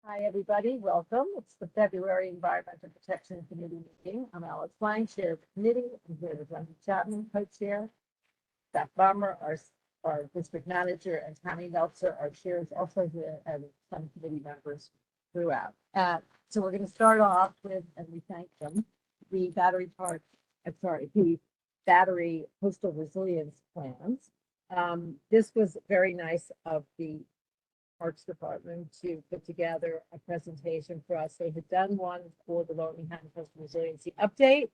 Hi, everybody. Welcome. It's the February Environmental Protection Committee meeting. I'm Alice Klein, Chair of the committee. I'm here with Wendy Chapman, co-chair. Zach Bomber, our district manager, and Tammy Meltzer, our chairs, also here, and some committee members throughout. So we're going to start off with, and we thank them, the the battery coastal resilience plans. This was very nice of the Parks Department to put together a presentation for us. They had done one for the Lower Manhattan Coastal Resiliency Update.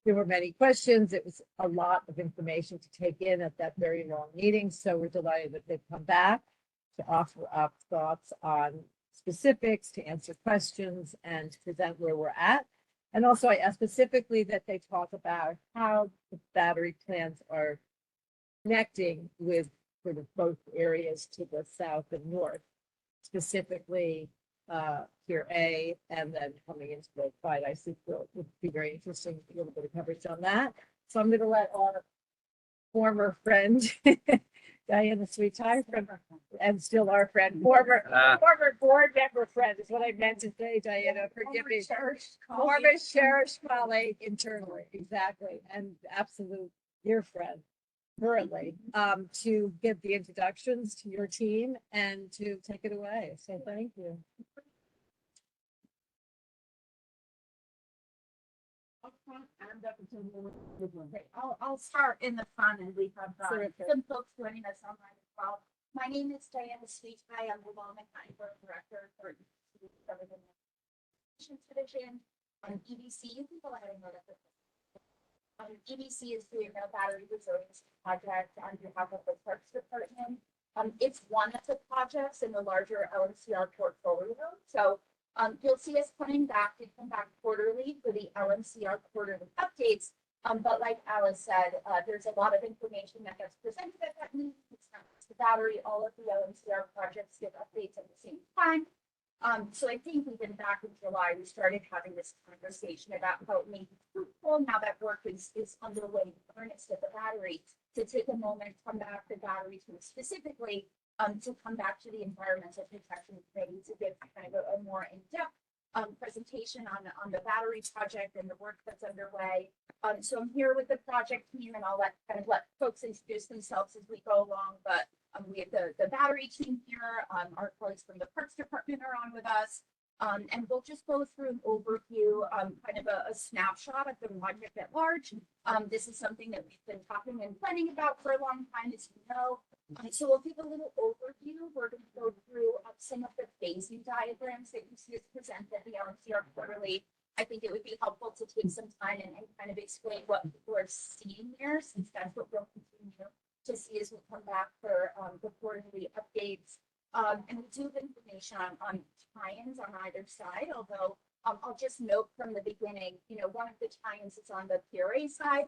There were many questions. It was a lot of information to take in at that very long meeting. So we're delighted that they've come back to offer up thoughts on specifics, to answer questions, and to present where we're at. And also I asked specifically that they talk about how the battery plants are connecting with sort of both areas to the south and north, specifically Pier A, and then coming into the Clyde. I think it would be very interesting, a little bit of coverage on that. So I'm going to let our former friend, Diana retired from, and still our friend, former board member friend is what I meant to say, Diana, forgive me. Former cherished colleague internally, exactly, and absolute dear friend currently, to give the introductions to your team and to take it away. So thank you. I'll start in the front, and we have Terrific. some folks joining us online as well. My name is Diana Sweetie. I'm the Lower Manhattan Board Director for the Government Division. EBC, you can go ahead and go to the EBC is doing a battery resilience project on behalf of the Parks Department. It's one of the projects in the larger LMCR portfolio. So you'll see us come back quarterly for the LMCR quarterly updates. But like Alice said, there's a lot of information that gets presented at that meeting. It's not just the battery, all of the LMCR projects get updates at the same time. So I think even back in July, we started having this conversation about how it may be fruitful now that work is underway in earnest at the battery, to take a moment, come back to batteries specifically, to come back to the Environmental Protection Committee to give kind of a more in-depth presentation on the battery project and the work that's underway. So I'm here with the project team, and I'll let folks introduce themselves as we go along. But we have the battery team here. Our colleagues from the Parks Department are on with us. And we'll just go through an overview, kind of a snapshot of the project at large. This is something that we've been talking and planning about for a long time, as you know. So we'll give a little overview. We're going to go through some of the phasing diagrams that you see us present at the LMCR quarterly. I think it would be helpful to take some time and kind of explain what people are seeing there, since that's what we'll continue to see as we come back for the quarterly updates. And we do have information on tie-ins on either side, although I'll just note from the beginning, one of the tie-ins is on the PRA side.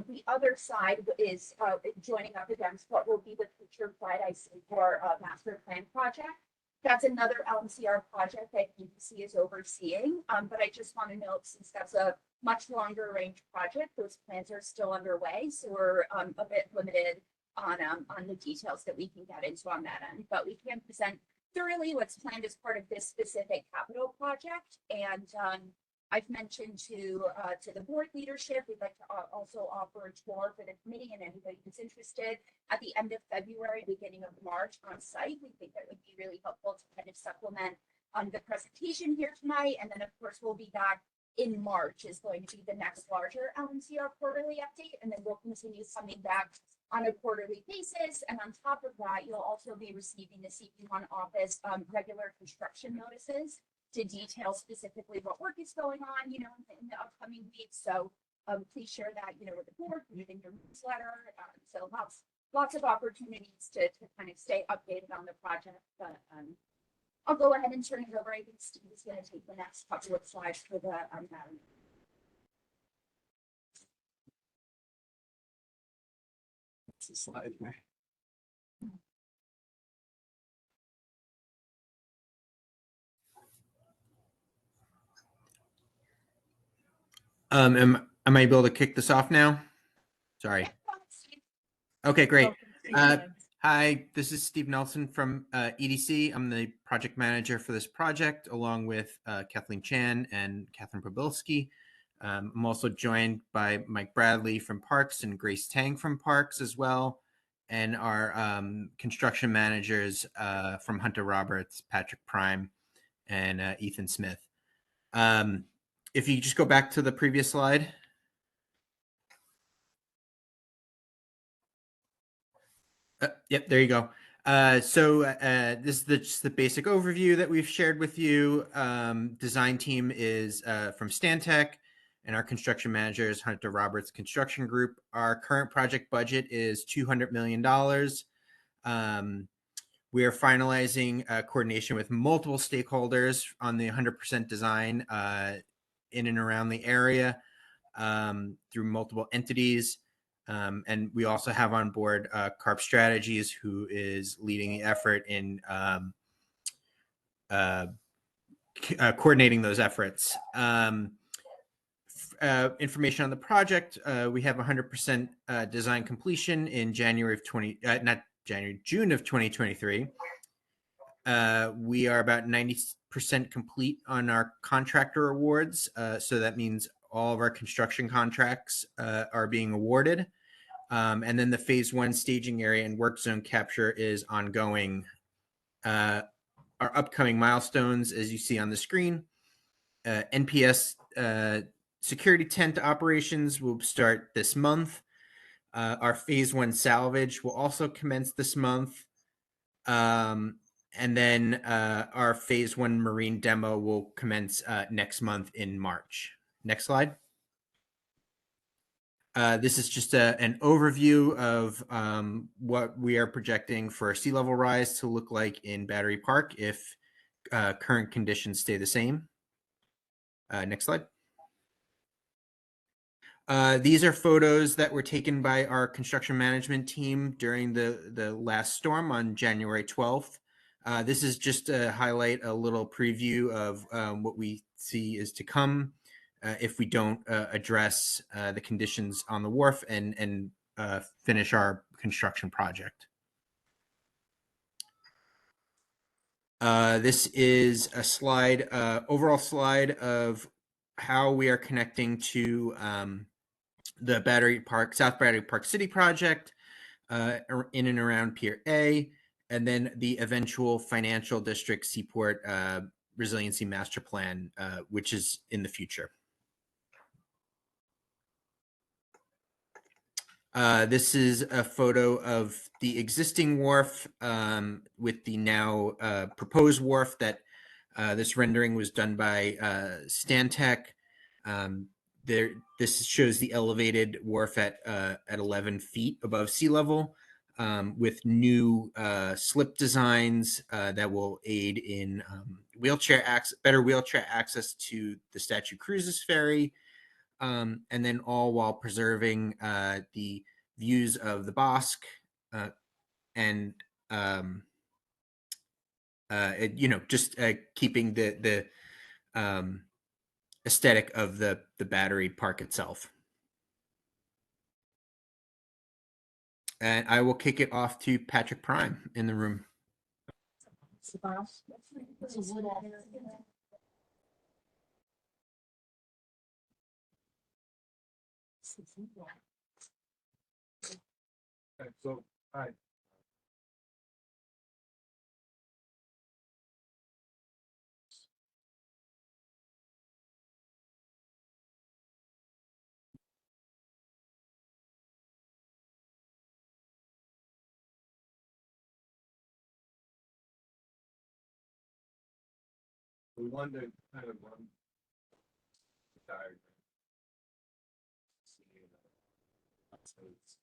The other side is joining up against what will be the future Clyde IC4 master plan project. That's another LMCR project that EBC is overseeing. But I just want to note, since that's a much longer range project, those plans are still underway. So we're a bit limited on the details that we can get into on that end. But we can present thoroughly what's planned as part of this specific capital project. And I've mentioned to the board leadership, we'd like to also offer a tour for the committee and anybody who's interested at the end of February, beginning of March on site. We think that would be really helpful to kind of supplement the presentation here tonight. And then of course, we'll be back in March is going to be the next larger LMCR quarterly update. And then we'll continue coming back on a quarterly basis. And on top of that, you'll also be receiving the CP1 office regular construction notices to detail specifically what work is going on, in the upcoming weeks. So please share that, with the board, in your newsletter. So lots of opportunities to kind of stay updated on the project. But I'll go ahead and turn it over. I think Steve is going to take the next couple of slides for the battery. That's the slide, right? Am I able to kick this off now? Sorry. Okay, great. Hi, this is Steve Nelson from EDC. I'm the project manager for this project, along with Kathleen Chan and Catherine Probilski. I'm also joined by Mike Bradley from Parks and Grace Tang from Parks as well, and our construction managers from Hunter Roberts, Patrick Prime, and Ethan Smith. If you just go back to the previous slide. Yep, there you go. This is just the basic overview that we've shared with you. Design team is from Stantec, and our construction manager is Hunter Roberts Construction Group. Our current project budget is $200 million. We are finalizing coordination with multiple stakeholders on the 100% design in and around the area through multiple entities. And we also have on board CARP Strategies, who is leading the effort in coordinating those efforts. Information on the project: we have 100% design completion in January of June of 2023. We are about 90% complete on our contractor awards, so that means all of our construction contracts are being awarded. And then the phase 1 staging area and work zone capture is ongoing. Our upcoming milestones, as you see on the screen, NPS security tent operations will start this month. Our phase 1 salvage will also commence this month. And then our phase 1 marine demo will commence next month in March. Next slide. This is just an overview of what we are projecting for sea level rise to look like in Battery Park if current conditions stay the same. Next slide. These are photos that were taken by our construction management team during the last storm on January 12th. This is just to highlight a little preview of what we see is to come if we don't address the conditions on the wharf and finish our construction project. This is a slide, overall slide of how we are connecting to the South Battery Park City project in and around Pier A, and then the eventual financial district Seaport Resiliency Master Plan, which is in the future. This is a photo of the existing wharf with the now proposed wharf that this rendering was done by Stantec. This shows the elevated wharf at 11 feet above sea level with new slip designs that will aid in better wheelchair access to the Statue Cruises Ferry. And then all while preserving the views of the Bosque and just keeping the aesthetic of the Battery Park itself. And I will kick it off to Patrick Prime in the room. Okay, so, hi. We wanted to kind of run the diagram. So it's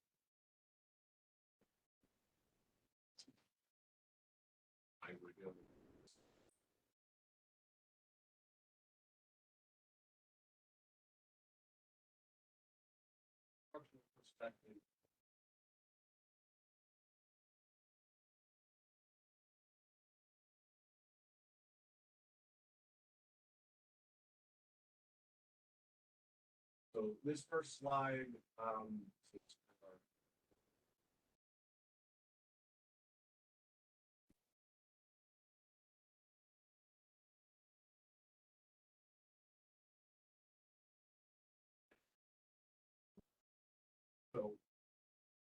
I would go. Perspective. So this first slide,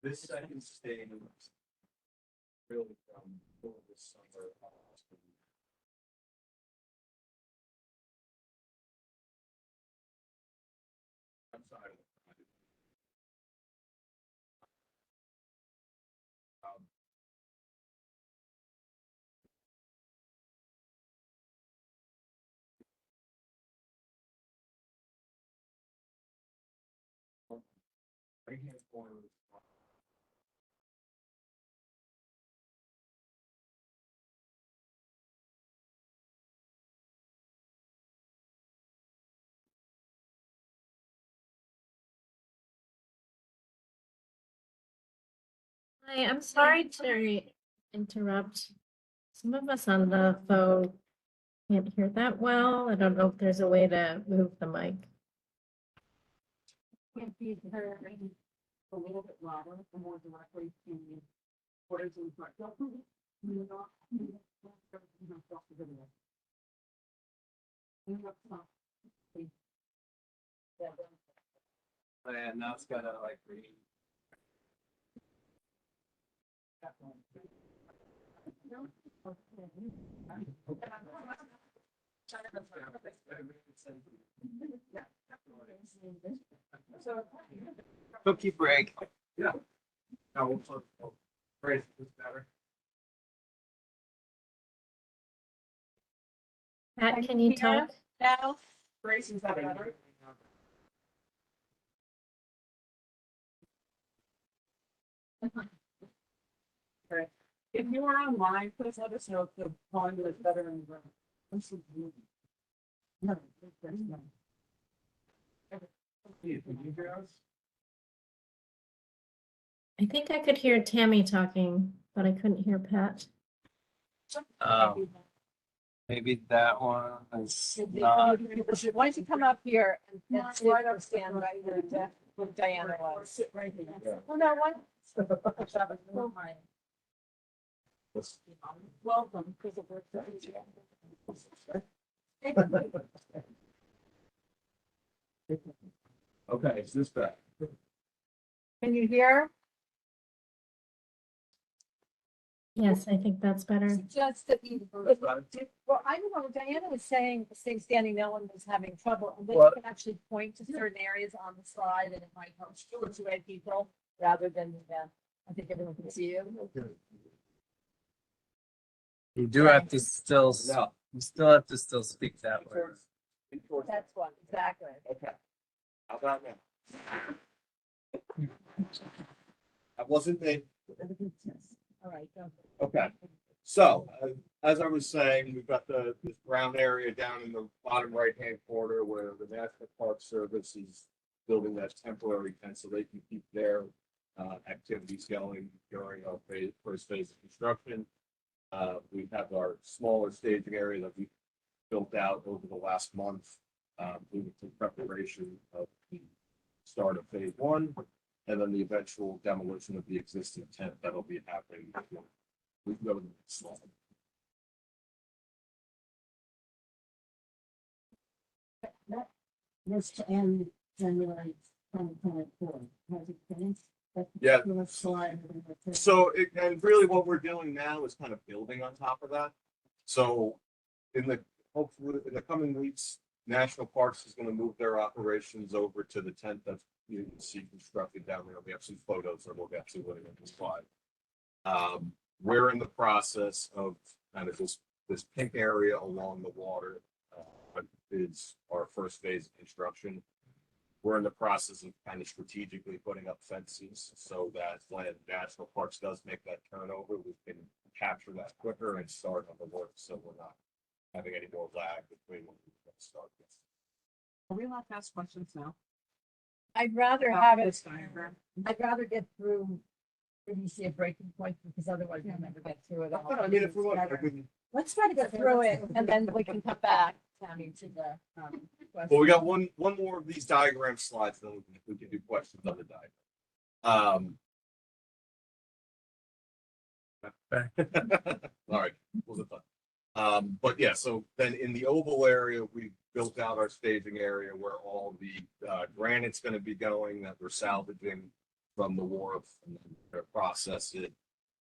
This second stage really from this summer. I'm sorry. Um, right hand corner. Hi, I'm sorry to interrupt. Some of us on the phone can't hear that well. I don't know if there's a way to move the mic. Can't be heard a little bit louder and more directly to what is in front. Don't move it. Move it off. Move it off. Move it off the video. Move it off. Please. Yeah, And now it's gotta like read. that one. No? Cookie break. Yeah. Now we'll phrase this better. Pat, can you talk? Now, Grace, is that better? Okay. If you are online, please let us know if the volume is better in the room. No, that's not. Can you hear us? I think I could hear Tammy talking, but I couldn't hear Pat. Maybe that one is Why not. don't you come up here and sit or stand right here with Diana was. Sit right here. Oh, no, what? Welcome. Okay, is this back? Can you hear? Yes, I think that's better. Just that you, well, I don't know, Diana was saying, standing, no one was having trouble, and then you Well- can actually point to certain areas on the slide, and it might help two people, rather than, I think everyone can see you. You do have to still, No. you still have to still speak that way. That's one, exactly. Okay. How about now? That wasn't me. All right, go. Okay. So, as I was saying, we've got this brown area down in the bottom right-hand corner where the National Park Service is building that temporary fence so they can keep their activities going during our first phase of construction. We have our smaller staging area that we built out over the last month, in preparation of the start of phase one, and then the eventual demolition of the existing tent that'll be happening. We can go to the next slide. This to end January 2024. Has it finished? Yeah. Slide. So, and really what we're doing now is kind of building on top of that. So hopefully in the coming weeks, National Parks is going to move their operations over to the tent that you can see constructed down there. We have some photos that we'll get to later in the slide. We're in the process of kind of this pink area along the water is our first phase of construction. We're in the process of kind of strategically putting up fences so that when National Parks does make that turnover, we can capture that quicker and start on the work, so we're not having any more lag between when we start. Are we allowed to ask questions now? I'd rather About have it, this diagram? I'd rather get through, if you see a breaking point, because otherwise you'll never get through it all. I mean, if we want, I can- Let's try to get through it, and then we can come back, Tammy, to the, well, we got one more of these diagram slides, then we can do questions on the diagram. All right, was it fun? But yeah, so then in the oval area, we built out our staging area where all the granite's gonna be going that we're salvaging. from the wharf and then they're process it,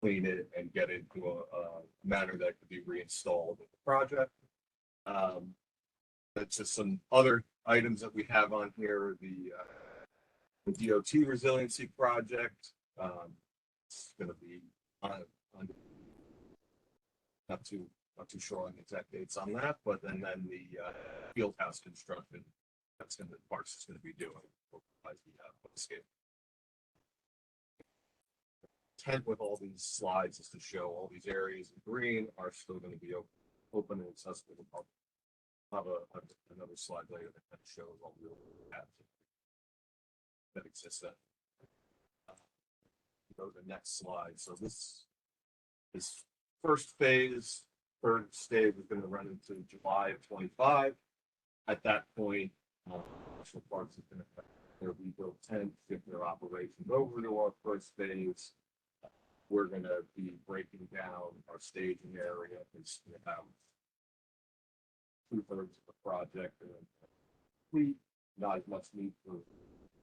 clean it and get it to a manner that could be reinstalled in the project. That's just some other items that we have on here, the DOT resiliency project. It's gonna be on, not too sure on the exact dates on that, but then the field house construction, that's gonna, Parks is gonna be doing. Escape. Intent with all these slides is to show all these areas in green are still gonna be open and accessible to the public. I'll have another slide later that kind of shows all the apps that exist there. Go to the next slide. So this first phase, third stage is going to run into July of 25. At that point, National Parks is going to have their rebuild tent, get their operations over to our first phase. We're going to be breaking down our staging area because we have 2/3 of the project and complete, not as much need for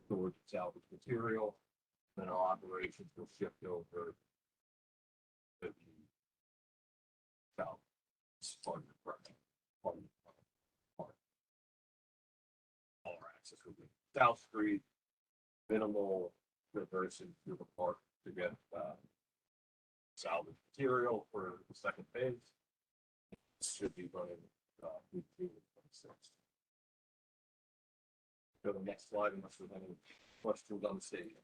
storage and salvage material. Then our operations will shift over to the south part of the project. All our access will be South Street, minimal reversing through the park to get salvage material for the second phase. This should be running week 26. Go to the next slide unless there's any questions on the stage.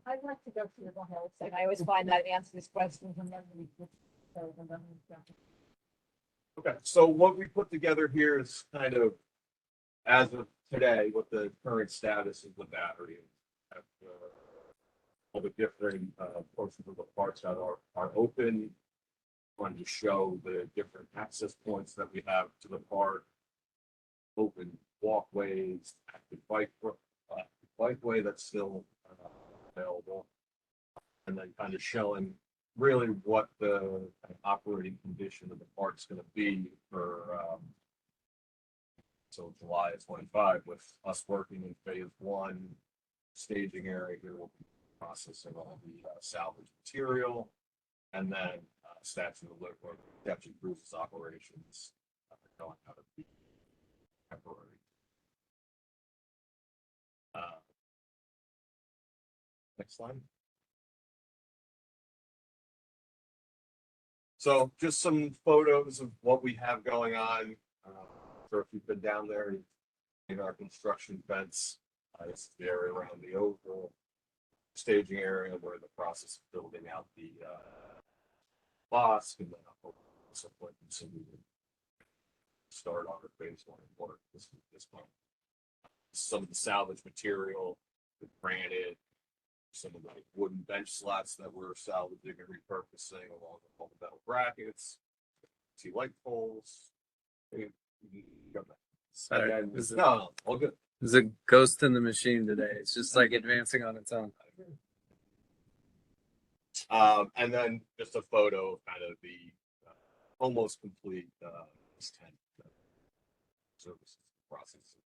I'd like to go through the whole thing. I always find that answers questions and then Okay, so what we put together here is kind of, as of today, what the current status of the battery is. All the different portions of the parks that are open. Wanted to show the different access points that we have to the park. Open walkways, active bikeway that's still available. And then kind of showing really what the operating condition of the park's gonna be for so July of 25, with us working in phase 1 staging area here. We'll be processing all the salvage material, and then Statue Cruises operations going out of the temporary. Next slide. So just some photos of what we have going on. So if you've been down there in our construction fence, this is the area around the oval staging area where the process of building out the mosque, and then also put some start on our phase 1 work this month. Some of the salvage material, the granite, some of the wooden bench slats that we're salvaging and repurposing, along with all the metal brackets, see light poles. Sorry, And there's no, all good. a ghost in the machine today. It's just like advancing on its own. And then just a photo of kind of the almost complete tent services process of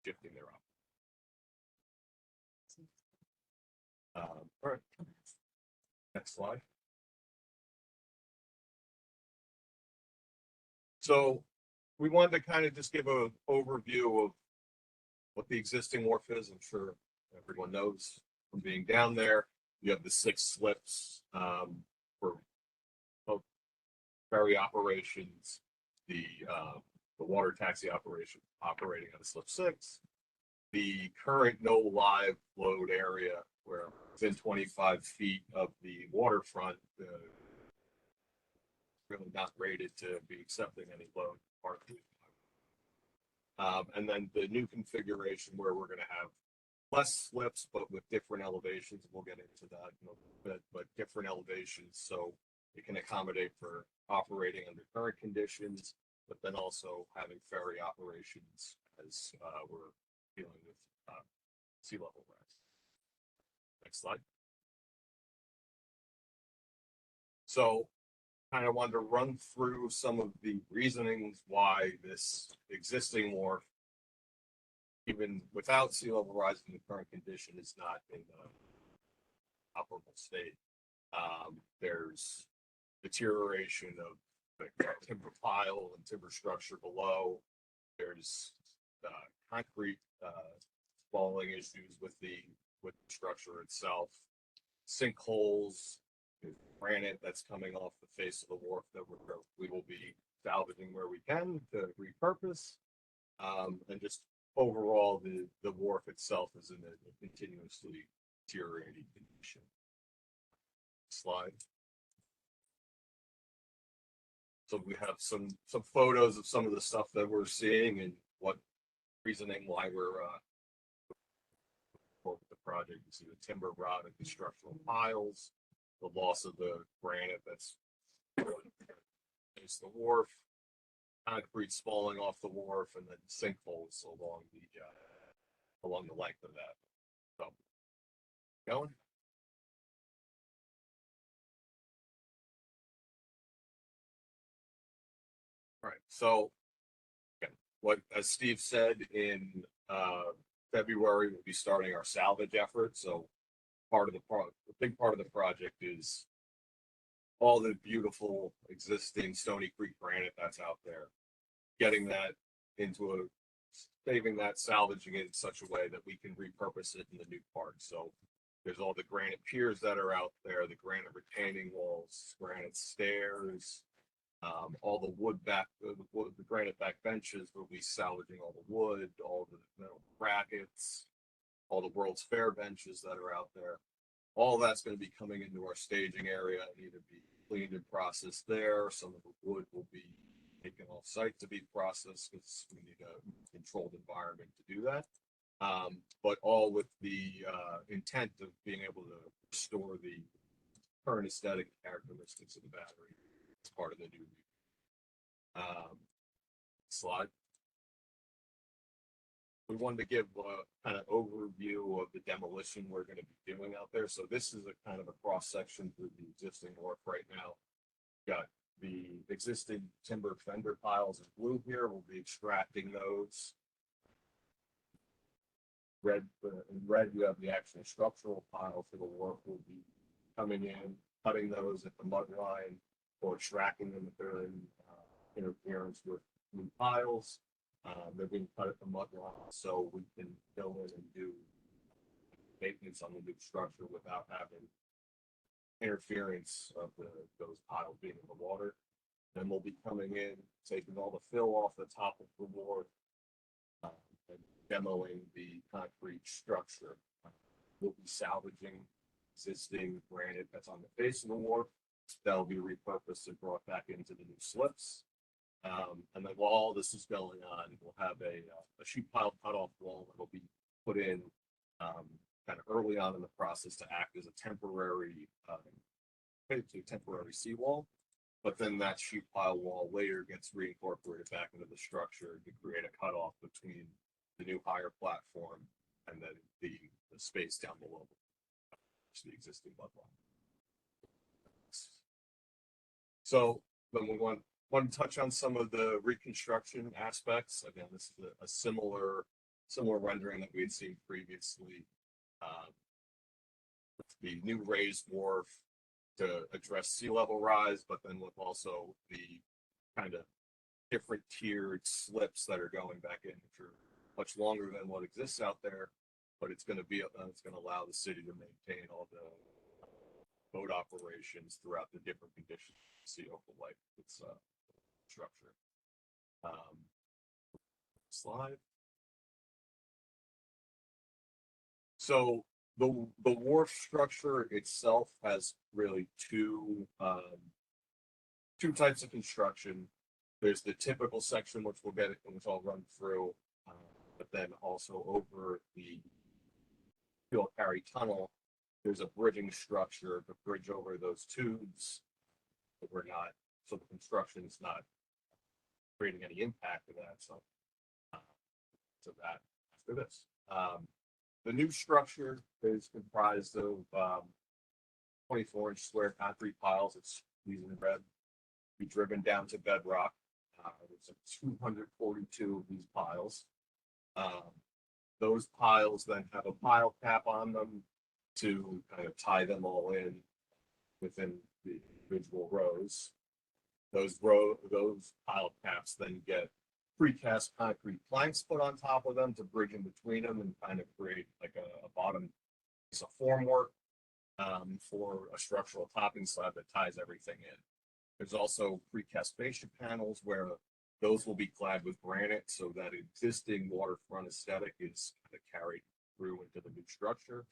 shifting their up. All right. Next slide. So we wanted to kind of just give an overview of what the existing wharf is. I'm sure everyone knows from being down there. You have the 6 slips for both ferry operations, the water taxi operation operating on slip 6, the current no live load area where within 25 feet of the waterfront, really not rated to be accepting any load. And then the new configuration where we're going to have less slips, but with different elevations. We'll get into that in a little bit, but different elevations. So it can accommodate for operating under current conditions, but then also having ferry operations as we're dealing with sea level rise. Next slide. So kind of wanted to run through some of the reasonings why this existing wharf even without sea level rise in the current condition, is not in the operable state. There's deterioration of the timber pile and timber structure below. There's concrete falling issues with the structure itself, sinkholes, there's granite that's coming off the face of the wharf that we will be salvaging where we can to repurpose. And just overall, the wharf itself is in a continuously deteriorating condition. Slide. So we have some photos of some of the stuff that we're seeing and what reasoning why we're for the project. You see the timber rot and the structural piles, the loss of the granite that's the wharf, concrete's falling off the wharf, and then sinkholes along the length of that. So, going. All right. So, again, what as Steve said in February, we'll be starting our salvage effort. So, a big part of the project is all the beautiful existing Stony Creek granite that's out there, getting that saving that, salvaging it in such a way that we can repurpose it in the new park. So there's all the granite piers that are out there, the granite retaining walls, granite stairs, all the the granite back benches. We'll be salvaging all the wood, all the metal brackets, all the World's Fair benches that are out there. All that's going to be coming into our staging area and either be cleaned and processed there. Some of the wood will be taken off site to be processed because we need a controlled environment to do that. But all with the intent of being able to restore the current aesthetic characteristics of the battery as part of the new slide. We wanted to give a kind of overview of the demolition we're going to be doing out there. So this is a kind of a cross section through the existing wharf right now. Got the existing timber fender piles in blue here. We'll be extracting those. In red, you have the actual structural piles for the wharf. We'll be coming in, cutting those at the mud line, or extracting them if they're in interference with new piles. They're being cut at the mud line, so we can go in and do maintenance on the new structure without having interference of those piles being in the water. Then we'll be coming in, taking all the fill off the top of the wharf, and demoing the concrete structure. We'll be salvaging existing granite that's on the face of the wharf. That'll be repurposed and brought back into the new slips. And then while all this is going on, we'll have a sheet pile cutoff wall that'll be put in kind of early on in the process to act as a temporary seawall. But then that sheet pile wall later gets reincorporated back into the structure to create a cutoff between the new higher platform and then the space down below the existing mud line. So then we want to touch on some of the reconstruction aspects. Again, this is a similar rendering that we had seen previously. The new raised wharf to address sea level rise, but then with also the kind of different tiered slips that are going back in, which are much longer than what exists out there. But it's going to allow the city to maintain all the boat operations throughout the different conditions of sea over life. It's structure. Slide. So the wharf structure itself has really two types of construction. There's the typical section, which which I'll run through, but then also over the fuel carry tunnel, there's a bridging structure to bridge over those tubes. But so the construction is not creating any impact to that. So that after this. The new structure is comprised of 24-inch square concrete piles. It's these in red. Be driven down to bedrock. There's 242 of these piles. Those piles then have a pile cap on them to kind of tie them all in within the individual rows. Those pile caps then get precast concrete planks put on top of them to bridge in between them and kind of create like a bottom piece of formwork for a structural topping slab that ties everything in. There's also precast fascia panels where those will be clad with granite so that existing waterfront aesthetic is kind of carried through into the new structure.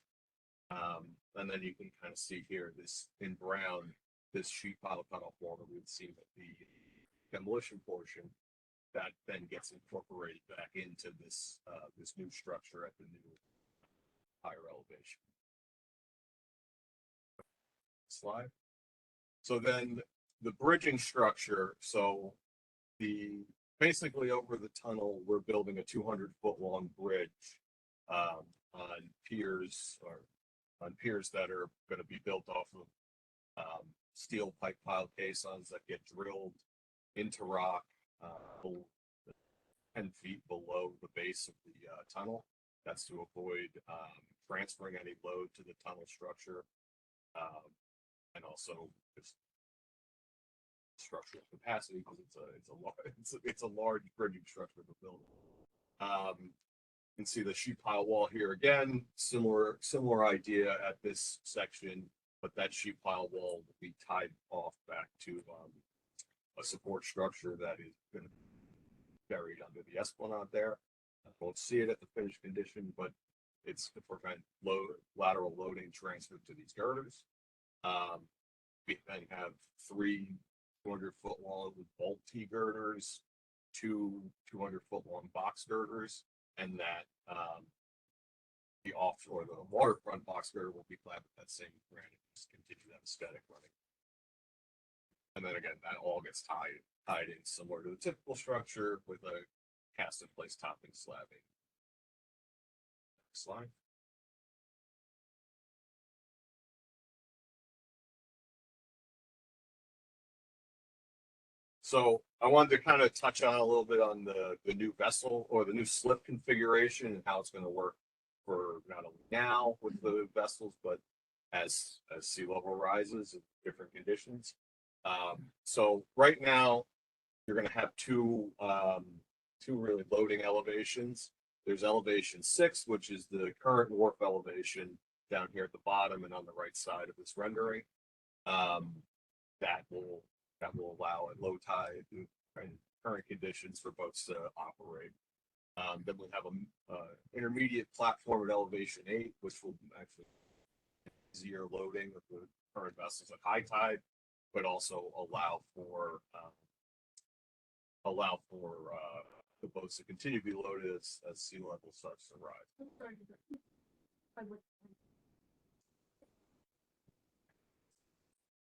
And then you can kind of see here this in brown, this sheet pile cutoff wall that we've seen at the demolition portion that then gets incorporated back into this this new structure at the new higher elevation. Slide. So then the bridging structure, so basically over the tunnel, we're building a 200-foot long bridge on piers that are going to be built off of steel pipe pile caissons that get drilled into rock 10 feet below the base of the tunnel. That's to avoid transferring any load to the tunnel structure, and also just structural capacity because it's a large bridging structure to build. You can see the sheet pile wall here again, similar idea at this section, but that sheet pile wall will be tied off back to a support structure that is going to be buried under the esplanade there. I won't see it at the finished condition, but it's to prevent lateral loading transfer to these girders. We then have 3 200-foot long bolt T girders, 2 200-foot long box girders, and that the offshore, the waterfront box girder will be clad with that same granite, just continue that aesthetic running. And then again, that all gets tied in similar to the typical structure with a cast in place topping slabbing. Next slide. So I wanted to kind of touch on a little bit on the new vessel or the new slip configuration and how it's going to work for not only now with the vessels, but as sea level rises in different conditions. So right now you're going to have two really loading elevations. There's elevation 6, which is the current wharf elevation down here at the bottom and on the right side of this rendering. That will allow a low tide and current conditions for boats to operate. Then we have a intermediate platform at elevation 8, which will actually easier loading of the current vessels at high tide, but also allow for the boats to continue to be loaded as sea level starts to rise.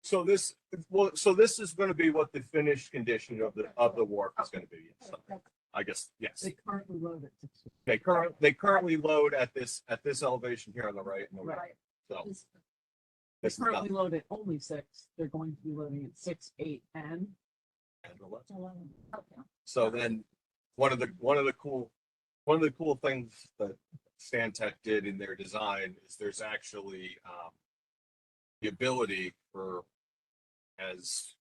So this is going to be what the finished condition of the wharf is going to be. So, I guess yes. They currently load it. They currently load at this elevation here on the right. And the Right. left. So They this is currently load at only 6. They're going to be loading at 6, 8, and and the left. Okay. So then one of the cool things that Stantec did in their design is there's actually the ability for as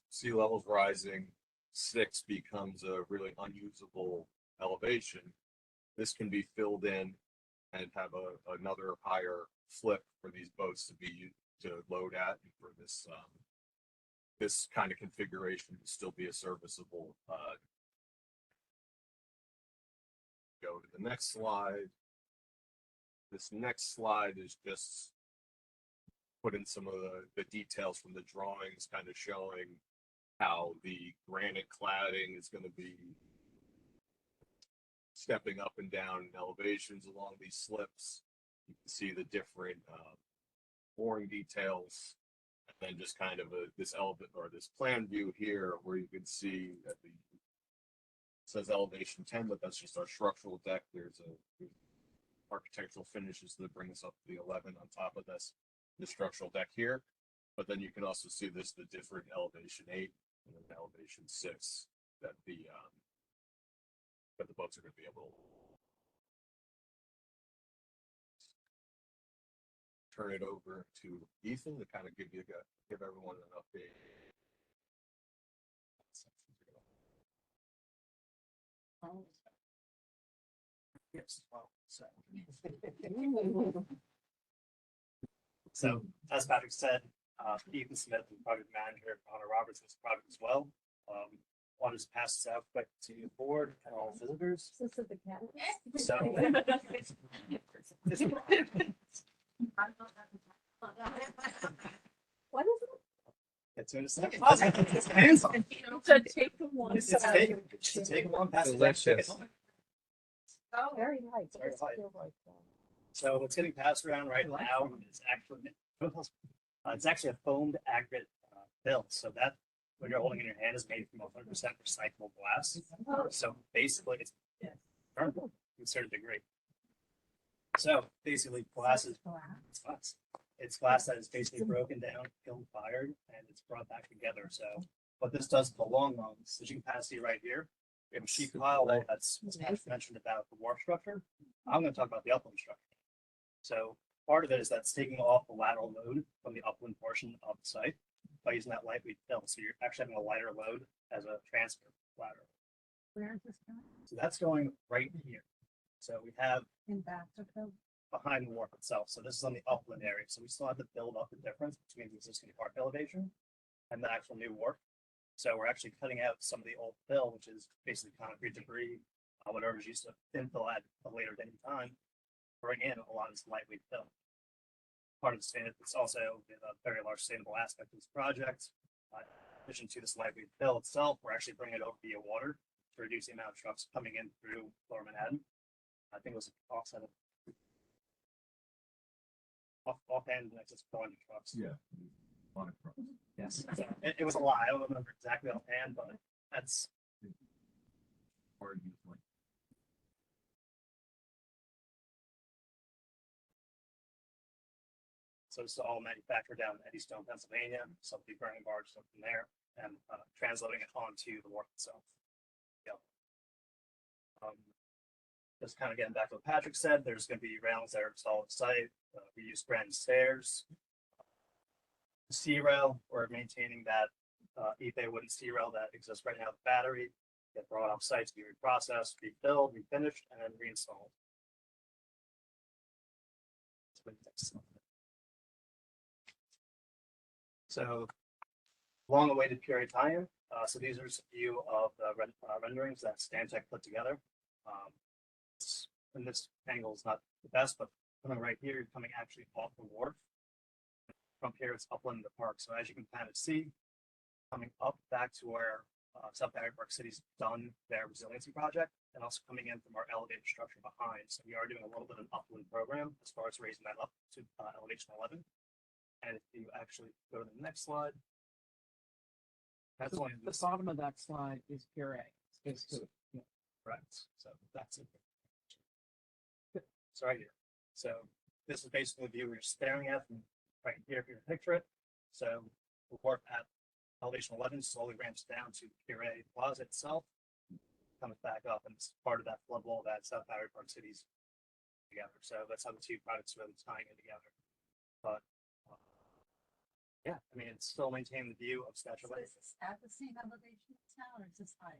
sea levels rising, 6 becomes a really unusable elevation. This can be filled in and have another higher flip for these boats to load at, and for this this kind of configuration to still be a serviceable. Go to the next slide. This next slide is just put in some of the details from the drawings, kind of showing how the granite cladding is going to be stepping up and down in elevations along these slips. You can see the different boring details, and then just kind of this plan view here where you can see that it says elevation 10, but that's just our structural deck. There's architectural finishes that bring us up to the 11 on top of this structural deck here. But then you can also see the different elevation 8 and then elevation 6 that the boats are going to be able to turn it over to Ethan to kind of give everyone an update. Yes, well, so as Patrick said, Ethan Smith, the project manager, Connor Roberts, this project as well. I'll just pass this out quick to the board and all visitors. This is the cat. So. What is it? It's in a second. It's hands-on. So take the one. It's take one, pass it back, take it Delicious. home. Oh, very light. Very This light. feels like, So what's getting passed around right now is actually, it's actually a foamed aggregate fill. So that, what you're holding in your hand is made from 100% recyclable glass. So basically it's considered degree. So basically glass is, it's glass. It's glass that is basically broken down, kiln fired, and it's brought back together. So what this does in the long run, is as you can kind of see right here, we have a sheet pile that's mentioned about the wharf structure. I'm going to talk about the upland structure. So part of it is that's taking off the lateral load from the upland portion of the site by using that lightweight fill. So you're actually having a lighter load as a transfer lateral. where is this going? So that's going right here. So we have In back of the. behind the wharf itself. So this is on the upland area. So we still have to build up the difference between the existing park elevation and the actual new wharf. So we're actually cutting out some of the old fill, which is basically concrete debris, whatever is used to infill at a later date in time, bring in a lot of this lightweight fill. Part of the standard, it's also a very large sustainable aspect of this project. In addition to this lightweight fill itself, we're actually bringing it over via water to reduce the amount of trucks coming in through Lower Manhattan. I think it was offset of offhand next to 400 trucks. Yeah. Yes. So it was a lot. I don't remember exactly offhand, but that's so it's all manufactured down in Eddystone, Pennsylvania. So the burning barge from there and transloading it onto the wharf itself. Yep. Just kind of getting back to what Patrick said, there's going to be railings that are installed at site. We use granite stairs. Sea rail, we're maintaining that Ipe wooden sea rail that exists right now with the battery. Get brought off site to be reprocessed, refilled, refinished, and then reinstalled. So long awaited period tie-in. So these are just a few of the renderings that Stantec put together. And this angle is not the best, but coming right here, you're coming actually off the wharf. From here, it's upland the park. So as you can kind of see, coming up back to where South Barry Park City's done their resiliency project, and also coming in from our elevated structure behind. So we are doing a little bit of an upland program as far as raising that up to elevation 11. And if you actually go to the next slide, that's So only the bottom of that slide is pure A. It's two. correct. So that's it. So right here. So this is basically the view we're staring at from right here, if you can picture it. So the wharf at elevation 11 slowly ramps down to the Pure A Plaza itself, comes back up, and it's part of that flood wall that South Barry Park City's together. So that's how the two projects really tying in together. But yeah, I mean, it's still maintaining the view of Statue Lake. Is this at the same elevation as now, or is this high?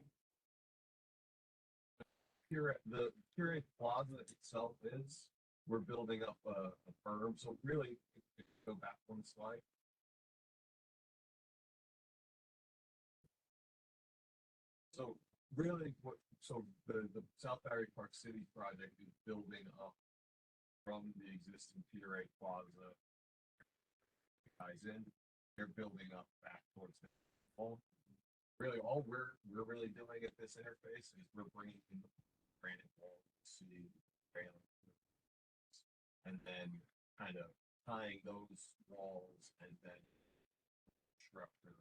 The Pure Plaza itself is, we're building up a berm, so really, if you go back one slide. So really, the South Barry Park City project is building up from the existing Pure Plaza. Ties in, they're building up back towards the wall. Really, all we're really doing at this interface is we're bringing in the granite wall, see, railing, and then kind of tying those walls and then structure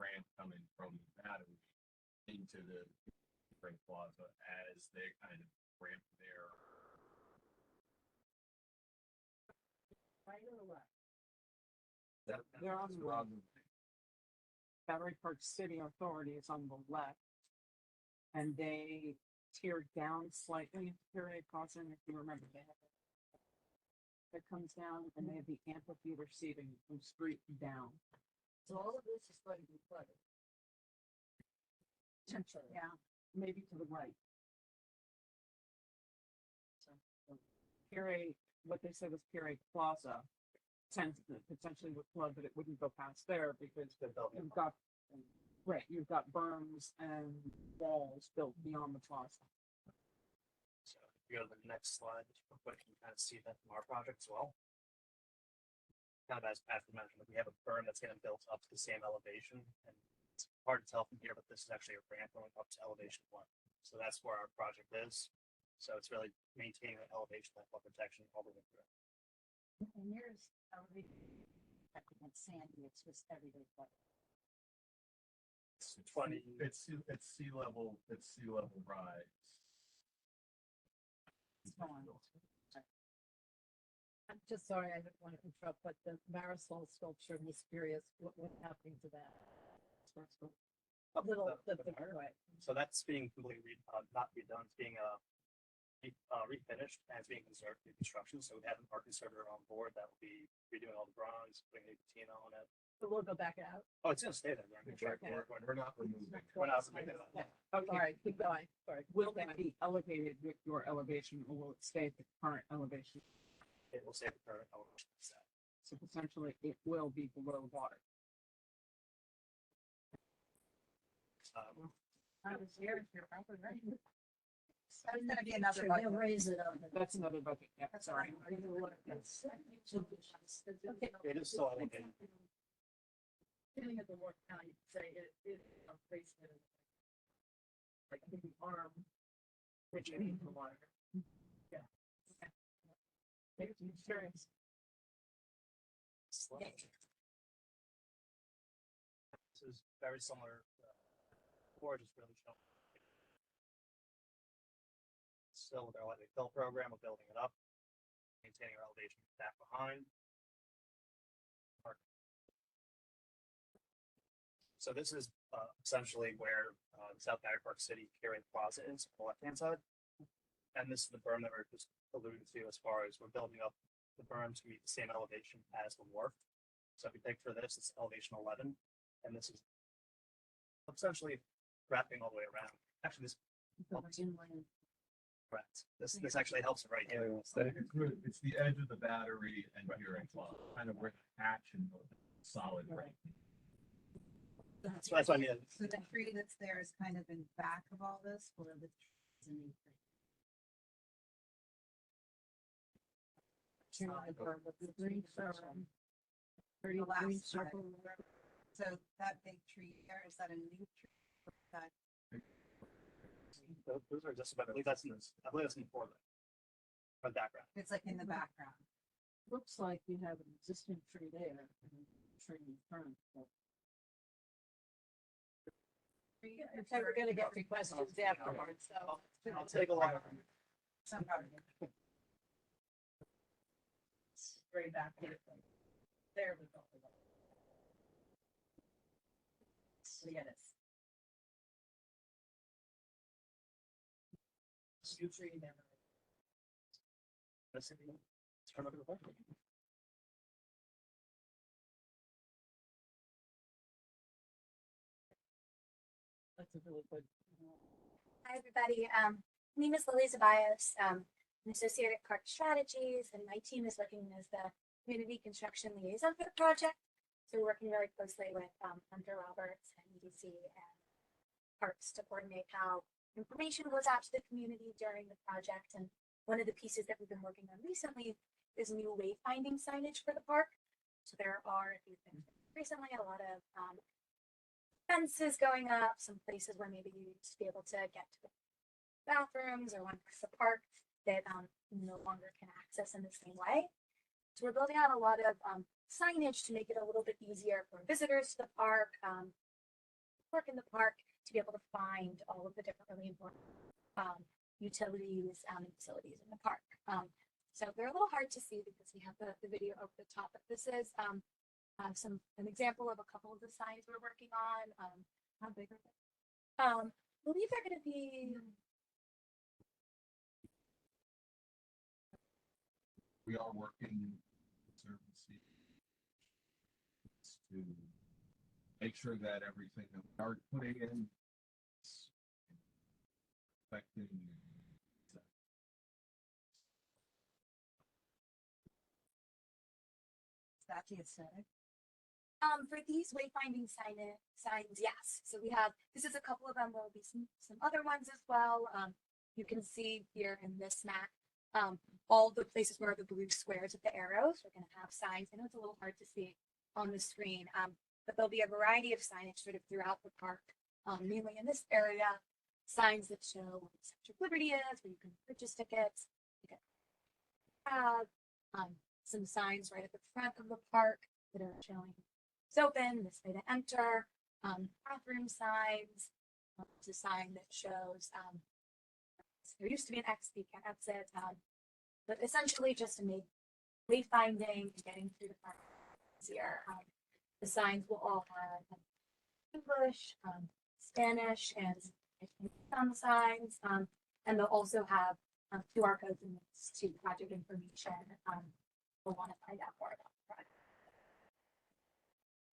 ramp coming from the battery into the Great Plaza as they kind of ramp their. Right or left? They're on the left. Battery Park City Authority is on the left. And they teared down slightly Pure A Plaza, if you remember that. that comes down and they have the amphitheater seating from street down. So all of this is going to be flooded. Potentially. Yeah, maybe to the right. Pier A, what they said was Pier A Plaza tends to potentially would flood, but it wouldn't go past there because you've got, right, you've got berms and walls built beyond the plaza. So if you go to the next slide, real quick, you can kind of see that from our project as well. Kind of as Patrick mentioned, we have a berm that's getting built up to the same elevation, and it's hard to tell from here, but this is actually a ramp going up to elevation 1. So that's where our project is. So it's really maintaining the elevation, that flood protection all the way through. And here's elevation, Sandy, it's just everyday flood. It's 20. It's sea level rise. I'm just sorry, I didn't want to interrupt, but the Marisol sculpture, I'm just curious, what's happening to that? A little, right. So that's being completely not redone, it's being refinished and it's being conserved through construction. So we have an art conservator on board that will be redoing all the bronze, putting new patina on it. But we'll go back out. Oh, it's gonna stay there. We're gonna Okay. We're not removing. We're not removing it. Okay, All right, keep going, sorry. will that be elevated with your elevation or will it stay at the current elevation? It will stay the current elevation set. So potentially it will be below water. I was here, if you're probably right. That's gonna be another Sure, bucket. they'll raise it up. That's another bucket, yeah, That's sorry. fine. Are you aware? Okay. It is still elevated. Beginning of the work, now you say it is a basement. Like the arm, which means the water. Yeah. Okay. Makes me curious. This is very similar. Before, just really showing. Still with our lightweight fill program, we're building it up, maintaining our elevation back behind. So this is essentially where South Battery Park City Pier A Plaza is on the left-hand side. And this is the berm that we're just alluding to as far as we're building up the berm to meet the same elevation as the wharf. So if you take for this, it's elevation 11, and this is essentially wrapping all the way around. Actually, this correct. This actually helps it right here. It's the edge of the battery and Pier A Plaza, kind of where the action of the solid right. So that's what I mean. So the tree that's there is kind of in back of all this, or the trees in the. Green Pretty The last green side. circle. So that big tree there, is that a new tree? That, Those are just about, I believe that's in this, I believe that's in the foreground. For the background. it's like in the background. Looks like you have an existing tree there, and a tree in front. but- Okay, we're gonna get to questions afterwards, so. I'll take a look. Somehow. Straight back here. There we go. So yes. You tree memory. Let's turn over the button. That's a really good. Hi, everybody. My name is Lily Zabias. I'm an associate at Park Strategies, and my team is working as the community construction liaison for the project. So we're working really closely with Hunter Roberts and EDC and Parks to coordinate how information goes out to the community during the project. And one of the pieces that we've been working on recently is new wayfinding signage for the park. So there are, if you've been recently, a lot of fences going up, some places where maybe you used to be able to get to the bathrooms or one part of the park that no longer can access in the same way. So we're building out a lot of signage to make it a little bit easier for visitors to the park, work in the park, to be able to find all of the different really important utilities and facilities in the park. So they're a little hard to see because we have the video over the top, but this is an example of a couple of the signs we're working on. How big are they? I believe they're going to be we are working conservancy to make sure that everything that we are putting in is affecting. That's the aesthetic. For these wayfinding signs, yes. So we have, this is a couple of them. There will be some other ones as well. You can see here in this map, all the places where the blue squares with the arrows are going to have signs. I know it's a little hard to see on the screen, but there'll be a variety of signage sort of throughout the park, mainly in this area. Signs that show where the Statue of Liberty is, where you can purchase tickets. You can some signs right at the front of the park that are showing it's open, this way to enter, bathroom signs, it's a sign that shows, there used to be an exit, you can't exit, but essentially just to make wayfinding and getting through the park easier. The signs will all have English, Spanish, and on the signs, and they'll also have QR codes and links to project information. We'll want to find out more about the project.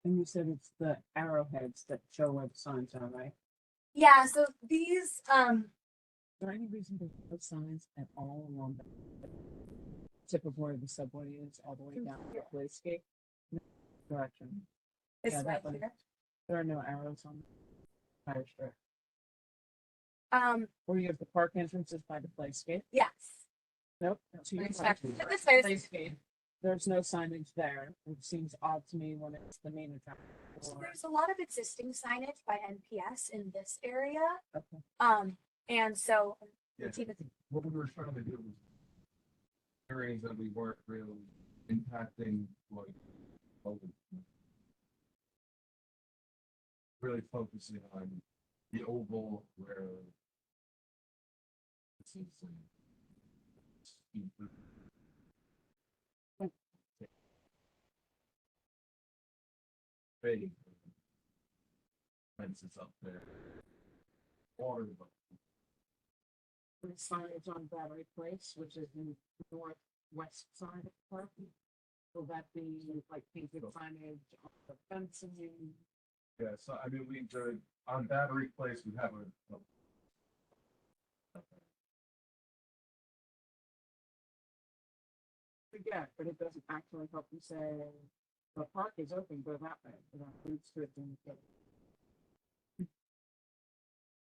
And you said it's the arrowheads that show where the signs are, right? Yeah, so these, Is there any reason to put signs at all along the tip of where the subway is, all the way down to the playscape direction? this Yeah, right that one. here. There are no arrows on the entire strip. Um, Or you have the park entrances by the playscape. yes. Nope. to your Right, right. this way. Playscape. There's no signage there. It seems odd to me when it's the main attraction. So there's a lot of existing signage by NPS in this area. Okay. And so Yeah. the team is What we were trying to do was areas that we weren't really impacting, like, COVID. Really focusing on the oval where this is fading. Fences up there. Water, but The signage on Battery Place, which is the northwest side of the park. Will that be like painted signage on the fencing? yeah, so I mean, on Battery Place, we have Yeah, but it doesn't actually help you say the park is open, go that way, without roots to it.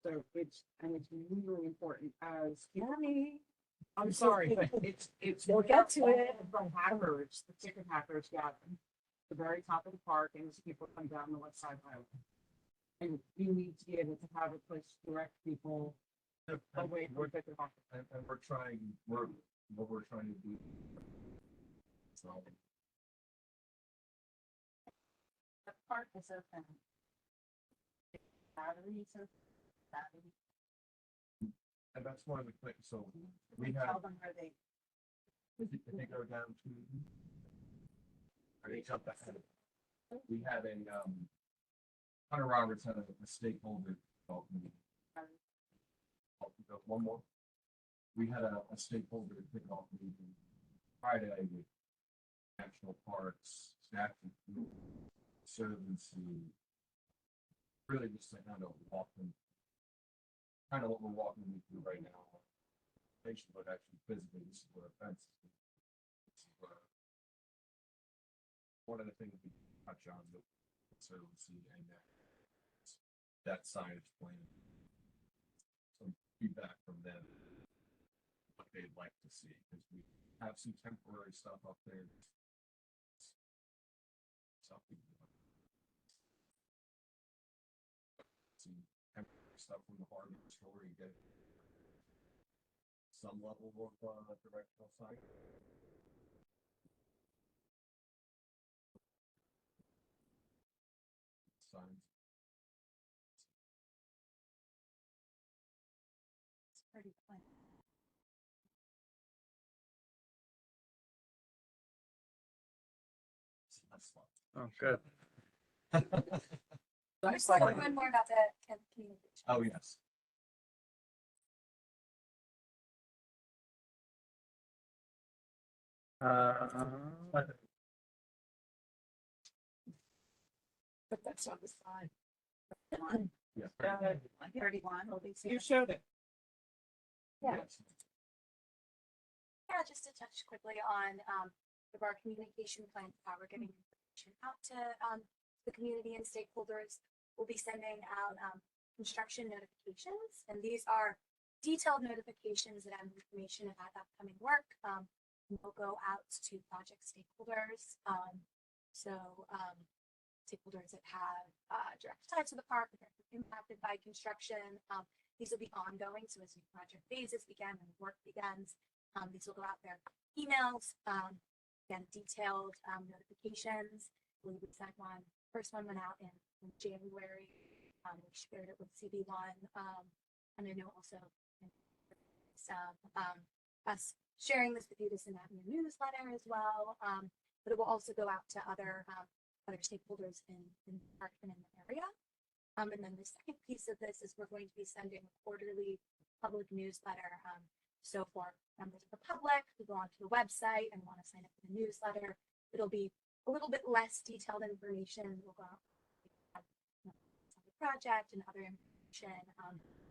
So it's really important as. I'm sorry, but it's. We'll get to it. From hackers, the ticket hackers got the very top of the park and as people come down the west side highway. And you need to be able to have a place to direct people away from ticket hackers. and what we're trying to do. So, The park is open. Batteries are batteries. and that's one of the quick, so we Tell have, them where they. they go down to. Or they jump ahead. We had Hunter Roberts had a stakeholder development. One more. We had a stakeholder kickoff meeting Friday with national parks, staff, conservancy. Really just to kind of walk them. Kind of what we're walking you through right now. But actually physically, this is where a fence is. This is where one of the things we touch on the conservancy and that signage plan. Some feedback from them. What they'd like to see, because we have some temporary stuff up there. Something. Some temporary stuff from the Harvey story, get some level of directional sign. Signs. It's pretty plain. That's fun. Oh, good. Just like learn more about the communication. Oh, yes. But that's on the side. Thirty-one. You Yeah, showed it. just to touch quickly on of our communication plan, how we're getting information out to the community and stakeholders. We'll be sending out construction notifications, and these are detailed notifications that have information about upcoming work. We'll go out to project stakeholders. So stakeholders that have direct ties to the park, that are impacted by construction. These will be ongoing. So as new project phases begin and work begins, these will go out there. Emails, again, detailed notifications. We would send one. First one went out in January. We shared it with CB1. And I know also some us sharing this with you to send out in your newsletter as well. But it will also go out to other stakeholders in the park and in the area. And then the second piece of this is we're going to be sending a quarterly public newsletter. So for members of the public who go onto the website and want to sign up for the newsletter, it'll be a little bit less detailed information. We'll go out on the project and other information,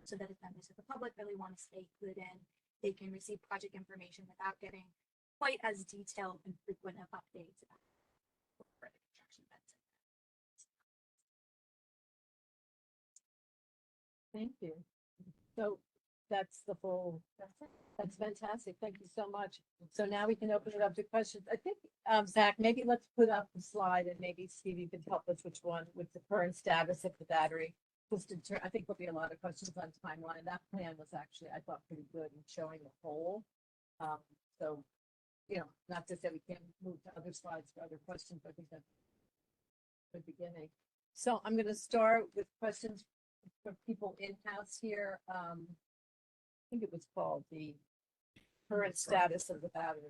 so that if members of the public really want to stay clued in, they can receive project information without getting quite as detailed and frequent of updates about the construction events. Thank you. So that's the full, that's fantastic. Thank you so much. So now we can open it up to questions. I think, Zach, maybe let's put up the slide and maybe Stevie can help us which one with the current status of the battery. Just I think there'll be a lot of questions on timeline. That plan was actually, I thought, pretty good in showing the whole. So, you know, not to say we can't move to other slides for other questions, but I think that's a good beginning. So I'm going to start with questions for people in-house here. I think it was called the current status of the battery.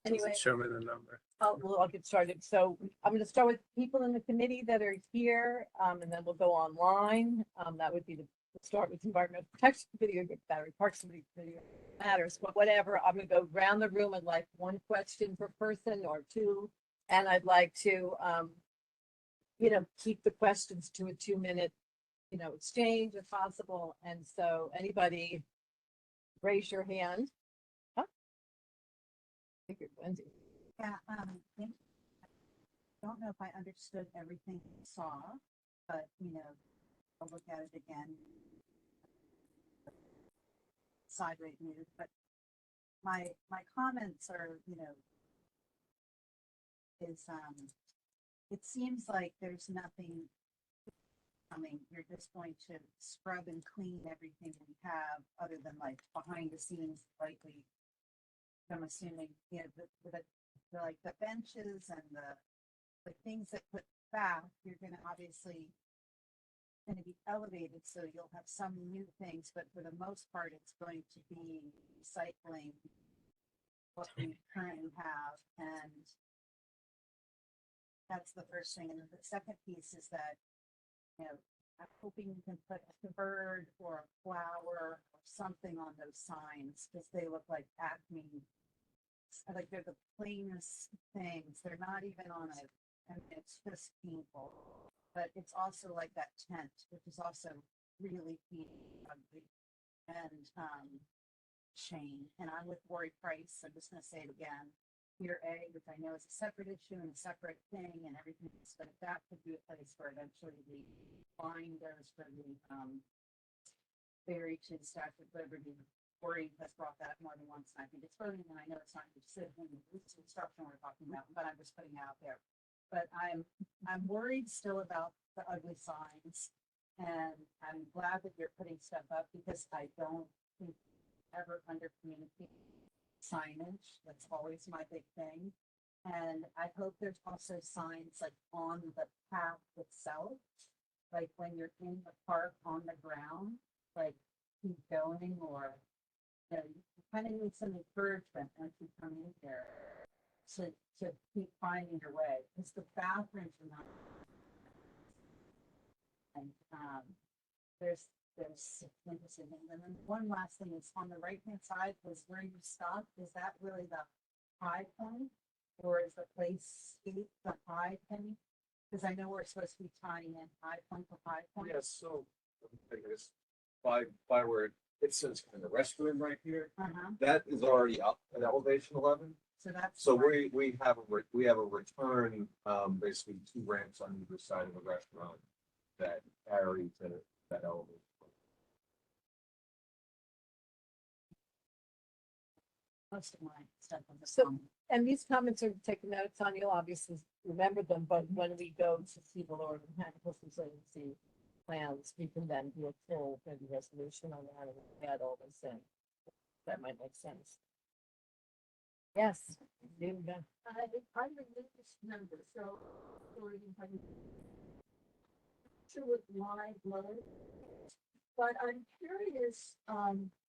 Anyway, Show me the number. I'll get started. So I'm going to start with people in the committee that are here, and then we'll go online. That would be the start with Environmental Protection Committee or Battery Parks Committee matters, but whatever. I'm going to go around the room and like one question per person or two, and I'd like to, you know, keep the questions to a 2-minute, you know, exchange if possible. And so anybody, raise your hand. Huh? I think you're Wendy. Yeah, I don't know if I understood everything I saw, but you know, I'll look at it again. Side rate muted, but my comments are, you know, is it seems like there's nothing coming. You're just going to scrub and clean everything we have, other than like behind the scenes, lightly. I'm assuming, you know, the like the benches and the things that put back, you're going to obviously going to be elevated, so you'll have some new things, but for the most part, it's going to be recycling what we currently have, and that's the first thing. And then the second piece is that, you know, I'm hoping you can put a bird or a flower or something on those signs, because they look like Acme. Like they're the plainest things. They're not even on a, I mean, it's just painful. But it's also like that tent, which is also really ugly. And Shane, and I'm with Lori Price. I'm just gonna say it again. Peter A, which I know is a separate issue and a separate thing and everything, but that could be a place where eventually the line goes for the ferry to the Statue of Liberty. Lori has brought that up more than once, and I think it's voting, and I know it's not decision, it's instruction we're talking about, but I'm just putting it out there. But I'm worried still about the ugly signs, and I'm glad that you're putting stuff up, because I don't think ever under communicate signage. That's always my big thing. And I hope there's also signs like on the path itself, like when you're in the park on the ground, like keep going, or you know, you kind of need some encouragement once you come in here. to keep finding your way, because the bathrooms are not. And, there's interesting things. And then one last thing is on the right-hand side was where you stopped. Is that really the high point? Or is the place eight the high point? Because I know we're supposed to be tying in high point to high point. Yes, so, I guess, by where it says kind of restroom right here, Uh-huh. that is already up at elevation 11. So that's. So we have a return, basically 2 ramps on either side of the restaurant that carry to that elevation. Most of my stuff on the So- phone. And these comments are taken notes on, you'll obviously remember them, but when we go to see the Lord Mechanical Consultancy plans, we can then do a full maybe resolution on that and add all this in. That might make sense. Yes. Linda. I remove this number, so. Sure with live load. But I'm curious,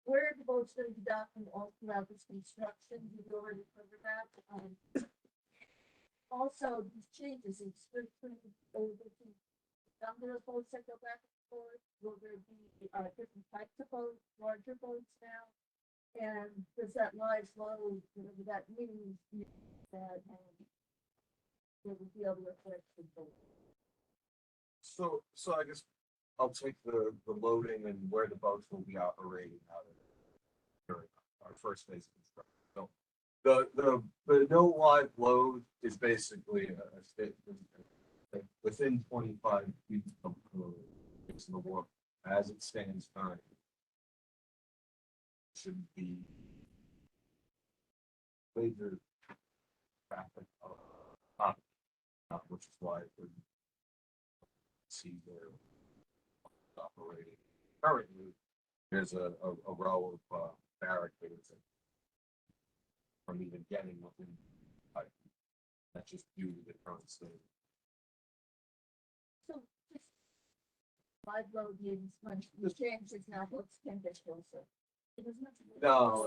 where the boat's gonna be docked and all throughout this construction, you've already covered that. Also, these changes in strictly over the number of boats that go back and forth, will there be, different types of boats, larger boats now? And does that live load, whatever that means, that, they will be able to reflect the boat? So I guess I'll take the loading and where the boats will be operating out of during our first phase of construction. So the no live load is basically a statement that within 25 feet of the wharf as it stands currently. Should be major traffic which is why it would see where it's operating. Currently, there's a row of barricades from even getting within, that's just due to the current state. So, just live load means when the change is now, what's can get closer? It doesn't have to be- No,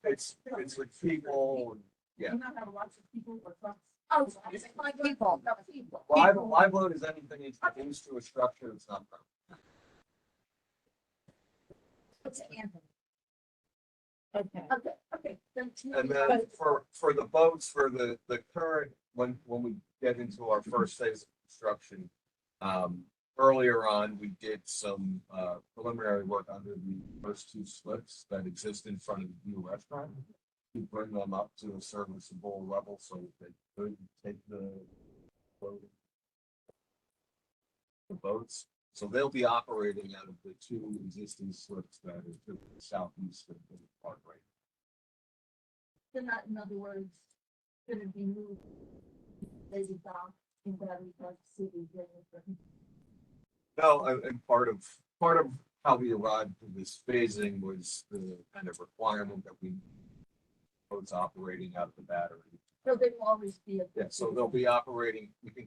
it's with people, and, yeah. You not have lots of people or trucks. Oh, it's like People. people. Live load is anything introduced to a structure that's not permanent. It's Anthony. Okay. Okay, then. And then for the boats, for the current, when we get into our first phase of construction, earlier on, we did some preliminary work under the first 2 slips that exist in front of the new restaurant to bring them up to a serviceable level so that they could take the boats. So they'll be operating out of the 2 existing slips that are to the southeast of the park right. They're not, in other words, gonna be moved. Lazy dock in Battery Park City. No, and part of how we arrived to this phasing was the kind of requirement that we boats operating out of the battery. So they will always be. Yeah, so they'll be operating, you can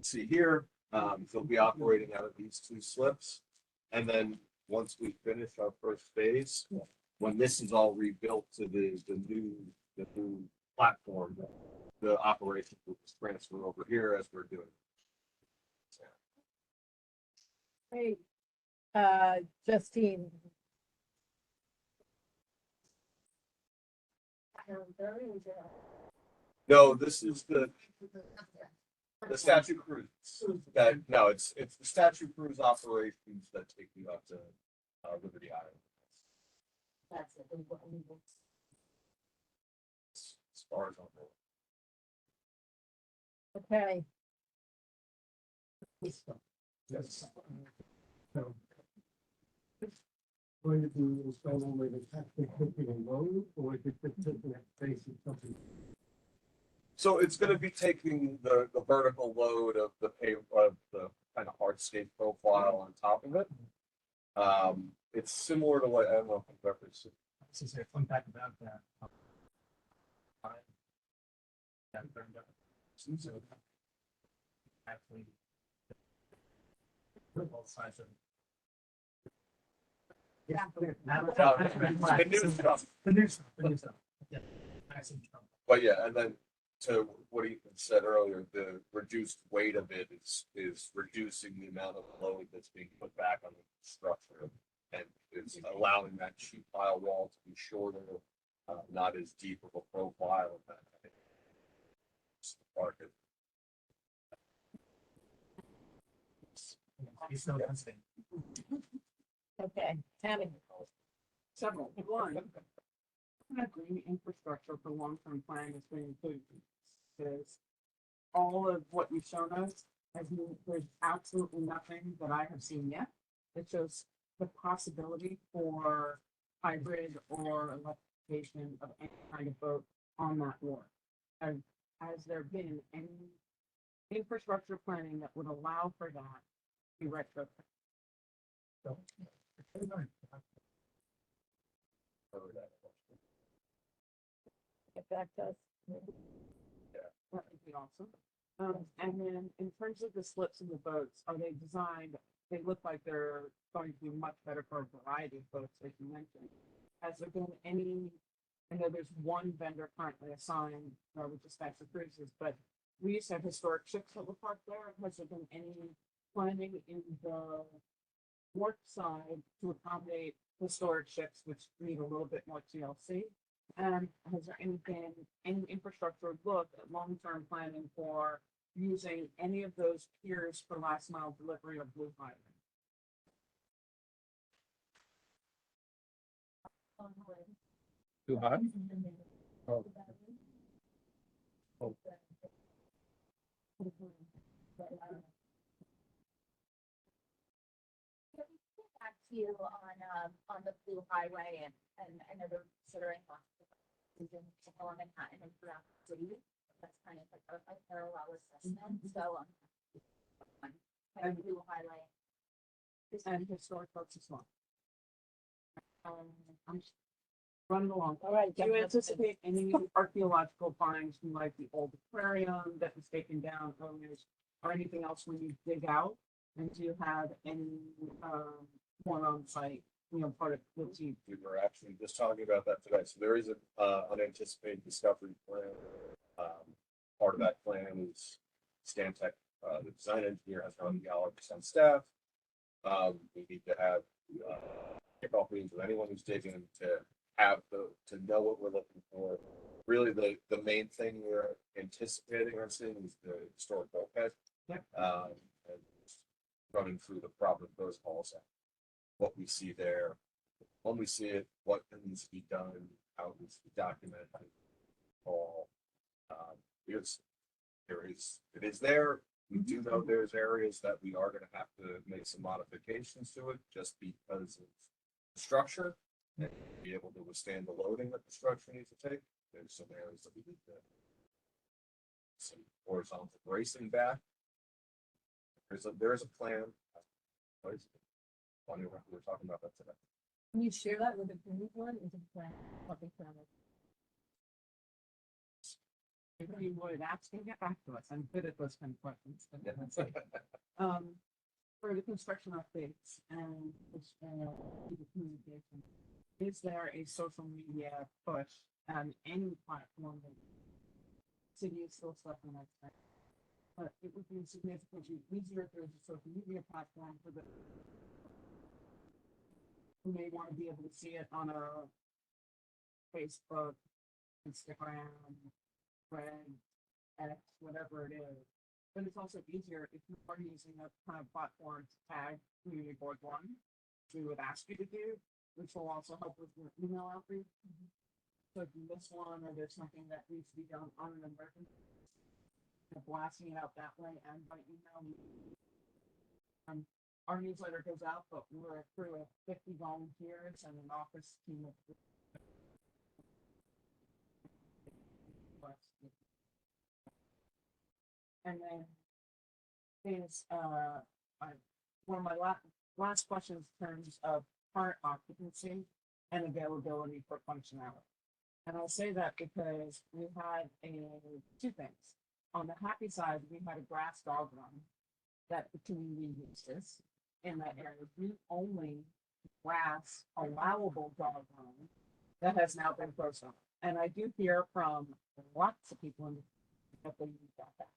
see here, they'll be operating out of these 2 slips. And then once we finish our first phase, when this is all rebuilt to the new platform, the operation will just transfer over here as we're doing. Great. Justine. No, this is the statue cruise. That, no, it's the statue cruise operations that take you up to Liberty Island. That's it. As far as I'm aware. Okay. Yes. Going to be installing with a taking a load, or is it just taking a basic something? So it's gonna be taking the vertical load of the kind of hardscape profile on top of it. It's similar to what, I don't know if I've ever seen. Since I fun fact about that. That burned up. So, actually, both sides of. Yeah. The new stuff. The new stuff, yeah. Nice and strong. But yeah, and then to what Ethan said earlier, the reduced weight of it is reducing the amount of load that's being put back on the structure. And it's allowing that sheet pile wall to be shorter, not as deep of a profile. Of that. Market. Okay, Tammy. Several. One, green infrastructure for long-term planning is being included. Because all of what you've shown us there's absolutely nothing that I have seen yet. It shows the possibility for hybrid or electrification of any kind of boat on that wharf. Has there been any infrastructure planning that would allow for that to be retrofit? Get back to us. That would be awesome. And then in terms of the slips in the boats, are they designed, they look like they're going to be much better for a variety of boats, as you mentioned. Has there been any, I know there's one vendor currently assigned, with respect to cruises, but we used to have historic ships that were parked there. Has there been any planning in the wharf side to accommodate historic ships, which need a little bit more TLC? And has there been any infrastructure look at long-term planning for using any of those piers for last mile delivery of Blue Highway? Too hot? Back to you on the Blue Highway and I know they're considering in Manhattan and throughout the city. That's kind of like a parallel assessment, so and Blue Highway. And historic boats as well. I'm just running along. All right. Do you anticipate any archaeological finds from like the old aquarium that was taken down earlier, or anything else when you dig out? And do you have any one on site, part of the team? We were actually just talking about that today. So there is an unanticipated discovery plan. Part of that plan is Stantec, the design engineer, has around geologists on staff. We need to have kickoff meetings with anyone who's digging to know what we're looking for. Really, the main thing we're anticipating or seeing is the historic bulkhead. Yep. And running through the proper protocols, what we see there, when we see it, what needs to be done, how it needs to be documented, all. Because it is there. We do know there's areas that we are going to have to make some modifications to it just because of the structure and be able to withstand the loading that the structure needs to take. There's some areas that we need to some horizontal bracing back. There is a plan. Funny, we're talking about that today. Can you share that with the group one? Is it plan? Public plan? If you would actually get back to us, I'm good at those kind of questions. For the construction updates and the communication, is there a social media push on any platform that city is still stuck on that side? But it would be significantly easier if there's a social media platform for the who may want to be able to see it on a Facebook, Instagram, Thread, X, whatever it is. But it's also easier if you are using a kind of platform to tag Community Board One, which we would ask you to do, which will also help with your email outreach. So if you miss one or there's something that needs to be done on an emergency, blasting it out that way and by email. Our newsletter goes out, but we're a crew of 50 volunteers and an office team of and then is one of my last questions in terms of current occupancy and availability for functionality. And I'll say that because we had two things. On the happy side, we had a grass dog run that the community uses in that area. The only grass allowable dog run that has now been closed off. And I do hear from lots of people in the that they use that back.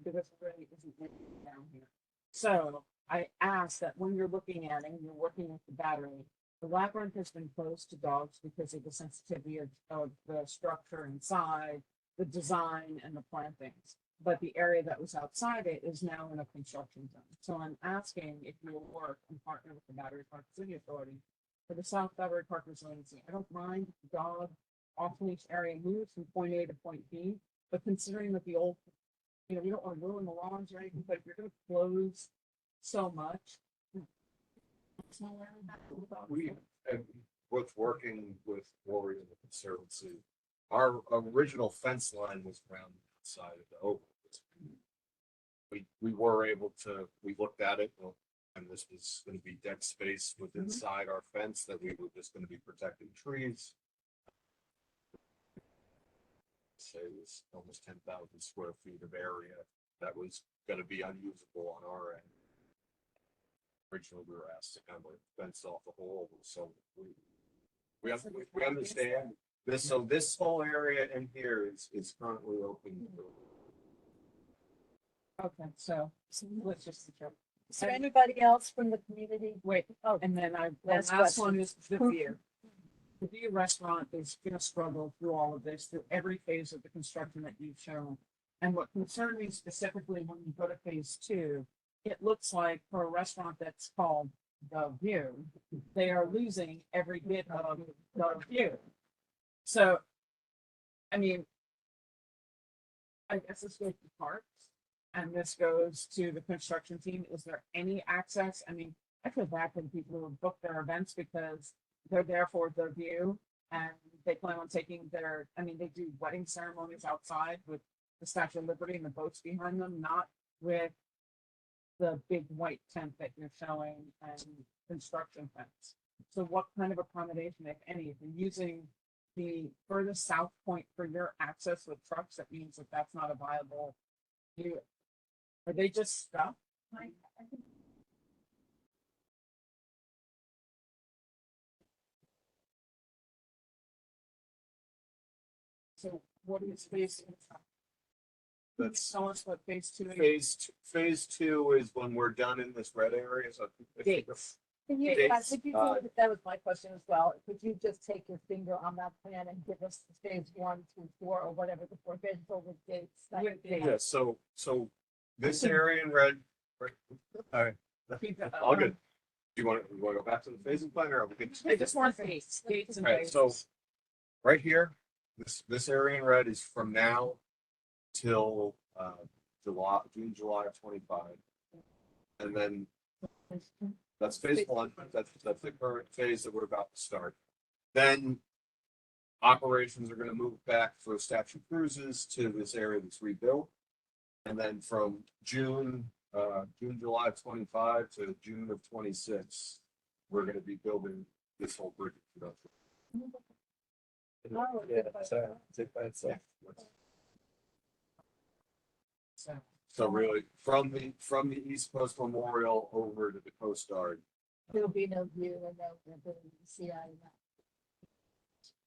Because it really isn't written down here. So I ask that when you're looking at it and you're working with the battery, the labyrinth has been closed to dogs because of the sensitivity of the structure inside, the design and the plantings. But the area that was outside it is now in a construction zone. So I'm asking if you will work and partner with the Battery Park City Authority for the South Battery Park resiliency. I don't mind if the dog off leash area moves from point A to point B, but considering that the old, you know, we don't want to ruin the lawns or anything, but if you're gonna close so much. We, and with working with Rory and the Conservancy, our original fence line was around the outside of the oval. We were able to, we looked at it, well, and this was gonna be dead space with inside our fence, that we were just gonna be protecting trees. Say it was almost 10,000 square feet of area that was gonna be unusable on our end. Originally, we were asked to kind of like fence off the whole, so we understand this, so this whole area in here is currently open. Okay, so let's just. Is there anybody else from the community? Wait, Oh, and then the Last last one question. is the view. The View Restaurant is gonna struggle through all of this, through every phase of the construction that you've shown. And what concerned me specifically when you go to phase two, it looks like for a restaurant that's called The View, they are losing every bit of the view. So, I mean, I guess this goes to parks and this goes to the construction team. Is there any access? I mean, I feel bad for the people who book their events because they're there for the view and they plan on taking their, I mean, they do wedding ceremonies outside with the Statue of Liberty and the boats behind them, not with the big white tent that you're showing and construction fence. So what kind of accommodation, if any, if you're using the furthest south point for your access with trucks, that means that that's not a viable view. Are they just stuck? So what is phase? That's Tell us what phase two is. phase two is when we're done in this red area, so. Gates. Can you, Dates, could you, uh, that was my question as well. Could you just take your finger on that plan and give us phase 1 through 4 or whatever the four phases are with dates? That would be- Yeah, so this area in red, right, all right, all good. Do you want to go back to the phasing plan or we can? I just want gates, gates and Right, so phases. right here, this area in red is from now till June, July of 25. And then that's phase one, that's the current phase that we're about to start. Then operations are gonna move back for Statue Cruises to this area that's rebuilt. And then from June, July of 25 to June of 26, we're gonna be building this whole bridge production. Oh, Yeah. So, So really, from the East Coast Memorial over to the Coast Guard. There'll be no view and no ability to see out of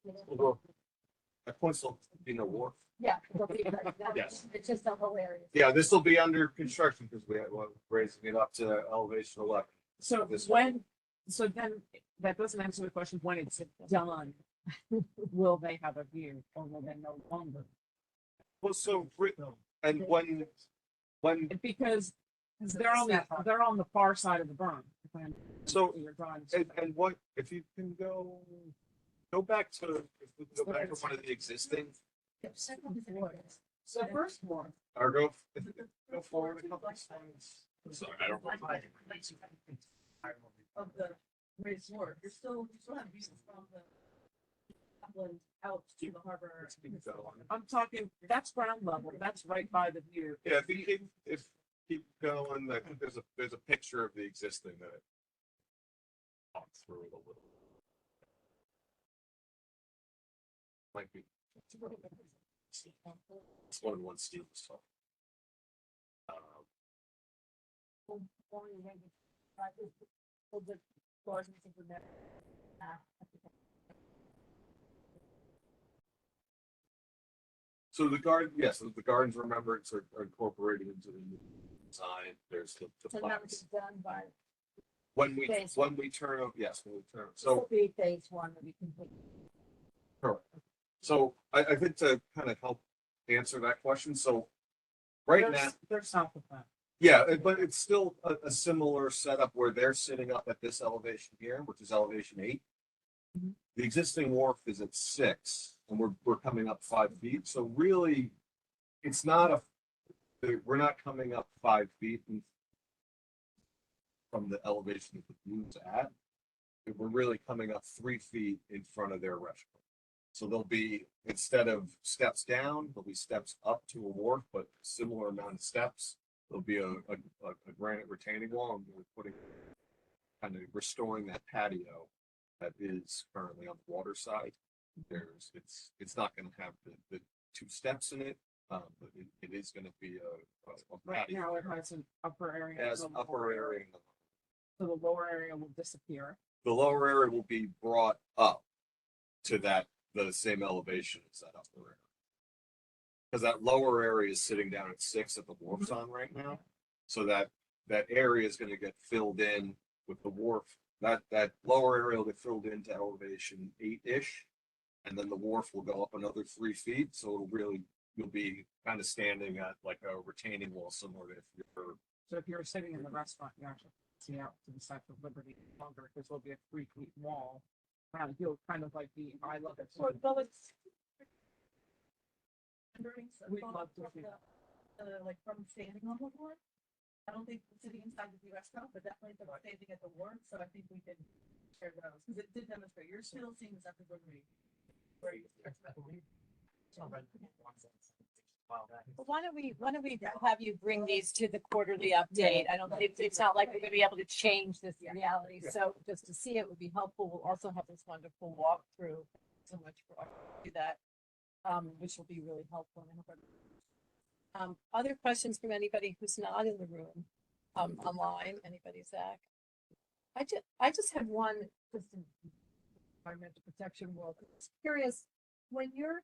that. Well, At points there'll be no wharf. Yeah. it'll be like that. Yes. It's just a whole area. Yeah, this will be under construction because we're raising it up to elevation 11. so This when, so then that doesn't answer the question, when it's done, will they have a view or will they no longer? Well, so, and when, Because they're on the far side of the berm. if I'm- so, you're drawing. and what, if you can go back to, if we can go back to one of the existing, So first one. or go forward a couple of slides. Sorry, I don't. Of the raised work, you still have views from the upland out to the harbor. I'm talking, that's ground level, that's right by the view. Yeah, if keep going, I think there's a picture of the existing that. Talk through it a little. Might be. It's one of the ones Steve was talking. So the garden, yes, the gardens remembrance are incorporated into the new design. There's the So that plaques. was done by, phase When we turn, yes, when we turn, this will so, be phase one to be complete. correct. So I think to kind of help answer that question, so right now, They're south of that. yeah, but it's still a similar setup where they're sitting up at this elevation here, which is elevation 8. Mhm. The existing wharf is at 6, and we're coming up 5 feet, so really, it's not we're not coming up 5 feet from the elevation that the blue's at. We're really coming up 3 feet in front of their restaurant. So there'll be, instead of steps down, there'll be steps up to a wharf, but similar amount of steps. There'll be a granite retaining wall, and we're putting, kind of restoring that patio that is currently on the water side. It's not gonna have the 2 steps in it, but it is gonna be a Right patio. now, it has an upper area. As and a upper lower area. So the lower area will disappear. The lower area will be brought up to the same elevation as that upper area. Because that lower area is sitting down at 6 at the wharf's on right now. So that area is gonna get filled in with the wharf. That lower area will get filled into elevation 8-ish. And then the wharf will go up another 3 feet, so it'll really, you'll be kind of standing at like a retaining wall, similar to if you're. So if you're sitting in the restaurant, you actually see out to the side of Liberty longer, because there'll be a 3 feet wall. You'll kind of like be eye level. Well, it's. We'd love to see. Like from standing on the wharf. I don't think sitting inside the restaurant, but definitely from standing at the wharf, so I think we can share those, because it did demonstrate, you're still seeing this after Liberty. Well, why don't we have you bring these to the quarterly update? I don't, it's not like we're gonna be able to change this reality, so just to see it would be helpful. We'll also have this wonderful walkthrough, so much for us to do that, which will be really helpful. And I hope other questions from anybody who's not in the room, online, anybody, Zach? I just have one, just in environmental protection world. I'm just curious, when you're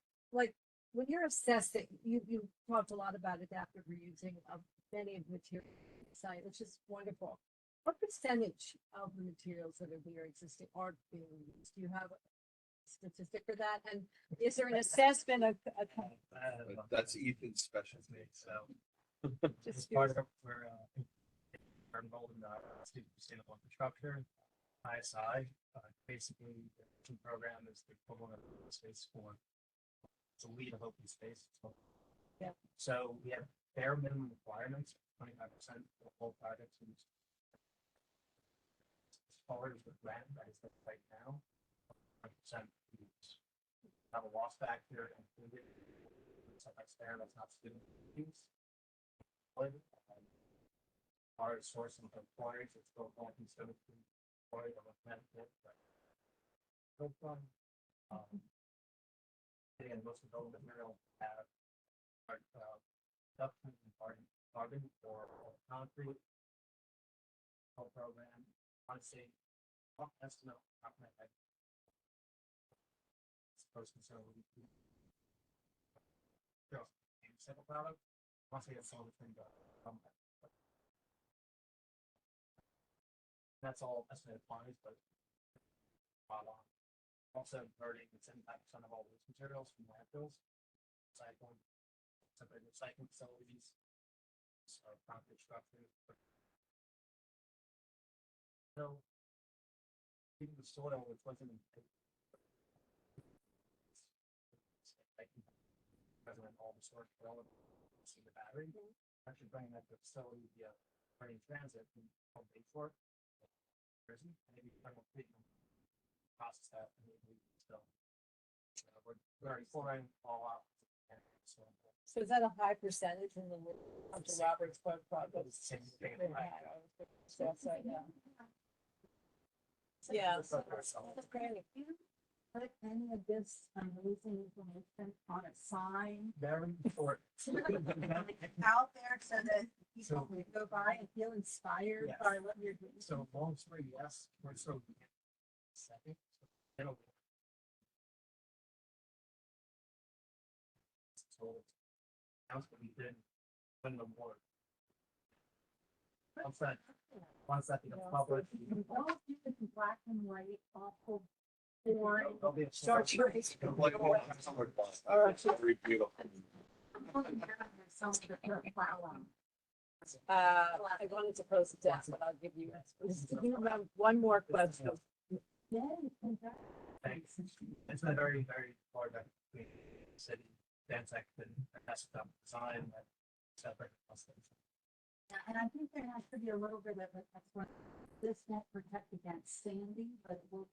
assessing, you talked a lot about adaptive reusing of many of the materials on the site, which is wonderful. What percentage of the materials that are there existing are being used? Do you have a statistic for that? And is there an assessment of That's Ethan's specialty, so. just Part of where are involved in the sustainable infrastructure, ISI, basically the teaching program is the equivalent of open space for it's a lead of open space. Yeah. So we have bare minimum requirements, 25% of the whole project. As far as the grant that is there right now, 100% have a loss factor included. Stuff that's there, that's not student use. Our source of employers, it's still going to sort of employee of a benefit, but. Again, most of those materials have reduction in carbon or concrete. Whole program, honestly, estimate. Supposed to sell. Simple product, once I get some of the things done. That's all estimated quantities, but also converting 75% of all those materials from landfills, recycling, separate recycling facilities, so concrete structures. So, even the soil, which wasn't president all the source for all of see the battery. Actually bringing that to the facility via train transit and home pay for it. Prison, and maybe thermal treatment process that and we still we're already pouring all out. So is that a high percentage in the Hunter Roberts Road project? Same thing. Yeah. That's great. Put any of this amazing information on a sign Very important. out there so that people So- can go by and feel inspired Yes. by what you're doing. So long story, yes, we're so second. told house, but we didn't win the award. Once that becomes public. Black and white, awful. Or. There'll be a Start short- choice. Like, oh, somewhere close. All right. Very beautiful. I wanted to pose it down, but I'll give you, you have one more question. Thanks. It's been very, very hard that we city, Dantech, and that's the design that separate. And I think there has to be a little bit of it, that's what, this won't protect against Sandy, but it will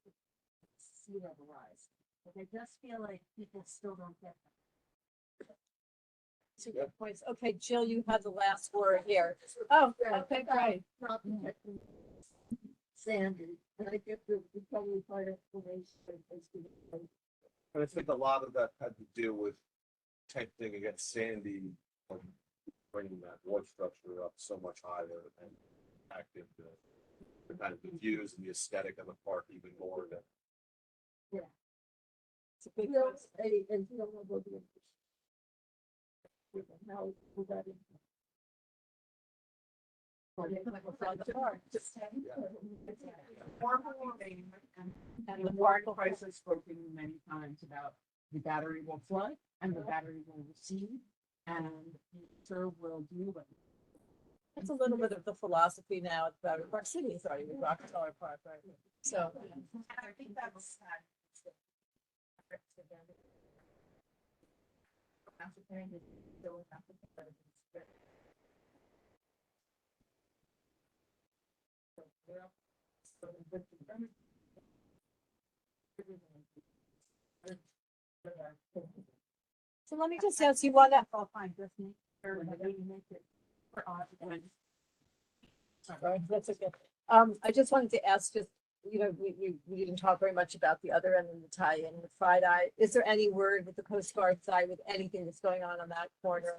sea level rise. But I just feel like people still don't get that. Two good points. Okay, Jill, you had the last word here. Oh, okay, great. Not protecting Sandy, and I get the recovery part explanation. And I think a lot of that had to do with protecting against Sandy, like, bringing that wood structure up so much higher and acting the kind of the views and the aesthetic of the park even more than. It's a big Feels and feel level of the. How would that impact? And the park price has spoken many times about the battery will flood and the battery will recede and sure will do what. It's a little bit of the philosophy now at Battery Park City Authority with Rockefeller Park, right? So. I think that's. So let me just ask you one, I'll find this name, or maybe make it for August. sorry, that's okay. I just wanted to ask, just, you know, we didn't talk very much about the other end of the tie-in with Fried Eye. Is there any word with the Coast Guard side with anything that's going on that corner?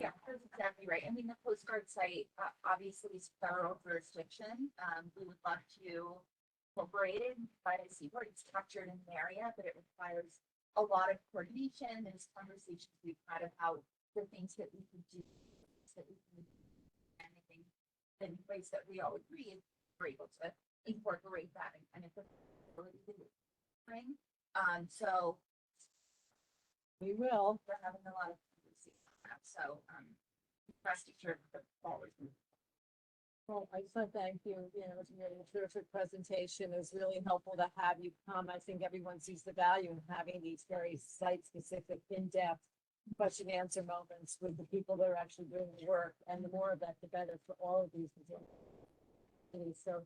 Yeah, that's exactly right. I mean, the Coast Guard site, obviously is federal jurisdiction. We would love to incorporate it by the seaport. It's captured in the area, but it requires a lot of coordination. There's conversations we've had about the things that we could do. That we can, and I think in ways that we all agree, we're able to incorporate that and kind of bring. So We will. we're having a lot of conversations on that. So, rest assured that always. Well, I just want to thank you. You know, it's really a terrific presentation. It was really helpful to have you come. I think everyone sees the value in having these very site-specific, in-depth question and answer moments with the people that are actually doing the work. And the more of that, the better for all of these. So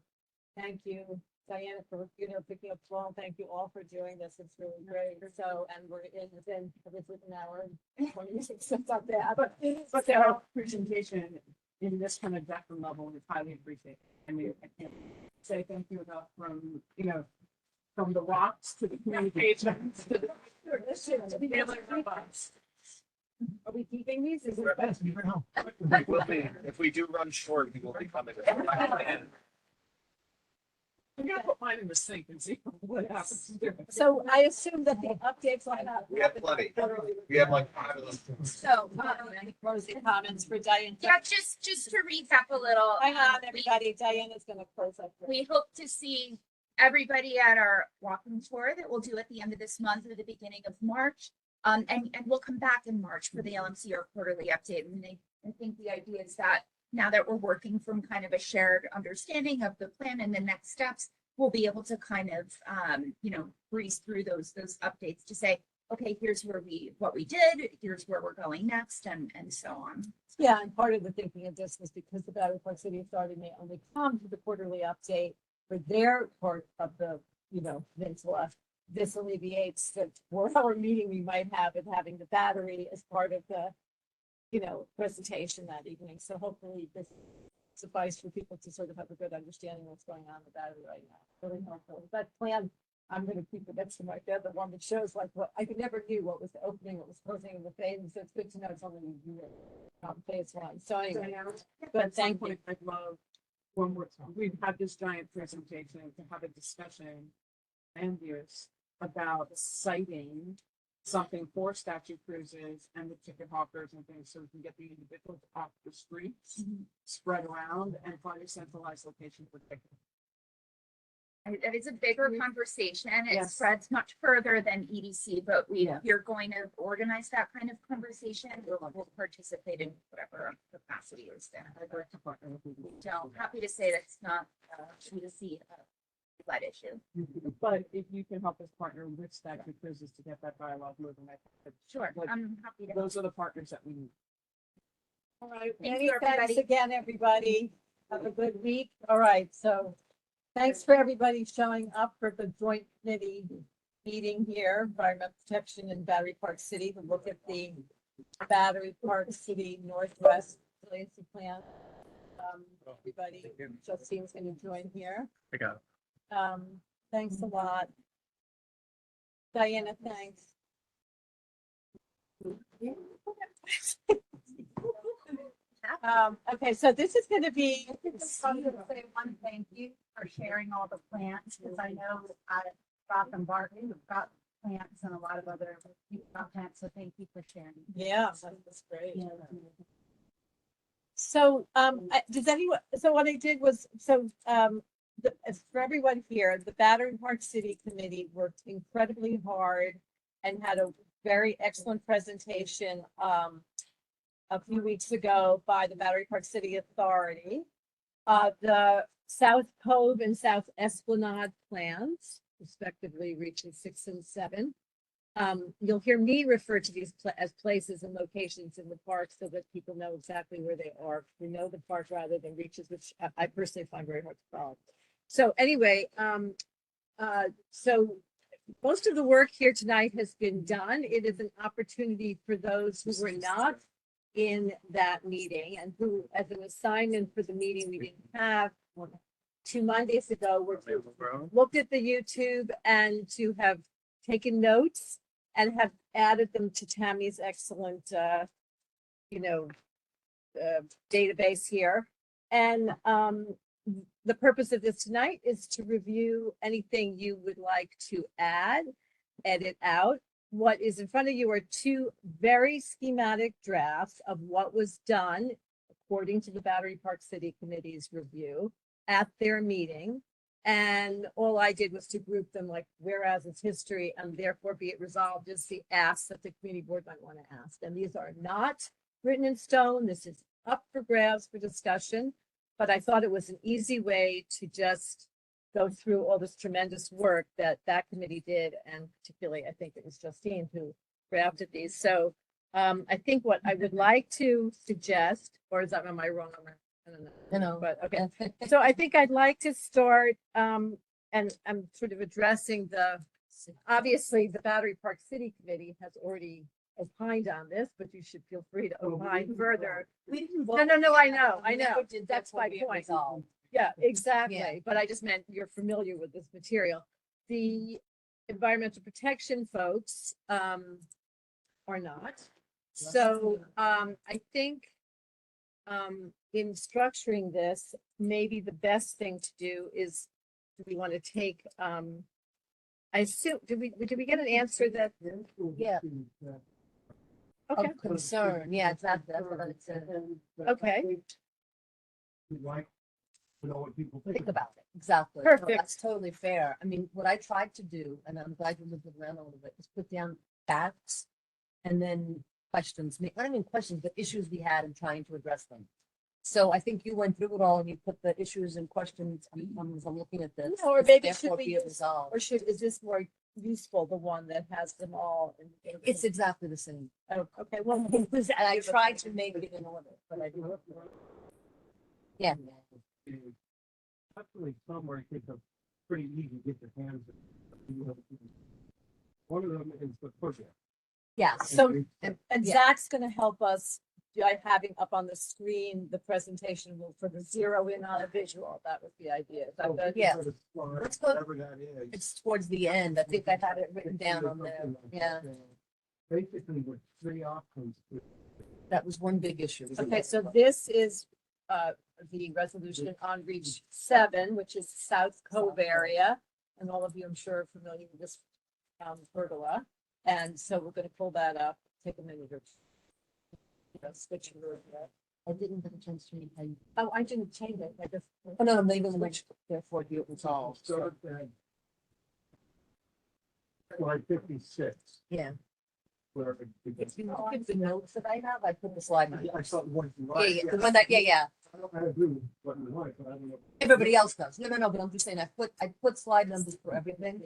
thank you, Diana, for, you know, picking up the phone. Thank you all for doing this. It's really great. So, and we're within an hour and 20 minutes, so it's not bad. But the presentation in this kind of depth and level is highly appreciated. I mean, I can't say thank you enough from, you know, from the rocks to the communications to the daily robots. Are we keeping these? Is it? We will be, if we do run short, we will be coming. I'm gonna put mine in the sink and see what happens. So I assume that the updates on that. We have plenty. We have like 5 of them. So, Any closing comments for Diane? yeah, just to recap a little. Hang on, we- everybody. Diana's gonna close up. We hope to see everybody at our walking tour that we'll do at the end of this month or the beginning of March. And we'll come back in March for the LMCR quarterly update. And I think the idea is that now that we're working from kind of a shared understanding of the plan and the next steps, we'll be able to kind of, you know, breeze through those updates to say, okay, here's what we did, here's where we're going next, and so on. Yeah, and part of the thinking of this was because the Battery Park City Authority may only come to the quarterly update for their part of the, you know, peninsula. This alleviates the 4-hour meeting we might have with having the battery as part of the, you know, presentation that evening. So hopefully this suffice for people to sort of have a good understanding of what's going on with battery right now. Really helpful. That plan, I'm gonna keep it next to my bed, the one that shows like what, I never knew what was the opening, what was closing, and the phase. So it's good to know it's only phase one. So anyway, but thank you. I'd love when we've had this giant presentation to have a discussion land use about citing something for statue cruises and the ticket hawkers and things, so we can get the individuals off the streets, spread around and find a centralized location for tickets. It is a bigger conversation. It Yes. spreads much further than EDC, but Yeah. we're going to organize that kind of conversation. We'll participate in whatever capacity is there. I'd like to partner with you. So happy to say that's not EDC led issue. But if you can help us partner with statue cruises to get that dialogue moving, I think that Sure, Like, I'm happy to. those are the partners that we need. All right, Thank many you, thanks everybody. again, everybody. Have a good week. All right, so thanks for everybody showing up for the joint committee meeting here, Environmental Protection in Battery Park City, to look at the Battery Park City Northwest Resiliency Plan. Everybody, Justine's gonna join here. I got it. Thanks a lot. Diana, thanks. Okay, so this is gonna be, Say one thank you for sharing all the plants, because I know at Gotham Barton, we've got plants and a lot of other people got plants, so thank you for sharing. yeah, that's great. Yeah. So, does anyone, so what I did was, as for everyone here, the Battery Park City Committee worked incredibly hard and had a very excellent presentation, a few weeks ago by the Battery Park City Authority. The South Cove and South Esplanade plans, respectively, reaching 6 and 7. You'll hear me refer to these as places and locations in the park so that people know exactly where they are. We know the park rather than reaches, which I personally find very hard to follow. So anyway, so most of the work here tonight has been done. It is an opportunity for those who were not in that meeting and who, as an assignment for the meeting we didn't have 2 Mondays ago, were to looked at the YouTube and to have taken notes and have added them to Tammy's excellent, database here. And the purpose of this tonight is to review anything you would like to add, edit out. What is in front of you are 2 very schematic drafts of what was done according to the Battery Park City Committee's review at their meeting. And all I did was to group them like, whereas it's history and therefore be it resolved is the ask that the committee board might want to ask. And these are not written in stone. This is up for grabs for discussion. But I thought it was an easy way to just go through all this tremendous work that that committee did. And particularly, I think it was Justine who drafted these. So I think what I would like to suggest, or is that, am I wrong? I don't know. No. But okay. So I think I'd like to start, and I'm sort of addressing obviously the Battery Park City Committee has already opined on this, but you should feel free to opine further. We didn't No, I know. never did that That's my till we point. resolved. Yeah, Yeah. exactly. But I just meant you're familiar with this material. The environmental protection folks, are not. So, I think, in structuring this, maybe the best thing to do is, do we want to take, I assume, did we get an answer that? Yeah. Okay, Of concern, yeah, exactly, that's what I said. okay, We'd like to know what people think. Think about it, exactly. No, Perfect. That's totally fair. I mean, what I tried to do, and I'm glad you lived around a little bit, is put down facts and then questions, not even questions, but issues we had and trying to address them. So I think you went through it all and you put the issues and questions, as I'm looking at this. Or maybe therefore should we be it use- resolved. or is this more useful, the one that has them all? It's exactly the same. Oh, okay, well, And I tried to make it in order, but I didn't. Yeah. Actually, somewhere I think are pretty easy to get your hands. on. One of them is the project. Yeah. So, And- and yeah. Zach's gonna help us by having up on the screen, the presentation will for the zero in on a visual. That was the idea. Is that Oh, good? Yeah. Let's go- Whatever that is. It's towards the end. I think I had it written down on there. Yeah, Basically, with 3 options. that was one big issue. Okay, so this is the resolution on Reach 7, which is South Cove area. and all of you, I'm sure, are familiar with this pergola. And so we're gonna pull that up, take a minute or two. Switch it over there. I didn't have a chance to read how you. Oh, I didn't change it, I just, oh, no, I'm leaving which therefore you resolve. So, slide 56. Yeah. Where If you look at the notes that I have, I put the slide. number. I saw the one you Yeah, like. yeah, the one that, yeah. I agree with what you like, but I don't know. Everybody else does. No, but I'm just saying, I put slide numbers for everything.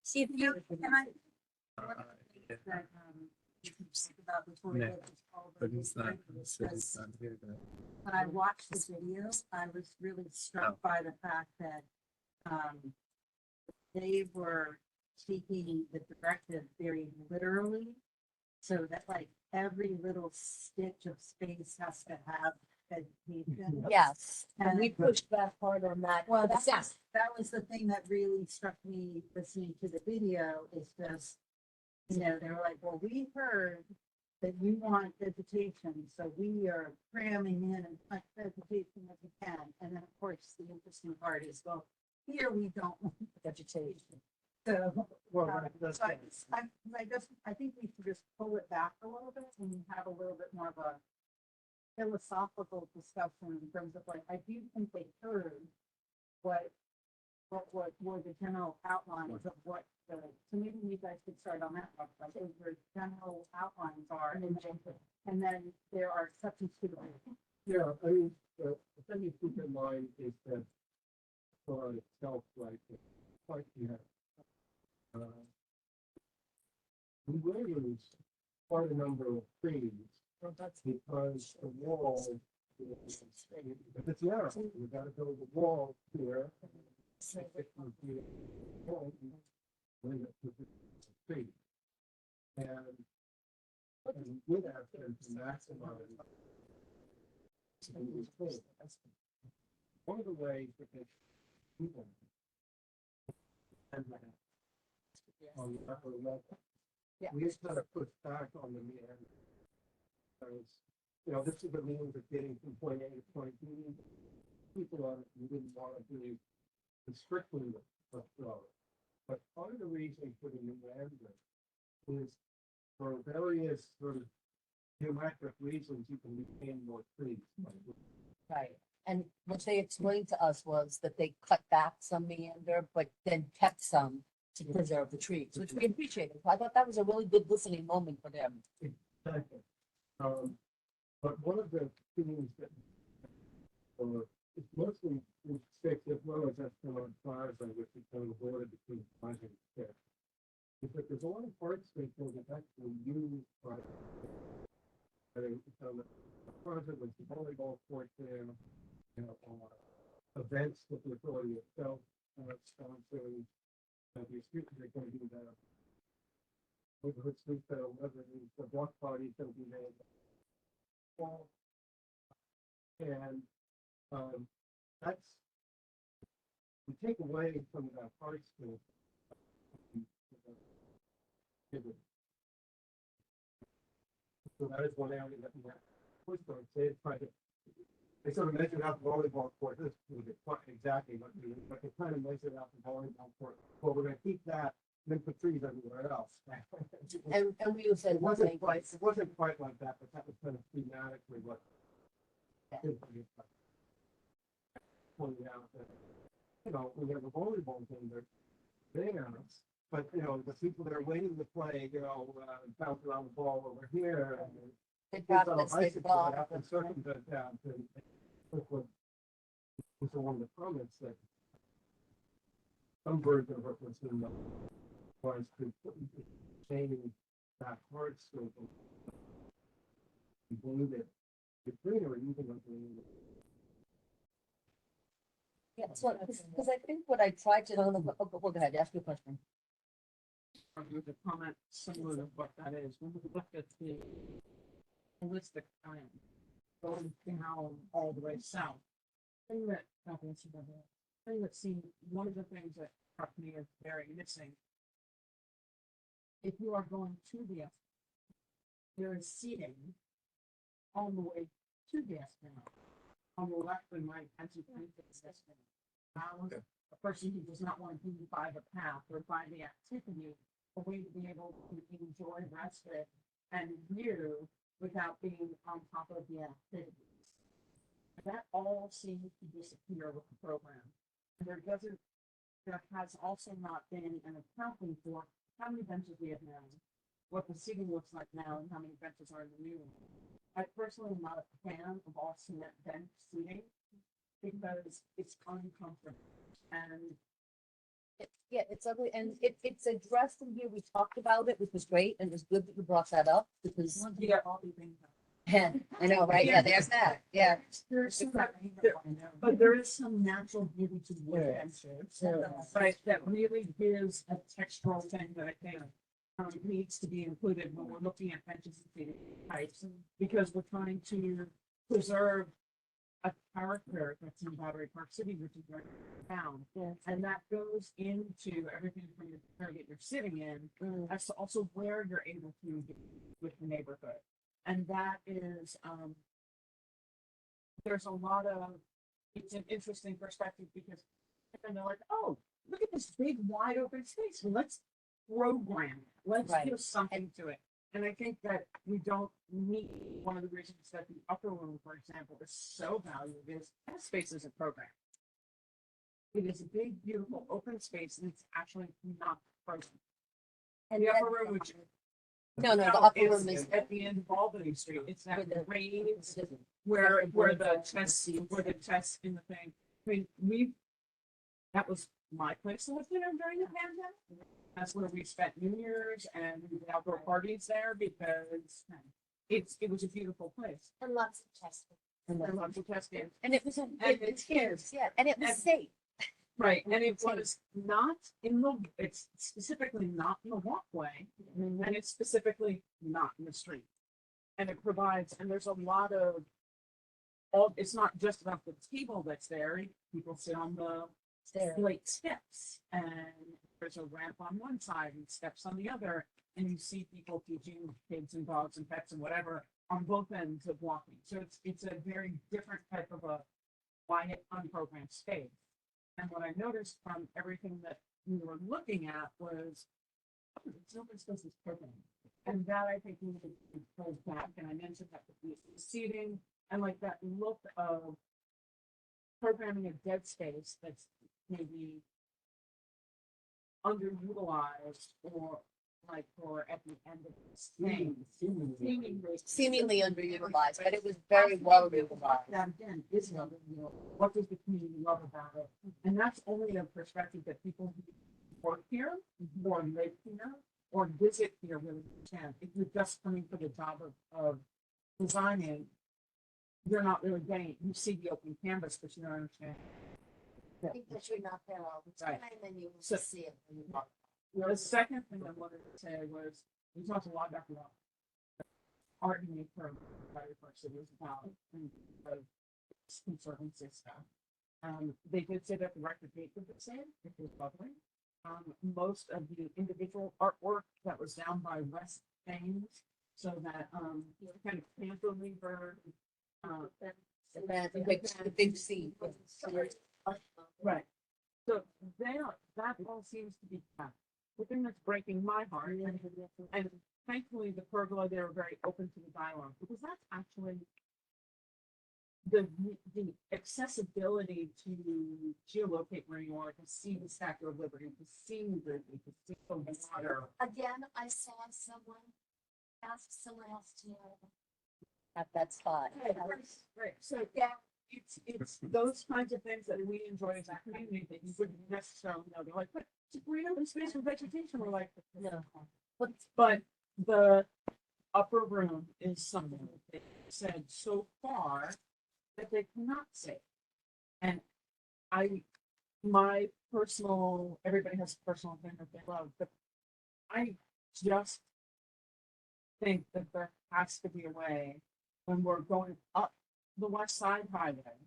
See if you. Can I? That, you can think about before we Yeah, get this all But the it's not, way it's because not here, but- when I watched the video, I was really struck by the fact that, they were taking the directive very literally. So that like every little stitch of space has to have vegetation. Yes, and we pushed back hard on that. Well, But that's, that was the thing that really struck me listening to the video is just, you know, they were like, well, we heard that you want vegetation, so we are cramming in as much vegetation as we can. And then, of course, the interesting part is, well, here we don't want vegetation. So, Well, that's. so I think we should just pull it back a little bit and have a little bit more of a philosophical discussion in terms of like, I do think they heard what were the general outlines of what the, so maybe you guys could start on that, like what the general outlines are, and then there are exceptions to the rule. Yeah, I mean, the thing you keep in mind is that for itself, like, quite, we will lose quite a number of trees because the wall is, if it's narrow, we gotta build a wall here. Feet. And with that, then to maximize. One of the ways that they people on the upper level. Yeah. We just kind of push back on the man. Because, you know, this is the means of getting from point A to point B. People are, you didn't want to be restricting the flow. But part of the reason for the new ambulance is for various sort of geometric reasons, you can retain more trees. Right, and what they explained to us was that they cut back some meander, but then kept some to preserve the trees, which we appreciated. I thought that was a really good listening moment for them. Exactly. But one of the things that, it's mostly in sticks as well as Esplanade Plaza, which is kind of the border between Plaza and Stick. Is that there's a lot of park space that actually used by, Plaza was the volleyball court there, you know, events that the authority itself, sponsors. The streets are going to do that. Neighborhood street sale, whether the block party is going to be made. Well, and, that's, we take away some of that park space. So that is one area that we have. Push on, say, try to, they sort of measured out the volleyball court, this was exactly what we, but they kind of measured out the volleyball court. Well, we're gonna keep that, then put trees everywhere else. And we said, It wasn't quite like that, but that was kind of thematically what. Pointing out that, you know, we have a volleyball thing there, but, you know, the people that are waiting to play, you know, bounce around the ball over here. And they kids on a practiced, they bicycle ball. that have to circumvent that, and this was one of the comments that some version of it was in the, was to change that hard scope. You believe it, the greenery, even though Yeah, so, because I think what I tried to, go ahead, ask your question. With a comment similar to what that is, when we look at the holistic plan, going down all the way south. Thing that seemed, one of the things that struck me as very missing. If you are going to the Esplanade, there is seating on the way to the Esplanade. On the left and right, as you enter the Esplanade. Now, person who does not want to be by the path or by the activity, a way to be able to enjoy respite and view without being on top of the activities. That all seems to disappear with the program. And there has also not been an accounting for how many benches we have now, what the seating looks like now, and how many benches are in the new one. I personally am not a fan of all cement bench seating because it's uncomfortable. And Yeah, it's ugly and it's addressed in here. We talked about it, which was great, and it was good that you brought that up because, yeah, all these things. I know, right? Yeah, there's that. Yeah. There's some, but there is some natural beauty to wood benches, but that really gives a textural thing that I think needs to be included when we're looking at benches and seating types, because we're trying to preserve a character that's in Battery Park City, which is very town. Yes. And that goes into everything from your target you're sitting in, as to also where you're able to engage with the neighborhood. And that is, there's a lot of, it's an interesting perspective because and they're like, oh, look at this big wide open space. Well, let's program it. Let's Right. give something to it. And I think that we don't need, one of the reasons that the upper room, for example, is so valuable is that space isn't programmed. It is a big, beautiful open space and it's actually not programmed. And the upper room, which No, the upper it's room is at the end of Albany Street. It's that With the- raised where the tests in the thing. I mean, that was my place to live there during the pandemic. That's where we spent New Year's and we did outdoor parties there because it was a beautiful place. And lots of testing. And then lots of testing. and it was it's kids. yeah, and it was And- safe. Right, and it was not it's specifically not in the walkway, and it's specifically not in the street. And it provides, and there's a lot of, it's not just about the table that's there, people sit on the slate steps, and there's a ramp on one side and steps on the other, and you see people teaching kids and dogs and pets and whatever on both ends of walking. So it's a very different type of a quiet, unprogrammed space. And what I noticed from everything that we were looking at was, oh, it's open spaces program. And that I think needed to be pulled back. And I mentioned that with the seating and like that look of programming a dead space that's maybe underutilized or like or at the end of this thing. Seemingly underutilized, but it was very well utilized. That again is underutilized. What does the community love about it? And that's only a perspective that people who work here or live here or visit here really can. If you're just coming for the job of designing, you're not really getting it. You see the open canvas, but you don't understand. I think that you're not there all the Right. time and you So- will see it when you walk. The second thing I wanted to say was, we talked a lot about the art and make for Battery Park City was about and of conservancy stuff. They did say that the record date was the same, which was lovely. Most of the individual artwork that was down by West Thames, so that kind of cantilever, The big scene. right. So that all seems to be kept. The thing that's breaking my heart, and thankfully the pergola, they were very open to the dialogue, because that's actually the accessibility to geolocate where you are, to see the Statue of Liberty, to see the water. Again, I saw someone ask someone else to know. At that spot. Right, so Yeah, it's those kinds of things that we enjoy as a community that you wouldn't necessarily know. They're like, but it's a great open space for vegetation. We're like, No. but the upper room is something that they said so far that they cannot say. And my personal, everybody has a personal thing that they love, but I just think that there has to be a way when we're going up the West Side Highway,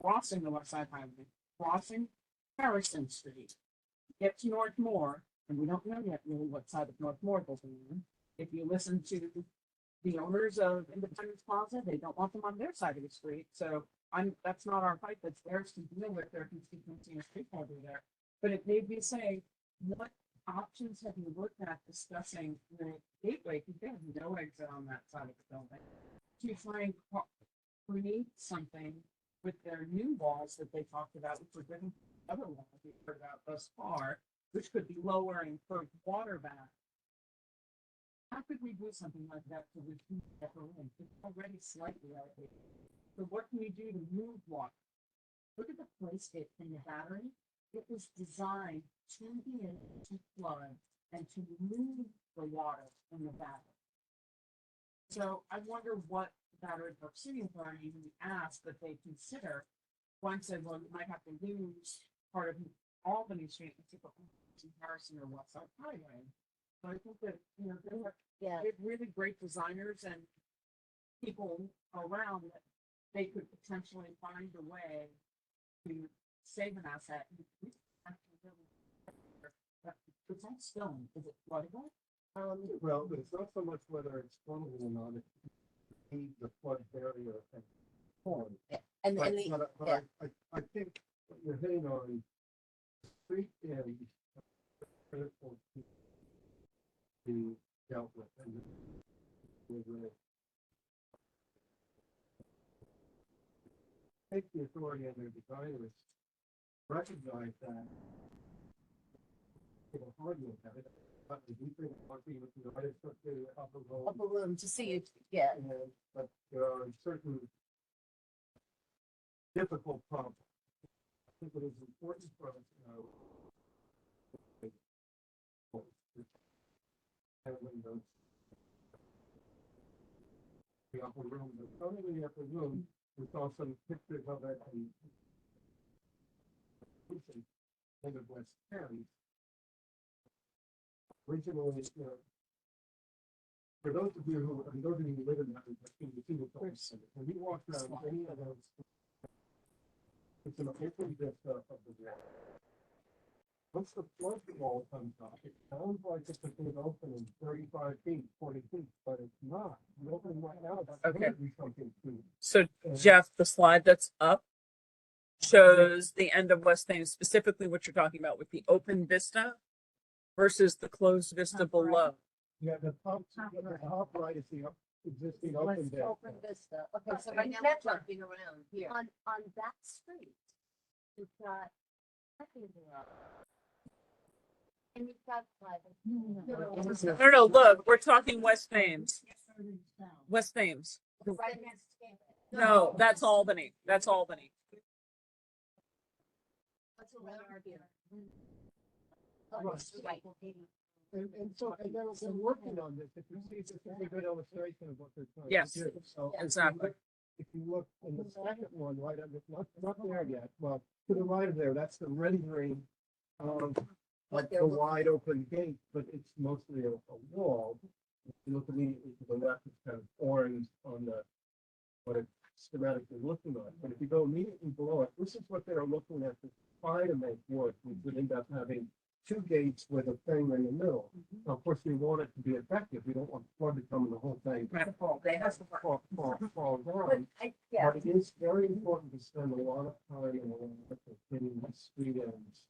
crossing the West Side Highway, crossing Harrison Street, get to Northmore, and we don't know yet really what side of Northmore they'll be on. If you listen to the owners of Independence Plaza, they don't want them on their side of the street. So that's not our fight, that's theirs to deal with their constituency and stakeholder there. But it made me say, what options have you looked at discussing the gateway, because they have no exit on that side of the building, to try and create something with their new walls that they talked about, which were different from other walls we've heard about thus far, which could be lowering for water back. How could we do something like that to reduce the upper room? It's already slightly elevated. So what can we do to move water? Look at the playscape in the battery. It was designed to be able to flood and to move the water in the battery. So I wonder what Battery Park City Authority we asked that they consider. One said, well, you might have to lose part of Albany Street and take it Harrison or West Side Highway. So I think that, you know, they have really great designers and people around that they could potentially find a way to save an asset. It's all stone. Is it floodable? Well, it's not so much whether it's floodable or not, it's the flood barrier and form. And But, the, but I think what you're hitting on, street is critical to be dealt with. And take the authority and their designers recognize that. It's a hard look at it. But we do think parking with the right structure, upper room to see it, yeah. But there are certain difficult problems. I think it is important for us to know. Handling those. The upper room, but only the upper room, we saw some pictures of it and in the West End. Originally, for those of you who, and those of you who live in that, when you walk around any of those, it's an open vista of the wall. Once the flood wall comes up, it sounds like it's been open in 35 feet, 40 feet, but it's not. The opening right now, that's Okay. something to. So Jeff, the slide that's up shows the end of West Thames, specifically what you're talking about with the open vista versus the closed vista below. Yeah, the top right is the existing open vista. Open vista. Okay, so right now we're jumping around here. On that street, you've got parking garage. And you've got private. No, look, we're talking West Thames. West Thames. Right next to it. No, that's Albany. That's Albany. What's around here? Right. And so, and they're working on this, if you see, this is a good illustration of what they're trying Yes, to do. So exactly. if you look in the second one, right, not there yet, well, to the right of there, that's the rendering of the wide open gate, but it's mostly a wall. If you look immediately to the left, it's kind of orange on the, what it's schematically looking like. But if you go immediately below it, this is what they're looking at to try to make work. We would end up having two gates with a thing in the middle. Now, of course, we want it to be effective. We don't want flood to come in the whole thing. They have to Fall But down. yeah, But it is very important to spend a lot of time and a lot of effort getting the street ends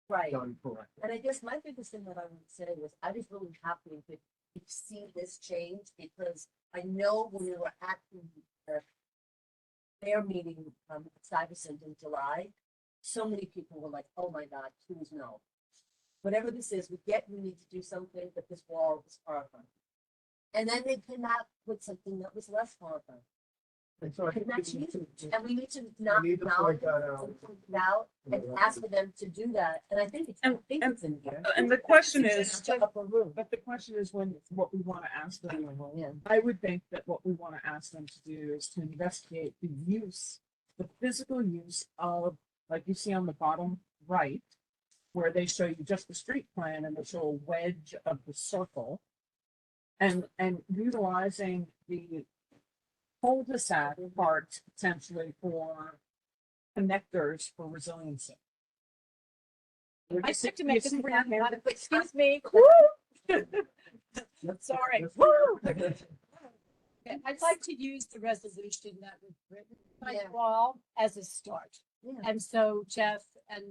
right. done correctly. And I guess my biggest thing that I would say was I was really happy to see this change because I know when we were at their meeting Stuyvesant in July, so many people were like, "Oh my God, please no! Whatever this is, we need to do something, but this wall is horrifying." And then they came out with something that was less horrifying. And so I And think that's we need huge. to- And we need to we not need to point that out. and ask for them to do that. And I think it's, And- it's in here. And the question It's is, just upper room. but the question is what we want to ask them. Yeah. I would think that what we want to ask them to do is to investigate the use, the physical use of, like you see on the bottom right, where they show you just the street plan and they show a wedge of the circle. And utilizing the cul-de-sac part potentially for connectors for resiliency. I stick to make this. Excuse me. Sorry. Let's- Woo! Okay, I'd like to use the resolution that was written by Yeah. you all as a start. Yeah. And so Jeff and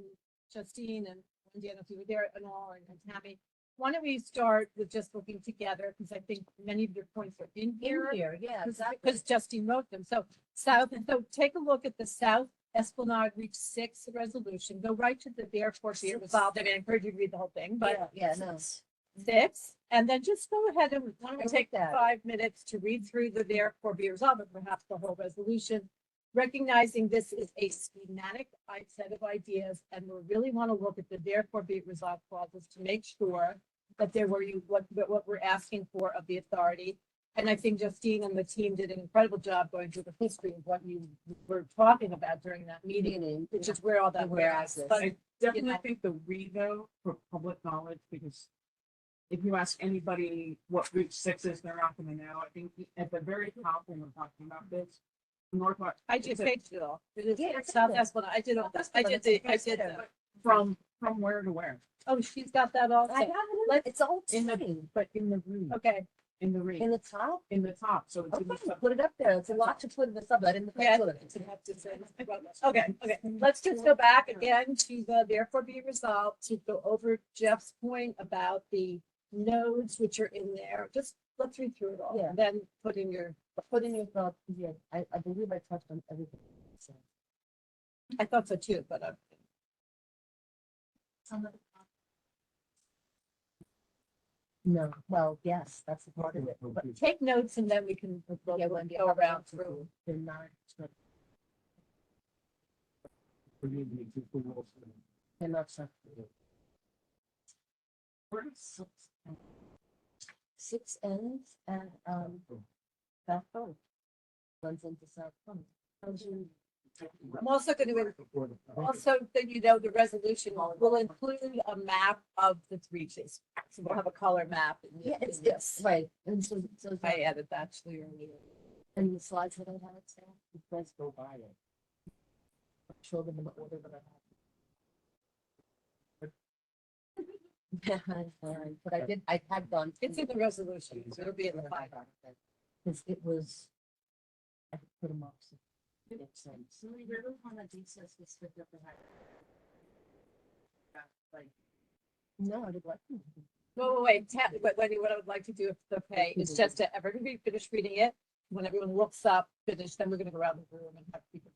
Justine and Wendy, I don't know if you were there and all, and Tammy, why don't we start with just looking together, because I think many of your points are in here. Yeah, Because Justine wrote them. So so take a look at the South Esplanade Reach 6 resolution. Go right to the therefore be it resolved. I mean, I encourage you to read the whole thing, but Yeah, no. 6, and then just go ahead and why don't we I take like that. 5 minutes to read through the therefore be resolved, and perhaps the whole resolution. Recognizing this is a schematic set of ideas, and we really want to look at the therefore be it resolved clauses to make sure that there were what we're asking for of the authority. And I think Justine and the team did an incredible job going through the history of what you were talking about during that meeting, which is where all that Whereas was. this. But I definitely know. think the read though, for public knowledge, because if you ask anybody what Route 6 is, they're not gonna know. I think at the very top when we're talking about this, Northwest. I did Batesville. It is Yeah, it's South good. Esplanade. I did all this. I did the. From where to where? Oh, she's got that also. I have it, it's all In the, tiny. but in the room, Okay. in the read, In the top? in the top, so it's in Okay, the. put it up there. It's a lot to put in the sub, but in the. Yeah. It's Okay, let's just go back again to the therefore be resolved to go over Jeff's point about the nodes which are in there. Just let's read through it all. Yeah. And then put in your, thoughts, yeah, I believe I touched on everything. So. I thought so too, but No, well, yes, that's a part of it, but take notes and then we can yeah, Wendy, go around through. they're not. They're not stuck. Six ends and, South Front. Runs into South Front. I'm also going to, also, then you know, the resolution will include a map of the reaches. So we'll have a color map. Yeah, it's, right, and so, I added that to your. and the slides that I had, so, you guys go by it. Show them in the order that I have. Yeah, fine, but I had gone. It's in the resolution, so it'll be in the file. Cause it was. I could put them up. So it makes sense. So we really wanna do so specific. Like. No, I would like to. Wait, but Wendy, what I would like to do, if it's okay, is just to everybody finish reading it. When everyone looks up, finish, then we're gonna go around the room and have people.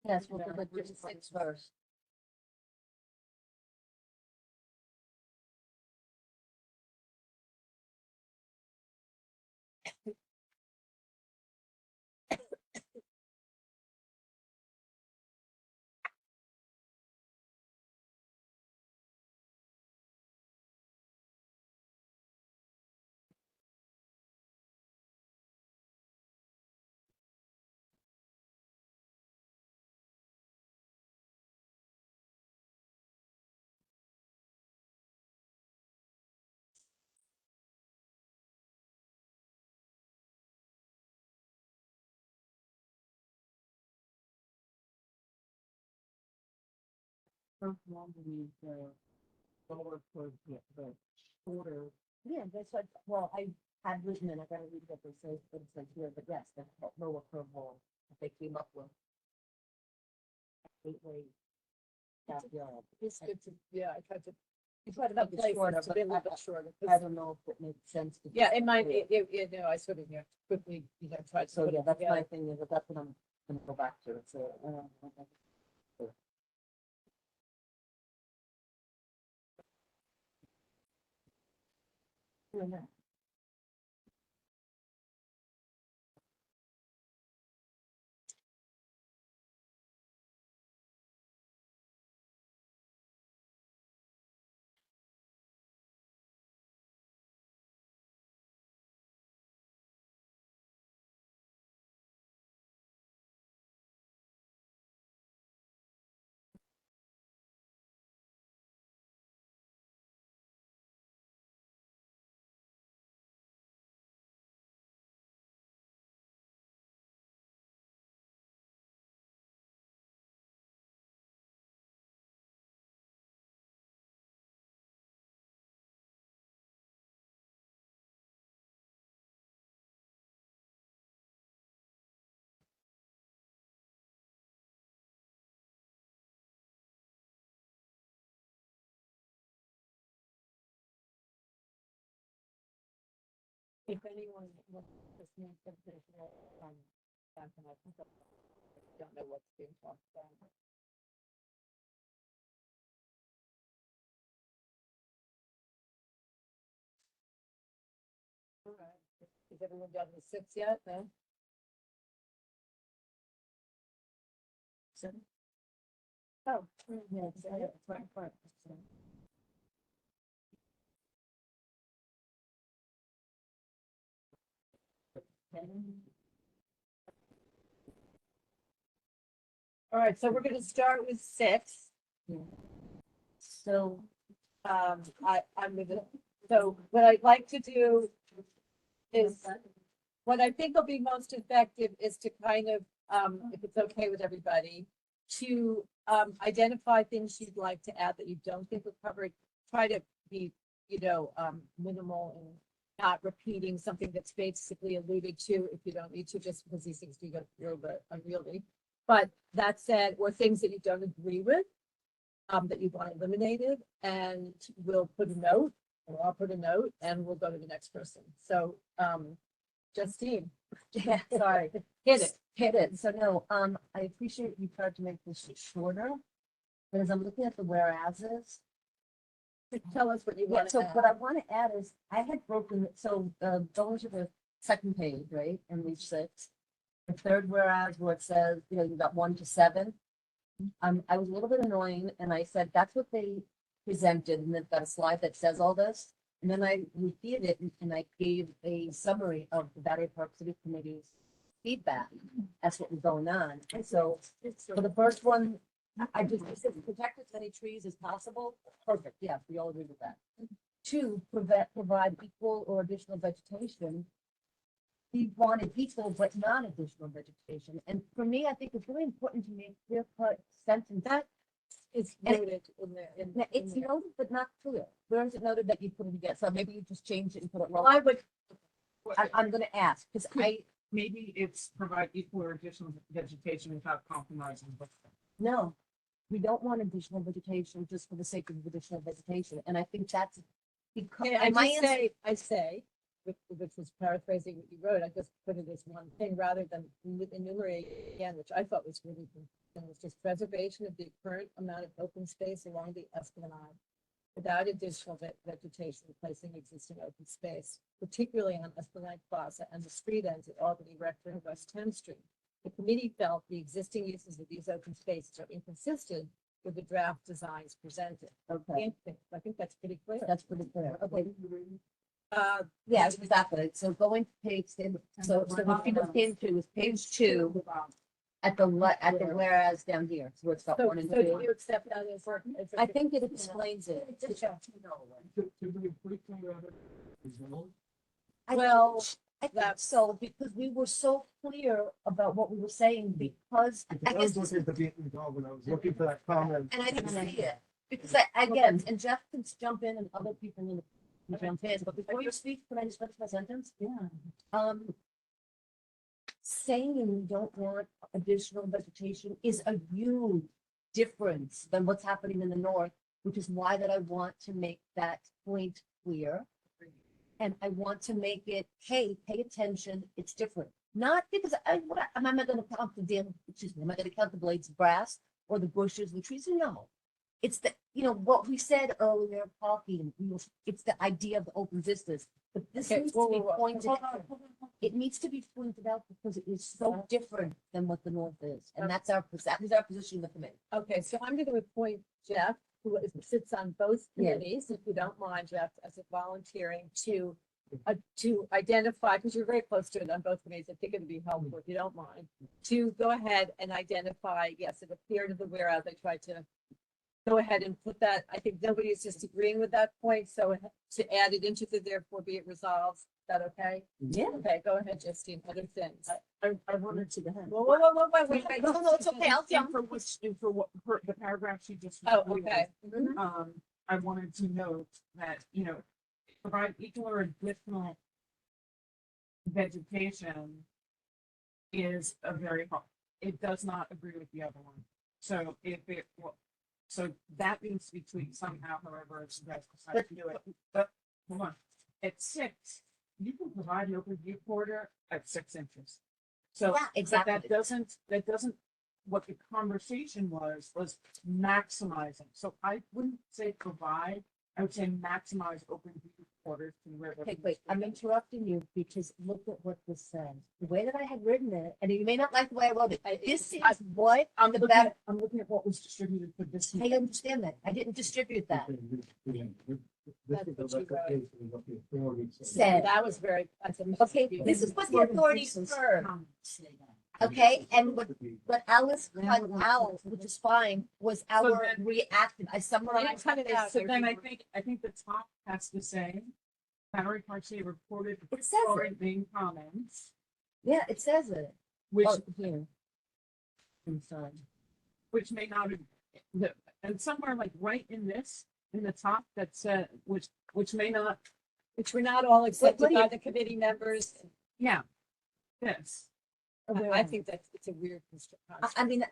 Yes, we'll do the logistics first. How long do you, lower for the shorter? Yeah, that's what, well, I had written and I gotta read what they say, but it's like here, but yes, the lower curve wall that they came up with. Gateway. Backyard. It's good to, yeah, I tried to. You tried to make it Place shorter, to but be a little bit shorter. I don't know if it makes sense. to Yeah, just it might, do it. no, I sort of, quickly, tried to. So, put yeah, it that's my together. thing, is that that's what I'm gonna go back to, so. Yeah. If anyone wants to see additional, content, I think I don't know what's being talked about. All right, is everyone done with 6 yet, no? Seven? Oh, Yeah, it's right, right. all right, so we're gonna start with 6. So, I'm gonna, so what I'd like to do is, what I think will be most effective is to kind of, if it's okay with everybody, to identify things you'd like to add that you don't think were covered. Try to be, minimal and not repeating something that's basically alluded to if you don't need to, just because these things do go through, but unwieldy. But that said, or things that you don't agree with, that you want eliminated, and we'll put a note, or I'll put a note, and we'll go to the next person. So, Justine, yeah, sorry. hit it. Hit it. So no, I appreciate you tried to make this shorter. But as I'm looking at the whereases, Tell us what you yeah, want so to add. what I want to add is, I had broken, so, going to the second page, right, in page 6. The third whereas where it says, you got 1 to 7. I was a little bit annoying and I said, that's what they presented, and they've got a slide that says all this. And then I repeated it and I gave a summary of the Battery Park City Committee's feedback. That's what was going on. And so for the first one, I just said protect as many trees as possible. Perfect. Yeah, we all agree with that. 2, provide equal or additional vegetation. We wanted equal but not additional vegetation. And for me, I think it's really important to make clear cut sentence. That It's and- noted in there. now, it's noted but not clear. Where is it noted that you put it together? So maybe you just change it and put it. Well, I would, I'm gonna ask, because Maybe it's provide equal or additional vegetation without compromising. no, we don't want additional vegetation just for the sake of additional vegetation. And I think that's because. okay, I my just answer- say, which was paraphrasing what you wrote, I just put it as one thing rather than enumerate again, which I thought was really, it was just preservation of the current amount of open space along the Esplanade without additional vegetation replacing existing open space, particularly on Esplanade Plaza and the street ends at Albany, Rector, and West 10th Street. The committee felt the existing uses of these open spaces are inconsistent with the draft designs presented. Okay, I think that's pretty clear. that's pretty clear. Okay, Uh, yeah, exactly. So going to page, so what people came to is page 2 at the whereas down here. So it's got so, 1 and so do 2. you accept that as? I think it explains it. To be briefly, is well, I- Well, I think so, because we were so clear about what we were saying, because I I guess, was looking at the Dayton Dog when I was looking for that comment. and I didn't see it. Because I get it, and Jeff can jump in and other people in the jump in, but before you speak, can I just finish my sentence? Yeah. Saying you don't want additional vegetation is a huge difference than what's happening in the north, which is why that I want to make that point clear. And I want to make it, hey, pay attention, it's different. Not because am I gonna count the am I gonna count the blades of grass or the bushes, the trees? No. It's the, what we said earlier, talking, it's the idea of the open vistas, but this Okay, needs whoa, to be whoa, whoa. pointed Hold out. It needs to be pointed out because it is so different than what the north is, and that is our position in the committee. Okay, so I'm gonna appoint Jeff, who sits on both Yeah. committees, if you don't mind, Jeff, as a volunteering to identify, because you're very close to it on both committees, I think it'd be helpful if you don't mind, to go ahead and identify, yes, it appeared in the whereas, I tried to go ahead and put that, I think nobody is disagreeing with that point, so to add it into the therefore be it resolved, is that okay? Yeah. Okay, go ahead, Justine, other things. I wanted to. Whoa, whoa, whoa, whoa, wait, no, it's okay, I'll And jump. for which, and for what, the paragraph she just. Oh, read, okay. I wanted to note that, provide equal or additional vegetation is a very hard, it does not agree with the other one. So so that needs to be tweaked somehow, however, it's best decided to do it. But, hold on, at 6, you can provide an open view corridor at 6 inches. So, Yeah, but exactly. that doesn't, what the conversation was maximizing. So I wouldn't say provide, I would say maximize open view corridors to where. Okay, wait, I'm interrupting you because look at what this says. The way that I had written it, and you may not like the way I wrote it, this is what I'm the looking, better, I'm looking at what was distributed for this. I understand that. I didn't distribute that. This is the replication of what the authority said. Said. That was very, Okay, this is what the authorities heard, okay? And what Alice cut out, which is fine, was our then- reactive. I summarized. cut it out. So then I think the top has to say, Battery Park City reported It says it. main comments, Yeah, it says it. which, Oh, here. Inside. which may not, and somewhere like right in this, in the top that said, which may not, which were not all accepted what do by you- the committee members. yeah. This, I think that it's a weird construct. I mean,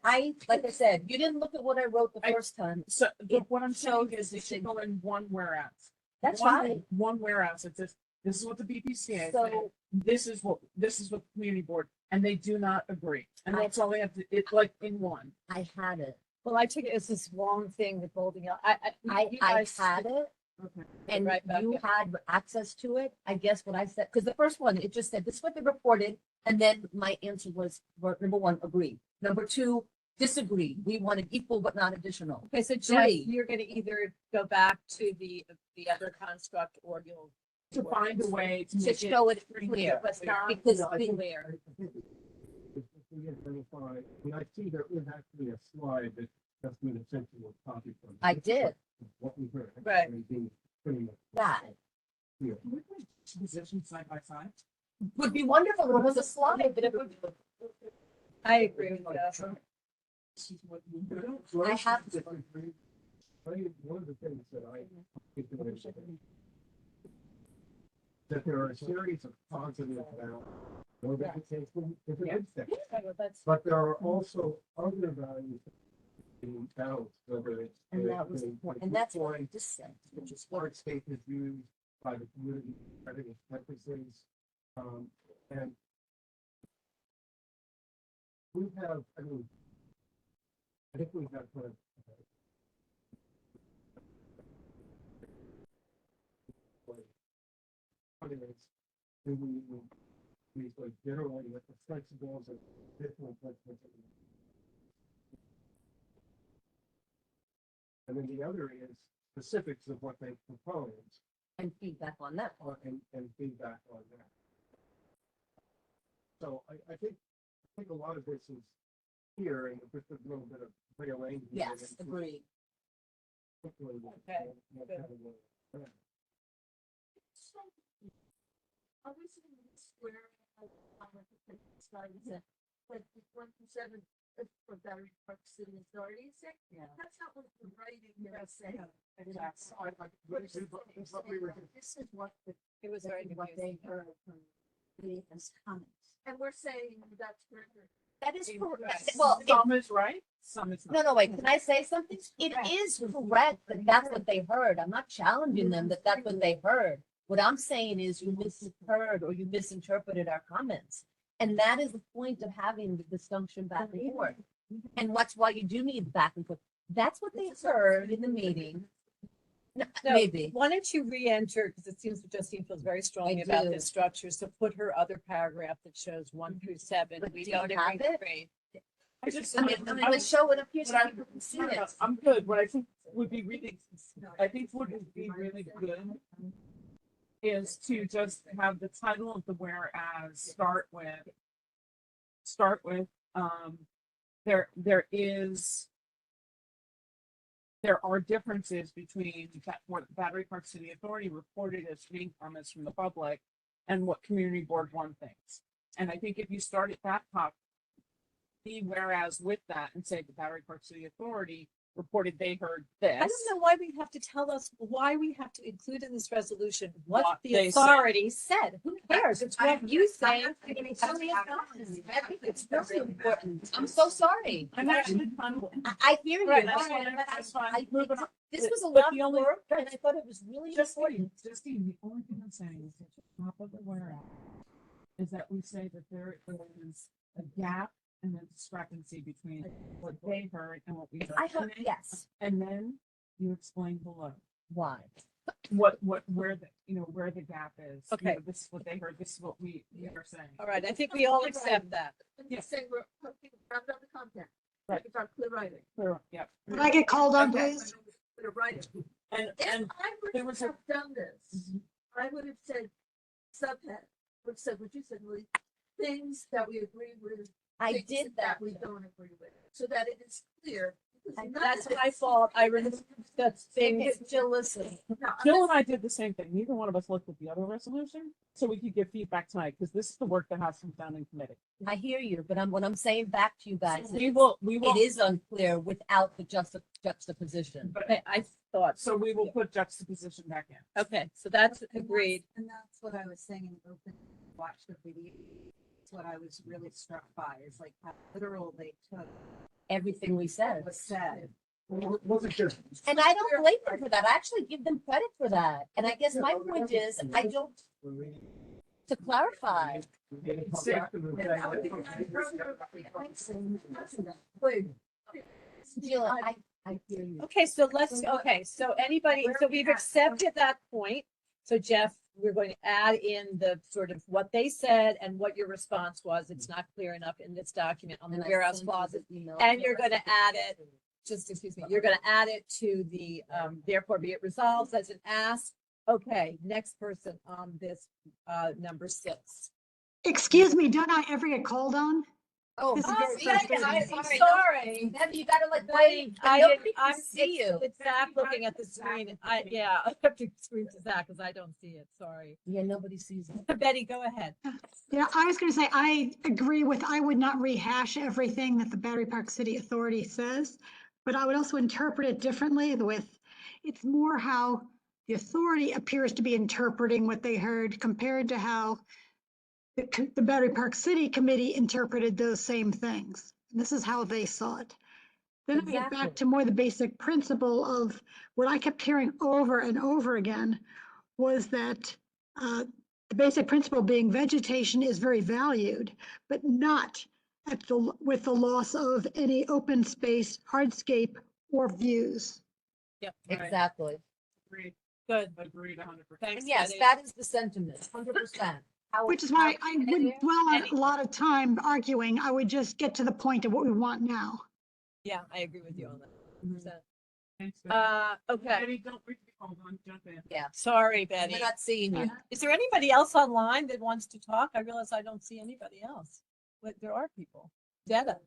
like I said, you didn't look at what I wrote the first time. so It what I'm saying shows is it should go in one whereas. That's One- fine. One whereas, it says, this is what the BPCA said, So, this is what the community board, and they do not agree. And that's all they have to, it's like in one. I had it. Well, I took it as this wrong thing with Bolton Hill. You I guys- had it. Okay. And Right back you in. had access to it. I guess what I said, because the first one, it just said, this is what they reported. And then my answer was, number 1, agree. Number 2, disagree. We wanted equal but not additional. Okay, so Jeff, Three. you're gonna either go back to the other construct or you'll. To find a way to To make it. show it clear. But not Because I think- clear. If we identify, and I see there is actually a slide that that's been essentially a copy from. I did. What we heard. Right. And being pretty much That clear. Can we put positions side by side? would be wonderful. It was a slide, but it would. I agree with that. I have to. One of the things that I think that there are a series of positives about no vegetation, is a good thing. But there are also other values in balance, whether it's. And that was the point. And that's what I point, just said. which is smart state is used by the community, I think it's purposes, and we have, I think we've got kind of. We like generally with the flexibles and different flexibles. And then the other is specifics of what they propose And feedback on that. and feedback on that. So I think a lot of this is here and just a little bit of rearrangement. Yes, agreed. Hopefully Okay, we'll good. have a- where, but 127 for Battery Park City Authority, Yeah. that's not what the writing is saying. That's, This is what the, It was very what they confusing. heard from the comments. And we're saying that's where. That is correct. Yes. Well, it- Some is right, some is not. no, wait, can I say something? It is correct that that's what they heard. I'm not challenging them that that's what they heard. What I'm saying is you misheard or you misinterpreted our comments. And that is the point of having the discussion back and forth. And that's why you do need back and forth. That's what they heard in the meeting. No, No, maybe. Why don't you re-enter, because it seems that Justine feels very strongly about do. this structure, so put her other paragraph that shows 1 through 7. But We do you don't have agree it? with 3. I just, I mean, let's show it up here so But I- people can see it. I'm good. What I think would be really, I think what would be really good is to just have the title of the whereas start with, there are differences between what Battery Park City Authority reported as being comments from the public and what Community Board One thinks. And I think if you start at that top, the whereas with that and say the Battery Park City Authority reported they heard this. I don't know why we have to tell us, why we have to include in this resolution what What the they said. authority said. Who cares? It's what you say. I think it's very important. I'm so sorry. I'm actually kind of. I hear you. Right, That's fine, why that's fine. I think this was a But lot the of only- work and I thought it was really important. Justine, the only thing I'm saying is at the top of the whereas is that we say that there is a gap and a discrepancy between what they heard and what we heard. I heard, yes. And then you explain below Why? where the gap is. You Okay. know, this is what they heard, this is what we are saying. All right, I think we all accept that. Yes. Saying we're talking about the content. Right. It's our clear writing. Clear, yeah. Could I get called on, Okay. please? Clear writing. And, If and I there would was a- have done this, I would have said subhead, would have said what you said, Lee, things that we agree with. I things did that. We don't agree with, so that it is clear. because And none that's of my this- fault. I removed that thing. Okay, Jill, listen. No, Jill and I did the same thing. Neither one of us looked at the other resolution, so we could get feedback tonight, because this is the work that has to be done in committee. I hear you, but what I'm saying back to you guys, We will, it is unclear without the juxtaposition. but, I thought, so we will put juxtaposition back in. okay, so that's agreed. And that's what I was saying in the open, watch the video. That's what I was really struck by, is like how literal they took Everything we said. what was said. Wasn't just. And I don't blame them for that. I actually give them credit for that. And I guess my point is, I don't, to clarify, Jill, I hear you. Okay, so anybody, so we've accepted that point. So Jeff, we're going to add in the sort of what they said and what your response was. It's not clear enough in this document on the And I whereas sent you clause. the email. And you're gonna add it, just excuse me, you're gonna add it to the, therefore be it resolved as an ask. Okay, next person on this, number 6. Excuse me, don't I ever get called on? Oh, This is yeah, very I'm frustrating. sorry. Debbie, you gotta like wait. Nobody can see you. It's Zach looking at the screen. I have to scream to Zach because I don't see it, sorry. Yeah, nobody sees it. Betty, go ahead. Yeah, I was gonna say, I agree with, I would not rehash everything that the Battery Park City Authority says, but I would also interpret it differently with, it's more how the authority appears to be interpreting what they heard compared to how the Battery Park City Committee interpreted those same things. This is how they saw it. Then I get back Exactly. to more the basic principle of what I kept hearing over and over again was that the basic principle being vegetation is very valued, but not with the loss of any open space, hardscape, or views. Yep. Exactly. Agreed, Good. agreed 100%. Thanks, And yes, Betty. that is the sentiment, 100%. Which is why I wouldn't dwell on a lot of time arguing. I would just get to the point of what we want now. Yeah, I agree with you on that. Thanks, Betty. Okay, Betty, don't wait to be called on, jump in. sorry, Betty. We're not seeing you. Is there anybody else online that wants to talk? I realize I don't see anybody else. But there are people. Detta.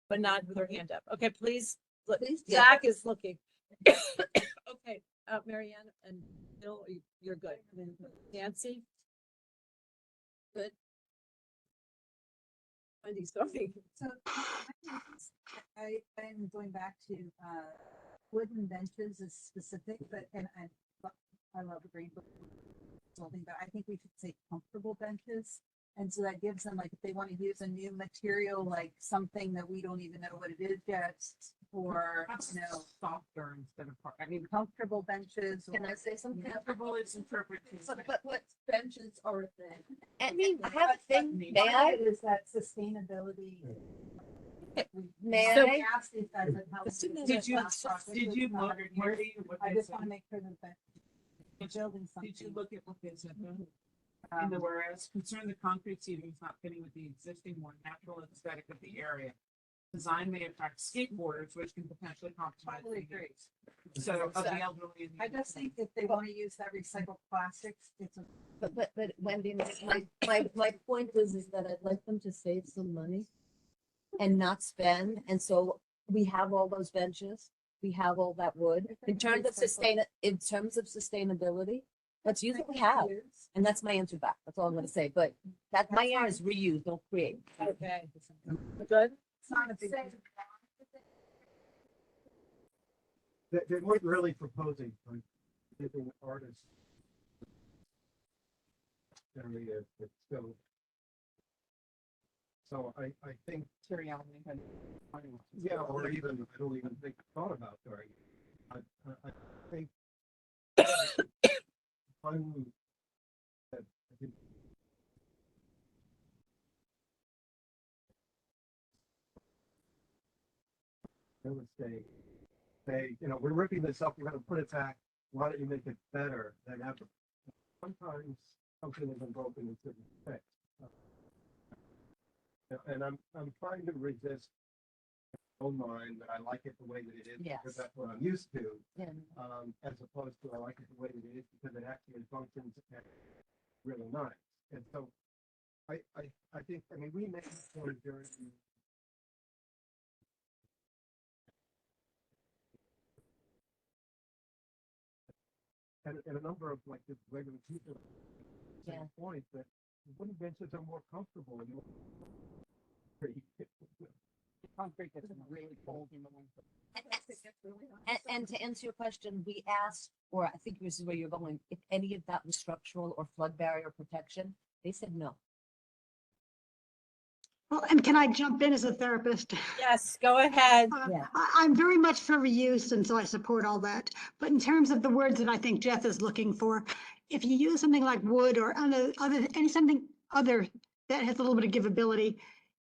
But not with her hand up. Okay, please. Please, Zach is looking. Okay, Mary Ann and Bill, you're good. Nancy? Good. Wendy's sorry. So I'm going back to, wooden benches is specific, but, and I love the green book. But I think we should say comfortable benches. And so that gives them, like, if they want to use a new material, like something that we don't even know what it is yet, or, you know, Softer instead of, I mean, comfortable benches. Can I say something? comfortable is interpreted. But what benches are a thing? I mean, I have a thing, may Part I? of it is that sustainability. May So I? we asked if that's a help. Did you, did you look, Marty, what I they just said? want to make sure that the building something. Did you look at what they said? In the whereas, concern the concrete seating is not fitting with the existing more natural aesthetic of the area. Design may attract skateboarders, which can potentially compromise. Totally the agree. use. So of the elderly. and the I just think if they want to use that recycled plastics, it's a. But Wendy, my point is that I'd like them to save some money and not spend. And so we have all those benches, we have all that wood. In terms of sustainability, let's use what we have. And that's my answer back. That's all I'm gonna say. But that, my answer is reuse, don't create. Okay. Good. It's not a big. They weren't really proposing, like, giving artists area, but still. So I think, yeah, or even, I don't even think thought about doing. I think. One that I think real estate, say, you know, we're ripping this up, we're gonna put it back, why don't you make it better than ever? Sometimes something has been broken and couldn't be fixed. And I'm trying to resist my own mind that I like it the way that it is, because Yes. that's what I'm used to, Yeah. as opposed to I like it the way that it is because it actually functions really nice. And so I think, I mean, we made this point during and a number of like the regular people Yeah. point that wooden benches are more comfortable and more concrete gets really cold in the winter. And to answer your question, we asked, or I think this is where you're going, if any of that was structural or flood barrier protection. They said no. Well, and can I jump in as a therapist? Yes, go ahead. Yeah. I'm very much for reuse, and so I support all that. But in terms of the words that I think Jeff is looking for, if you use something like wood or something other that has a little bit of givability,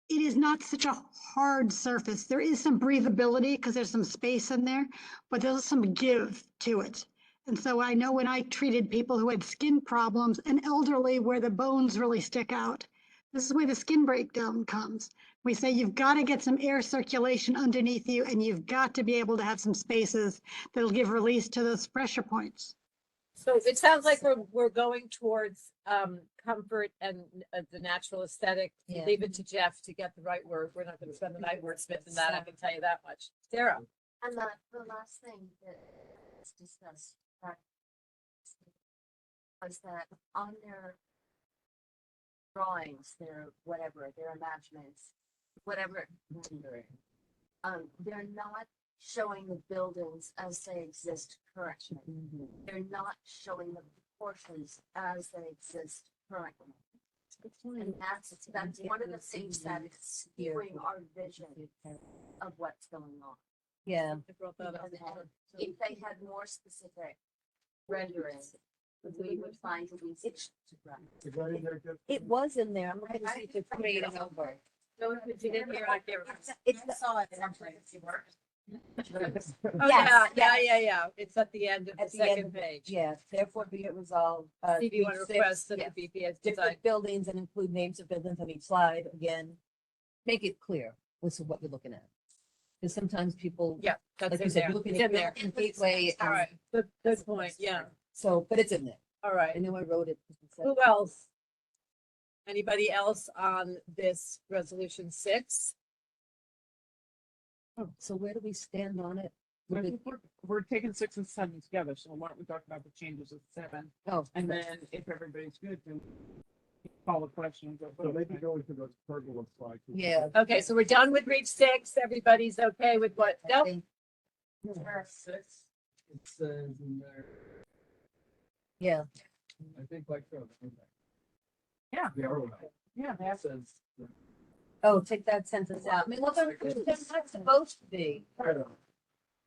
it is not such a hard surface. There is some breathability because there's some space in there, but there's some give to it. And so I know when I treated people who had skin problems and elderly where the bones really stick out, this is where the skin breakdown comes. We say you've got to get some air circulation underneath you, and you've got to be able to have some spaces that'll give release to those pressure points. So it sounds like we're going towards comfort and the natural aesthetic. Yeah. Leave it to Jeff to get the right word. We're not going to spend the night wordsmithing that. I can tell you that much. Sarah. And the last thing that was discussed was that on their drawings, their whatever, their imaginings, whatever rendering, they're not showing the buildings as they exist currently. They're not showing the proportions as they exist currently. And that's one of the things that is skewing our vision of what's going on. Yeah. I brought that up. If they had more specific renderings, we would find it easy to run. is that in there, Jeff? It was in there. I'm looking to see if it's made it over. No, if you didn't hear, I can't remember. It's, I saw it someplace. Oh, yeah. It's at the end of the At the end second of page. yeah, therefore be it resolved. CV one page requests 6, that yeah. the BPS design. Different buildings and include names of buildings on each slide again. Make it clear what's what you're looking at. Because sometimes people. Yeah, that's Like in you said, there. looking It's at in there. Gateway. All right, good point, yeah. So, but it's in there. All right. I know I wrote it. Who else? Anybody else on this resolution 6? So where do we stand on it? I think we're taking 6 and 7 together, so why don't we talk about the changes of 7? Oh, And then if everybody's good, then call the questions. So maybe go into those pergola slides. Yeah. Okay, so we're done with reach 6. Everybody's okay with what? I Nope. think- It says in there. Yeah, I think like so. Yeah. The arrow. Yeah, It that's, says. oh, take that sentence out. I mean, look, it's not supposed to be. They're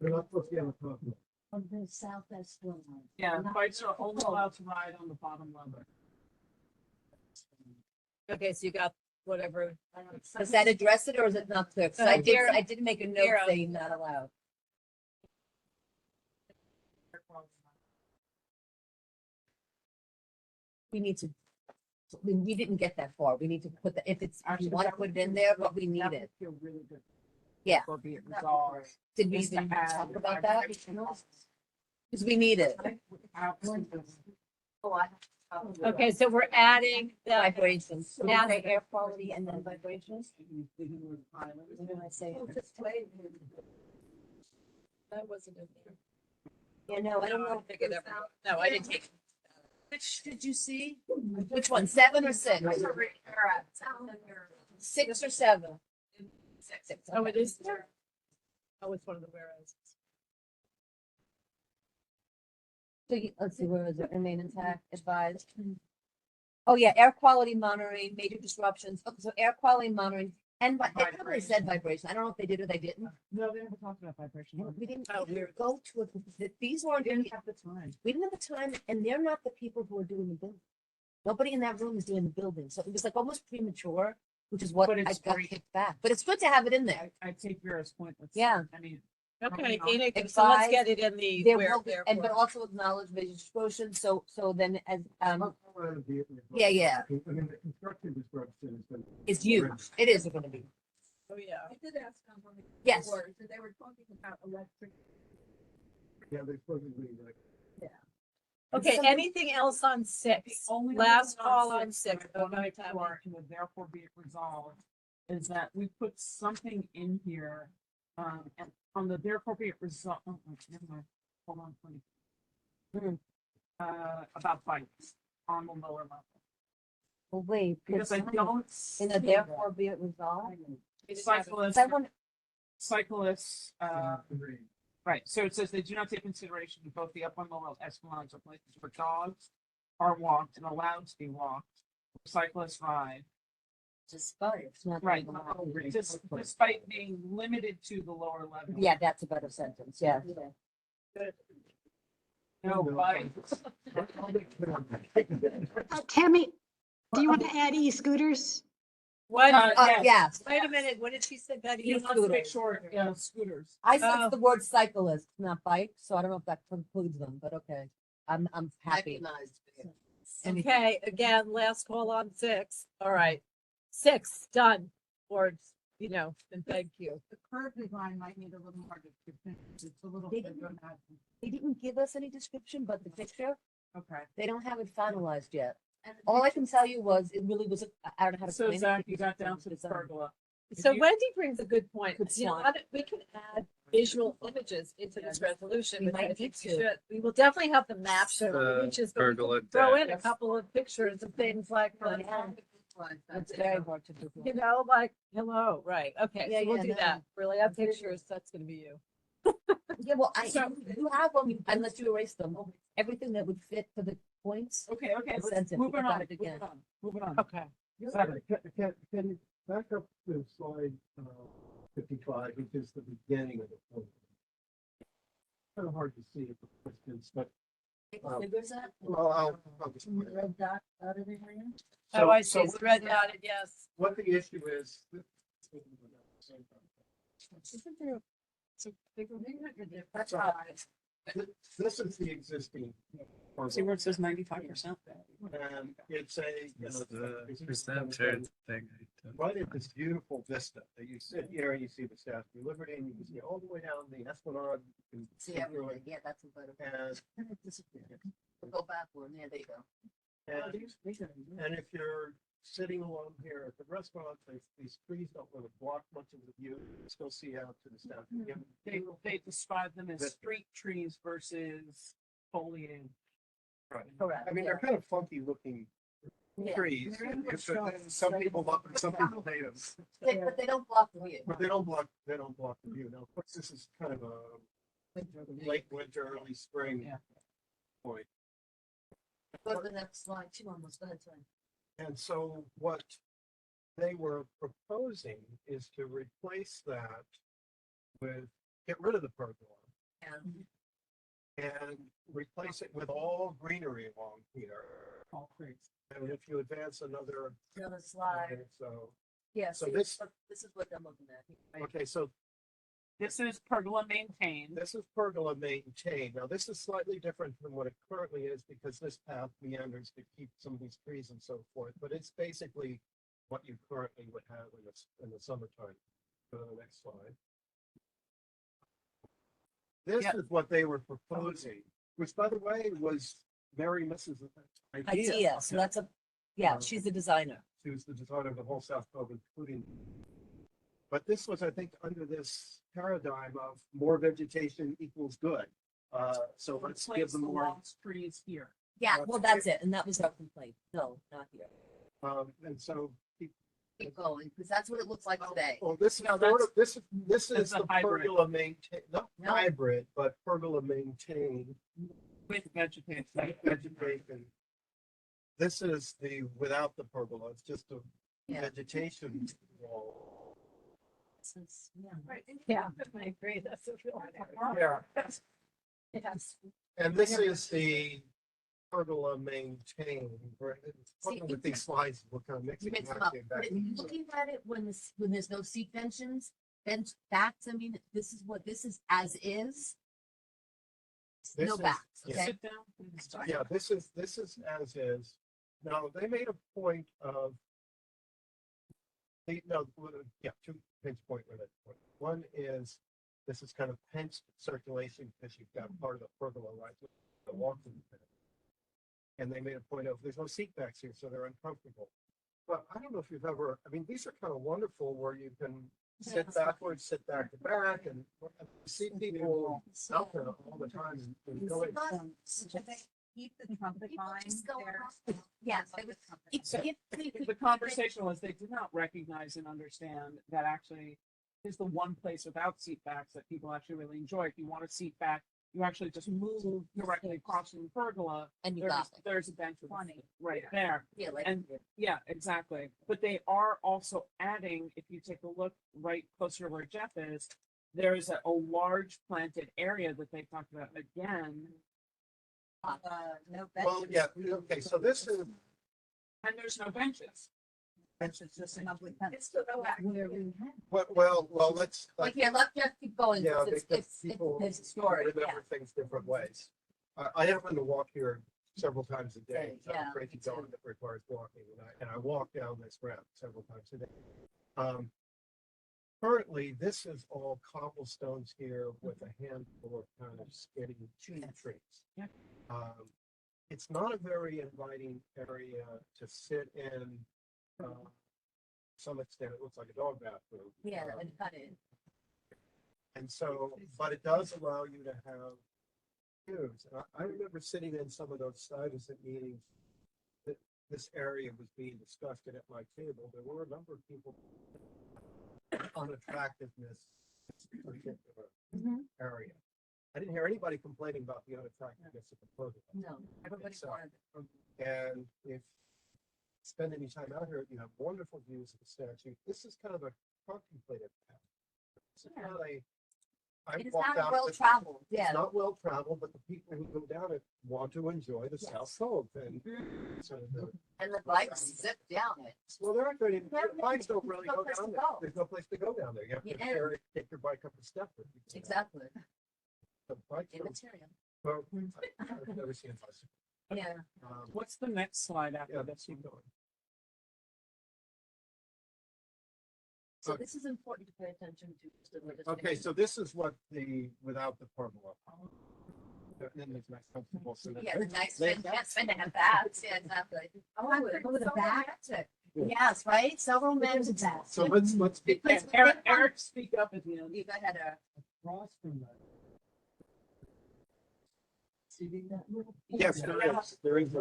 not supposed to be on the top. On the southwest one. yeah, bikes are only allowed to ride on the bottom level. Okay, so you got whatever. Does that address it or is it not clear? 'Cause I Here- did make a note here. saying not allowed. We need to, we didn't get that far. We need to put the, if it's, if you want to put it in there, but we need That it. would feel really good. Yeah. Or be it resolved. Did we Just to even add talk about that? vibration. Because we need it. Absolutely. Okay, so we're adding the, Vibrations. So we Now- say air quality and then vibrations. what did I say? That wasn't in there. Yeah, no, I don't know. Pick it up. No, I didn't take. Which did you see? Which one? 7 or 6? 6 or 7? Six. Oh, it okay. is there? Oh, it's one of the whereas. So let's see, where is it? Remain intact, advised. Oh, yeah, air quality monitoring, major disruptions. Okay, so air quality monitoring and they probably said vibration. I don't know if they did or they didn't. No, they never talked about vibration. We didn't Oh, go to it. These weren't, We didn't have the time. we didn't have the time and they're not the people who are doing the building. Nobody in that room is doing the building. So it was like almost premature, which is what But I it's got great. kicked back. But it's good to have it in there. I take Vera's point. Yeah. I mean. Okay, you know, Enoch, so let's advised, get it in the There where, will be, and but also acknowledge major disruption. So then as yeah, yeah, I mean, the construction disruption is gonna. it's huge. It is going to be. Oh, yeah. I did ask them on the Yes. board, so they were talking about electric. Yeah, they're supposedly like. Okay, Some- anything else on 6? Only Last thing call on six 6. that I wanna make sure, and would therefore be resolved, is that we put something in here, and on the therefore be it resolved, oh, never mind, hold on, please. About bikes on the lower level, Well, wait, because I don't. in the see therefore be it resolved. that. Cyclists, I want, cyclists, right, so it says they do not take consideration of both the upper and lower echelons or places where dogs are walked and allowed to be walked, cyclists ride. Despite, not Right, allowed. despite being limited to the lower level. Yeah, that's a better sentence, yeah. No bikes. Tammy, do you want to add e-scooters? What? Yes. Wait a minute, what did she say, Betty? You want to make sure, scooters. I said Oh. the word cyclist, not bike, so I don't know if that includes them, but okay. I'm happy. Okay, again, last call on 6. All right. 6, done. Or, you know, and thank you. The curb design might need a little more description. It's a little. They didn't give us any description, but the picture, Okay. they don't have it finalized yet. All I can tell you was, it really was, I don't know how to So explain it. Zach, you because got it down was to the design. pergola. So you- Wendy brings a good point. Good You know, point. we can add visual images into this resolution. We which I might think need we to. should. We will definitely have the map show images, but we pergola can throw deck. in a couple of pictures of things like, It's very hard to do. you know, like, hello, right, okay, Yeah, so we'll yeah, do no. that. Really, have pictures, that's gonna be you. Yeah, well, So- you have them, unless you erase them, everything that would fit for the points. Okay, okay, The let's sentence, move we it got on, it move again. it on, move it on. Okay. Seven. Can you back up to slide 55, which is the beginning of the point? Kind of hard to see at the distance, but. Figures that? Well, I'll just. Red dot out of there. Oh, I see, So it's red dotted, yes. what the issue is. Isn't there some bigger? That's all right. This is the existing. See where it says 95%? And it's a, you know, The presenter thing. right at this beautiful vista that you sit here and you see the Statue of Liberty and you can see all the way down the Esplanade. You can See everything, yeah, that's a better. And, Go backward, yeah, there you go. and if you're sitting along here at the restaurant, these trees don't really block much of the view, you still see out to the Statue. of Liberty. They describe them as That- street trees versus foliage. Right. Correct. I mean, yeah. they're kind of funky looking trees. Some people love them, some people hate them. But they don't block the view. But they don't block the view. Now, of course, this is kind of a late winter, early spring Yeah. point. Go to the next slide, two almost, go ahead, sorry. And so what they were proposing is to replace that with, get rid of the pergola And and replace it with all greenery along here. All trees. And if you advance another, another slide, so, yeah, So so this- this is what I'm looking at. okay, so This is pergola maintained. this is pergola maintained. Now, this is slightly different from what it currently is because this path meanders to keep some of these trees and so forth, but it's basically what you currently would have in the summertime. Go to the next slide. This Yeah. is what they were proposing, which by the way, was Mary Mrs. Idea, so that's yeah, she's the designer. She was the designer of the whole South Cove, including. But this was, I think, under this paradigm of more vegetation equals good. So let's give Replace them the more. lost trees here. Yeah, well, that's it, and that was our complaint. No, not here. And so, Keep going, because that's what it looks like today. well, this is No, sort that's- of, this is that's a the hybrid. pergola maintain, not No. hybrid, but pergola maintained With vegetation. vegetation. This is the, without the pergola, it's just a Yeah. vegetation wall. Since, Yeah, I agree. That's a real. Yeah. Yes. And this is the pergola maintained, right? See, With these slides, we're kind of you mixing. mix and them up, matching but back if and you're forth. looking at it when there's no seat benches, bench backs, I mean, this is what, this is as is. This No is- backs, yeah. okay? Sit down. please. Yeah, this is as is. Now, they made a point of. Two pinch point related points. One is, this is kind of pinched circulation because you've got part of the pergola right to the walking path. And they made a point of, there's no seat backs here, so they're uncomfortable. But I don't know if you've ever, I mean, these are kind of wonderful where you can sit backwards, sit back to back, and see people out there all the time. and going. Should they keep the trumpet People vine just go there? off. Yes, I would, The conversation was they did not recognize and understand that actually is the one place without seat backs that people actually really enjoy. If you want a seat back, you actually just move directly across from the pergola. And you There's, got it. there's a bench with a Funny. seat right there. Yeah, like. And yeah, exactly. But they are also adding, if you take a look right closer to where Jeff is, there's a large planted area that they talked about again. No Well, benches. yeah, okay, so this is, And there's no benches. Benches, just an ugly fence. It's still no well, let's, Like, here, let Jeff keep going, yeah, because because it's people his story, yeah. remember things different ways. I happen to walk here several times a day. so Yeah, I'm crazy me too. dog that requires walking, and I walk down this route several times a day. Currently, this is all cobblestones here with a handful of kind of skinny trees. Yeah. It's not a very inviting area to sit in. To some extent, it looks like a dog bathroom. Yeah, and cut it. And so, but it does allow you to have views. And I remember sitting in some of those Stuyvesant meetings that this area was being discussed, and at my table, there were a number of people unattractiveness in this particular area. I didn't hear anybody complaining about the unattractiveness of the program. No, everybody So- wanted. And if you spend any time out here, you have wonderful views of the statue. This is kind of a contemplative path. It's not a. I It is walked not out well this- traveled, It's yeah. not well traveled, but the people who go down it want to enjoy the South Cove and. So And the bikes zip down it. well, there aren't any, Yeah, bikes don't really no go place down to there. go. There's no place to go down there. You have to Yeah. take your bike up a step. with you. Exactly. The bikes don't- Immaterial. well, I've never seen a bicycle. Yeah. What's the next slide after Yeah, this? keep going. So Okay. this is important to pay attention to. just to let us Okay, know. so this is what the, without the pergola. Then there's nice comfortable. so that- Yeah, the nice, They- fantastic, and that, yeah, exactly. Oh, I go to the so back. romantic. Yes, right? So romantic. So let's be. Because we Eric, think- Eric, speak up at the end. You got a. Across from that. Yes, there is. There is.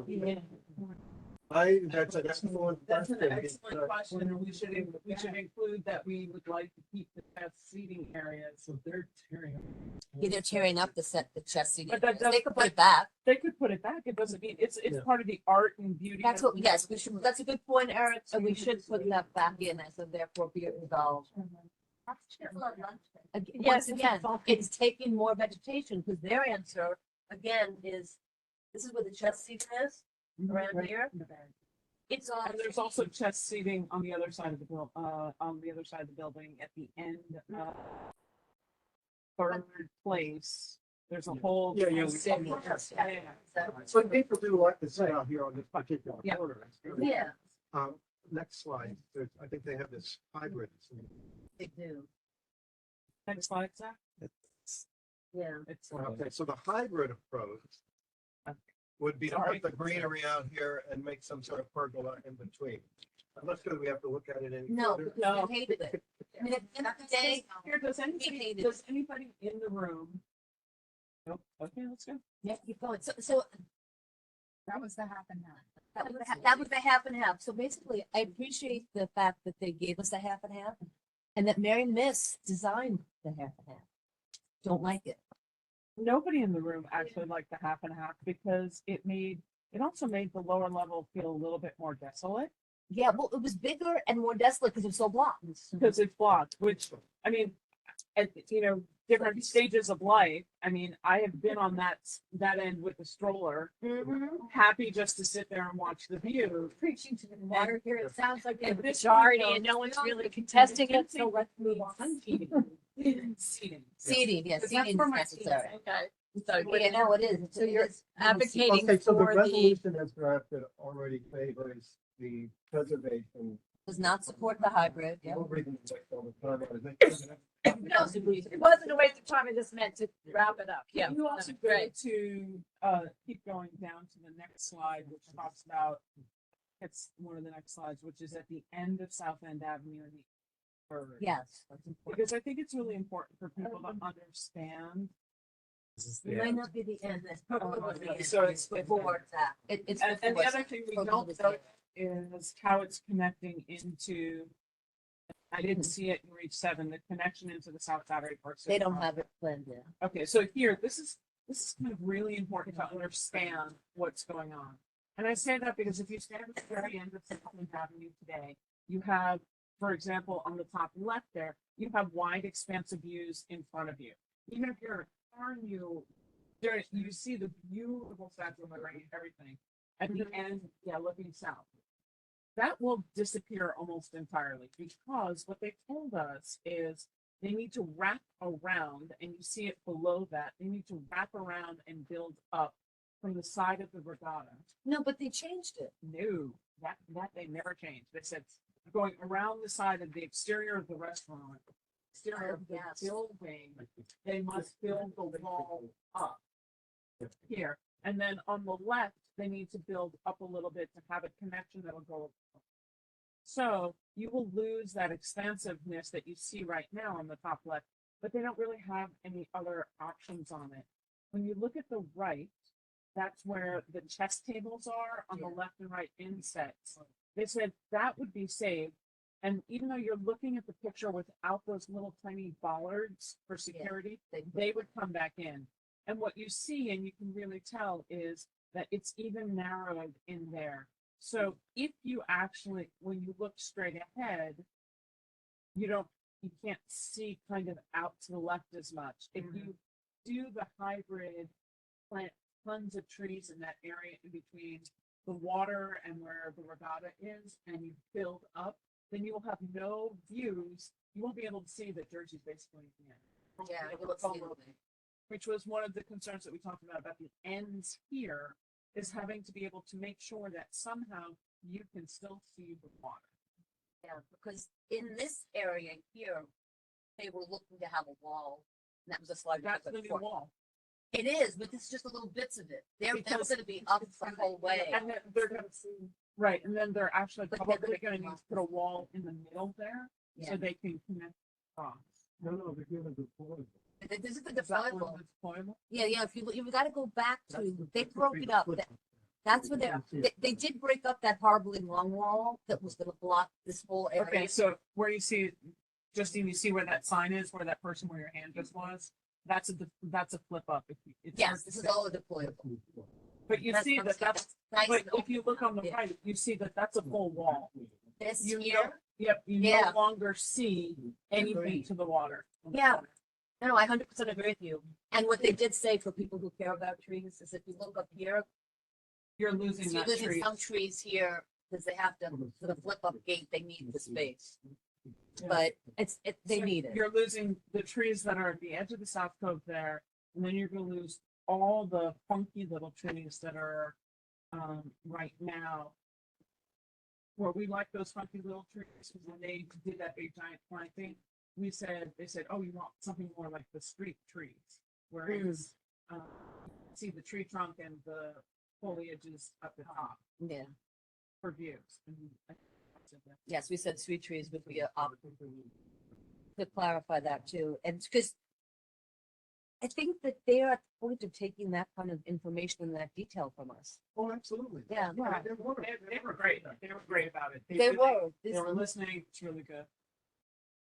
That's an excellent That's an question. excellent question, and we should include that we would like to keep the test seating areas. So they're tearing. Yeah, they're tearing up the chest seating. But that They could put doesn't- it back. They could put it back, it doesn't mean, it's Yeah. part of the art and beauty. That's of what, yes, we should, that's a good point, Eric, and we should put that back in as of therefore be resolved. Once again, it's taking more vegetation, because their answer, again, is, this is where the chest seating is, around here. It's all. And there's also chest seating on the other side of the on the other side of the building at the end of third place. There's a whole. Yeah, yeah. So people do like to sit out here on this particular Yeah. corner. Yeah, Next slide, I think they have this hybrid. they do, Next slide, Zach. yeah. It's. Okay, so the hybrid approach would be to Sorry. put the greenery out here and make some sort of pergola in between. I'm not sure we have to look at it any No, further. No. I hated it. I mean, at the end of the day, Here, does hated anybody in the room? Nope, okay, let's go. yeah, keep going, so That was the half and half. that was the half and half. So basically, I appreciate the fact that they gave us the half and half and that Mary Miss designed the half and half. Don't like it. Nobody in the room actually liked the half and half because it also made the lower level feel a little bit more desolate. Yeah, well, it was bigger and more desolate because it was so blocked. Because it's blocked, which, I mean, at, different stages of life, I mean, I have been on that end with the stroller, happy just to sit there and watch the view. Preaching to the choir here, it sounds like At the this majority point, and though, no one's really contesting it, so let's move on. Seating. Seating, yeah, Because that's seating where is my necessary. Okay. So, yeah, no, it is. So you're It's- advocating Okay, so the for the, resolution as drafted already favors the preservation. Does not support the hybrid, yeah. No reason to waste all the time on it. no, it wasn't a waste of time, I just meant to wrap it up, yeah. You also that's go great. to, keep going down to the next slide, which talks about, it's one of the next slides, which is at the end of South End Avenue in the third. Yes, that's important. Because I think it's really important for people to understand. It might not be the end, that's probably the end. So it's before that. It's And before the other that. thing we Probably don't the know end. is how it's connecting into, I didn't see it in Reach 7, the connection into the South Saturday Park. They don't have it planned yet. Okay, so here, this is kind of really important to understand what's going on. And I say that because if you stand at the very end of Second Avenue today, you have, for example, on the top left there, you have wide expansive views in front of you. Even if you're in a car and you see the beautiful Statue of Liberty, everything. At the end, yeah, looking south. That will disappear almost entirely because what they told us is they need to wrap around, and you see it below that, they need to wrap around and build up from the side of the regatta. No, but they changed it. No, that they never changed. They said going around the side of the exterior of the restaurant, exterior of the Yes. building, they must build the wall up here. And then on the left, they need to build up a little bit to have a connection that'll go. So you will lose that expansiveness that you see right now on the top left, but they don't really have any other options on it. When you look at the right, that's where the chess tables are on the left and right insets. They said that would be saved. And even though you're looking at the picture without those little tiny bollards for security, they would come back in. And what you see, and you can really tell, is that it's even narrowed in there. So if you actually, when you look straight ahead, you can't see kind of out to the left as much. If you do the hybrid, plant tons of trees in that area in between the water and where the regatta is, and you build up, then you will have no views. You won't be able to see that Jersey's basically in the end. Yeah, It it will looks come the other over. way. Which was one of the concerns that we talked about the ends here, is having to be able to make sure that somehow you can still see the water. Yeah, because in this area here, they were looking to have a wall. And that was a slide. That's the new wall. It is, but this is just a little bits of it. They're Because gonna be up the whole way. And then they're gonna see, right, and then they're actually But probably they're gonna gonna need to put a wall in the middle there, Yeah. so they can connect across. No, they're giving the floor. This is the Is that one deployable. that's deployable? Yeah, if you gotta go back to, they broke it up. That's what they did break up that horribly long wall that was gonna block this whole area. Okay, so where you see, Justine, you see where that sign is, where that person where your hand just was? That's a flip up. Yes, this is all deployable. But you That's see what I'm that saying. that's, Nice but and if you look on the Yeah. right, you see that that's a full wall. This You here, don't, yep, you Yeah. no longer see anything to the water. Yeah. no, I 100% agree with you. And what they did say for people who care about trees is if you look up here, You're losing you're that losing tree. some trees here because they have to, for the flip up gate, they need the space. But they So need it. You're losing the trees that are at the edge of the South Cove there, and then you're gonna lose all the funky little trees that are right now. Where we like those funky little trees, because when they did that big giant planting, they said, oh, you want something more like the street trees, where it's, see the tree trunk and the foliage is up the top Yeah. for views. And Yes, we said sweet trees would be up. To clarify that too, and because I think that they are at the point of taking that kind of information and that detail from us. Oh, absolutely. Yeah. Yeah, They're wonderful. they were great. They were great about it. They were. They were listening. It's really good.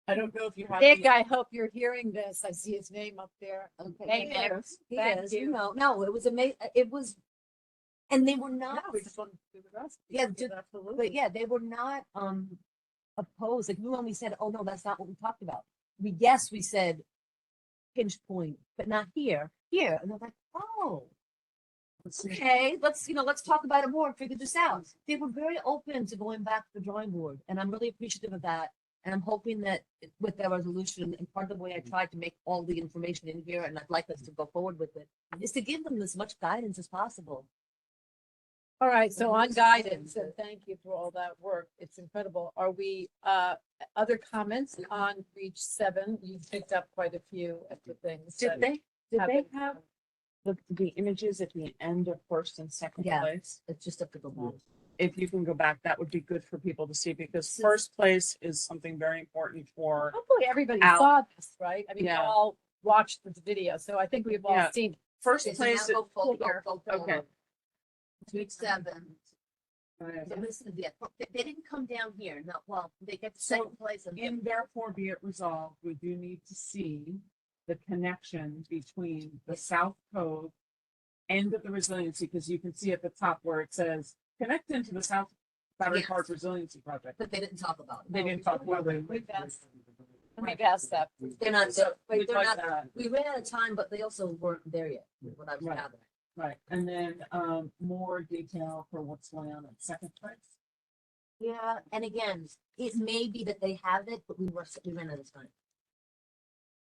I don't know if you have. Nick, I hope you're hearing this. I see his name up there. Okay. Hey, Nick. He Thank is, you you. know, no, it was amazing, it was, and they were not, We just want to do the rest. Yeah, Absolutely. but yeah, they were not, opposed, like, we only said, oh, no, that's not what we talked about. We said pinch point, but not here, and they're like, oh. Okay, let's talk about it more and figure this out. They were very open to going back to the drawing board, and I'm really appreciative of that. And I'm hoping that with their resolution, and part of the way I tried to make all the information in here, and I'd like us to go forward with it, is to give them as much guidance as possible. All right, so on Yes. guidance, and thank you for all that work. It's incredible. Are we, other comments on Reach 7? You picked up quite a few of the things. Did that they happened. have the images at the end of first and second Yeah. place? It's just up to go back. If you can go back, that would be good for people to see, because This is- first place is something very important for. Hopefully everybody Out. saw this, right? I mean, we Yeah. all watched the video, so I think we've all Yeah. seen. First Okay, so place, now go here. forward. okay. Week 7. Uh, So this is it. They didn't come down here, no, well, they get So, second place. And In therefore be it resolved, we do need to see the connection between the South Cove end of the resiliency, because you can see at the top where it says connect into the South Battery Yes. Park Resiliency Project. But they didn't talk about it. They didn't talk about it. We've asked that. They're not, So but we'd they're like not, that. we ran out of time, but they also weren't there yet, is what I was Right. gathering. Right, and then more detail for what's going on at second place. Yeah, and again, it may be that they have it, but we ran out of time.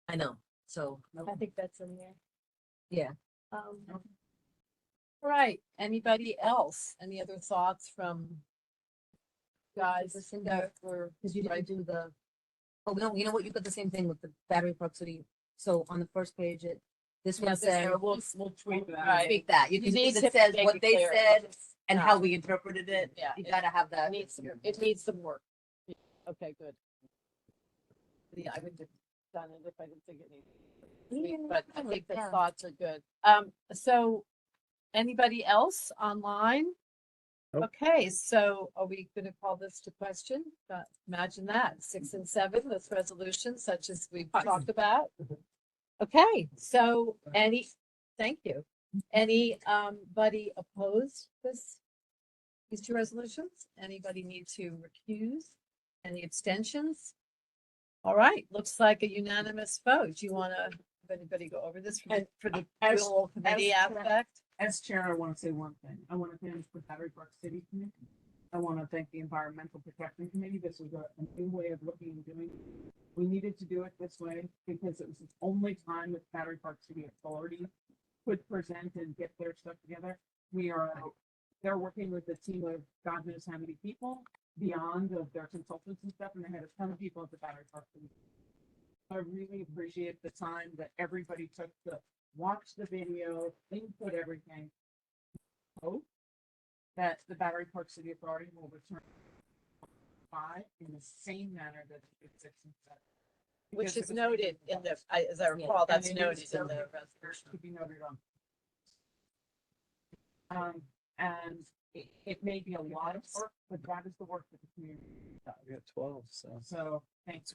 I know, so, I think that's in there. yeah. All right, anybody else? Any other thoughts from guys that were, Cause you didn't do the, oh, no, you know what, you got the same thing with the Battery Park City, so on the first page, this one Yes, says, We'll tweak that. Right. speak that, you You can see need that to says make what it they clear. said and Yeah. how we interpreted it. Yeah, You it- gotta have that. it needs some work. Okay, good. Yeah, I would have done it if I didn't think it needed. But I think the Yeah. thoughts are good. So anybody else online? Nope. Okay, so are we gonna call this to question? Imagine that, 6 and 7, this resolution such as we've talked about. Okay, so thank you. Any, buddy opposed these two resolutions? Anybody need to recuse? Any abstentions? All right, looks like a unanimous vote. Do you wanna, have anybody go over this for the As- dual committee as- aspect? As chair, I want to say one thing. I want to thank the Battery Park City Committee. I want to thank the Environmental Protection Committee. This was a new way of looking and doing it. We needed to do it this way because it was the only time that Battery Park City Authority could present and get their stuff together. They're working with a team of God knows how many people beyond of their consultants and stuff, and they had a ton of people at the Battery Park City. I really appreciate the time that everybody took to watch the video, input everything. Hope that the Battery Park City Authority will return 5 in the same manner that it did 6 and 7. Which Because is it was- noted in the, as I recall, that's And it noted is in the noted. resolution. To be noted on. And it may be a lot of work, but that is the work that the community does. We got 12, so. So, thanks.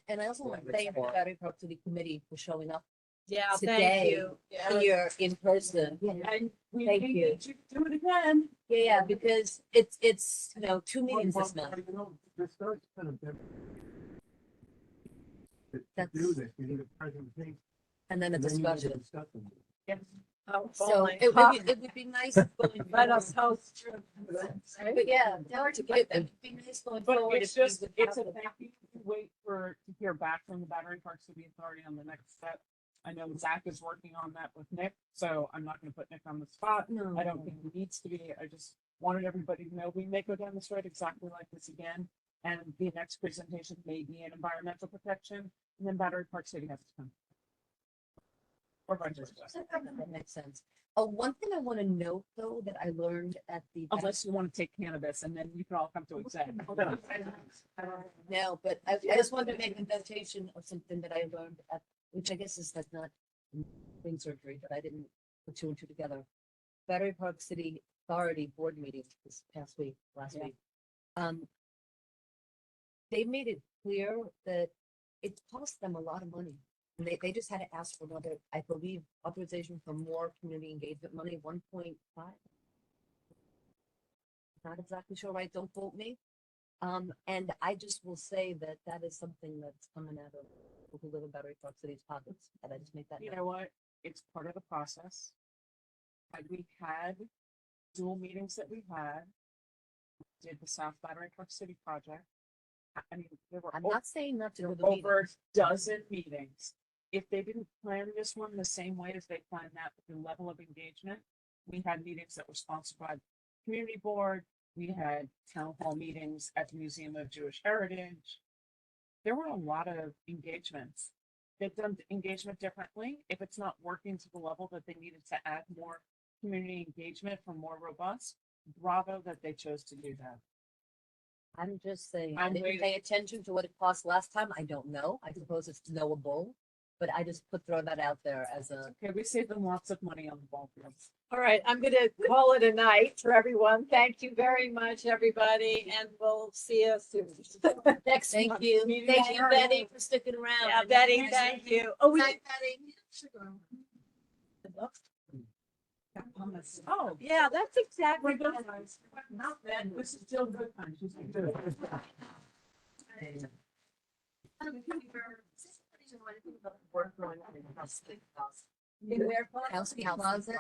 And I also want to thank the Battery Park City Committee for showing up Yeah, today Yeah. here in person. And we Thank think you. that you do it again. Yeah, because it's, you know, 2 meetings this month. You know, this does kind of to That's- do this, you need a presentation. And then a and then you need a discussion. discussion. Yes. So it would be nice going. Let us host. But yeah, it would be nice going But forward. it's if we just, would it's a have the- thank you. Wait to hear back from the Battery Park City Authority on the next step. I know Zach is working on that with Nick, so I'm not gonna put Nick on the spot. No. I don't think he needs to be. I just wanted everybody to know we may go down this road exactly like this again. And the next presentation may be an environmental protection, and then Battery Park City has to come. Or vice versa, That makes sense. One thing I want to note though, that I learned at the. unless you want to take cannabis and then you can all come to exec. No, but I just wanted to make a notation of something that I learned at, which I guess is like not brain surgery, but I didn't put two and two together. Battery Park City Authority Board meeting this past week, last Yeah. week. They made it clear that it cost them a lot of money. And they just had to ask for another, I believe, authorization for more community engagement money, 1.5. Not exactly sure, right? Don't quote me. And I just will say that that is something that's coming out of people who live in Battery Park City's pockets, and I just make that You note. know what? It's part of the process. Had we had dual meetings that we had, did the South Battery Park City project. I mean, there were I'm not saying not to there do were the meeting. over a dozen meetings. If they didn't plan this one the same way as they planned that, with the level of engagement, we had meetings that were sponsored by the community board. We had town hall meetings at the Museum of Jewish Heritage. There were a lot of engagements. They've done engagement differently. If it's not working to the level that they needed to add more community engagement for more robust, bravo that they chose to do that. I'm just saying, I'm I didn't waiting. pay attention to what it cost last time. I don't know. I suppose it's knowable. But I just throw that out there as a. Okay, we saved them lots of money on the ball fields. All right, I'm gonna call it a night for everyone. Thank you very much, everybody, and we'll see you soon. Next Thank month. you. Meeting Thank you, adjourned. Betty, for sticking around. Yeah, Betty, thank you. Oh, we, Night, Betty. Oh, yeah, that's exactly. we're good. Not bad. This is still good. Fun. She's good. House closet.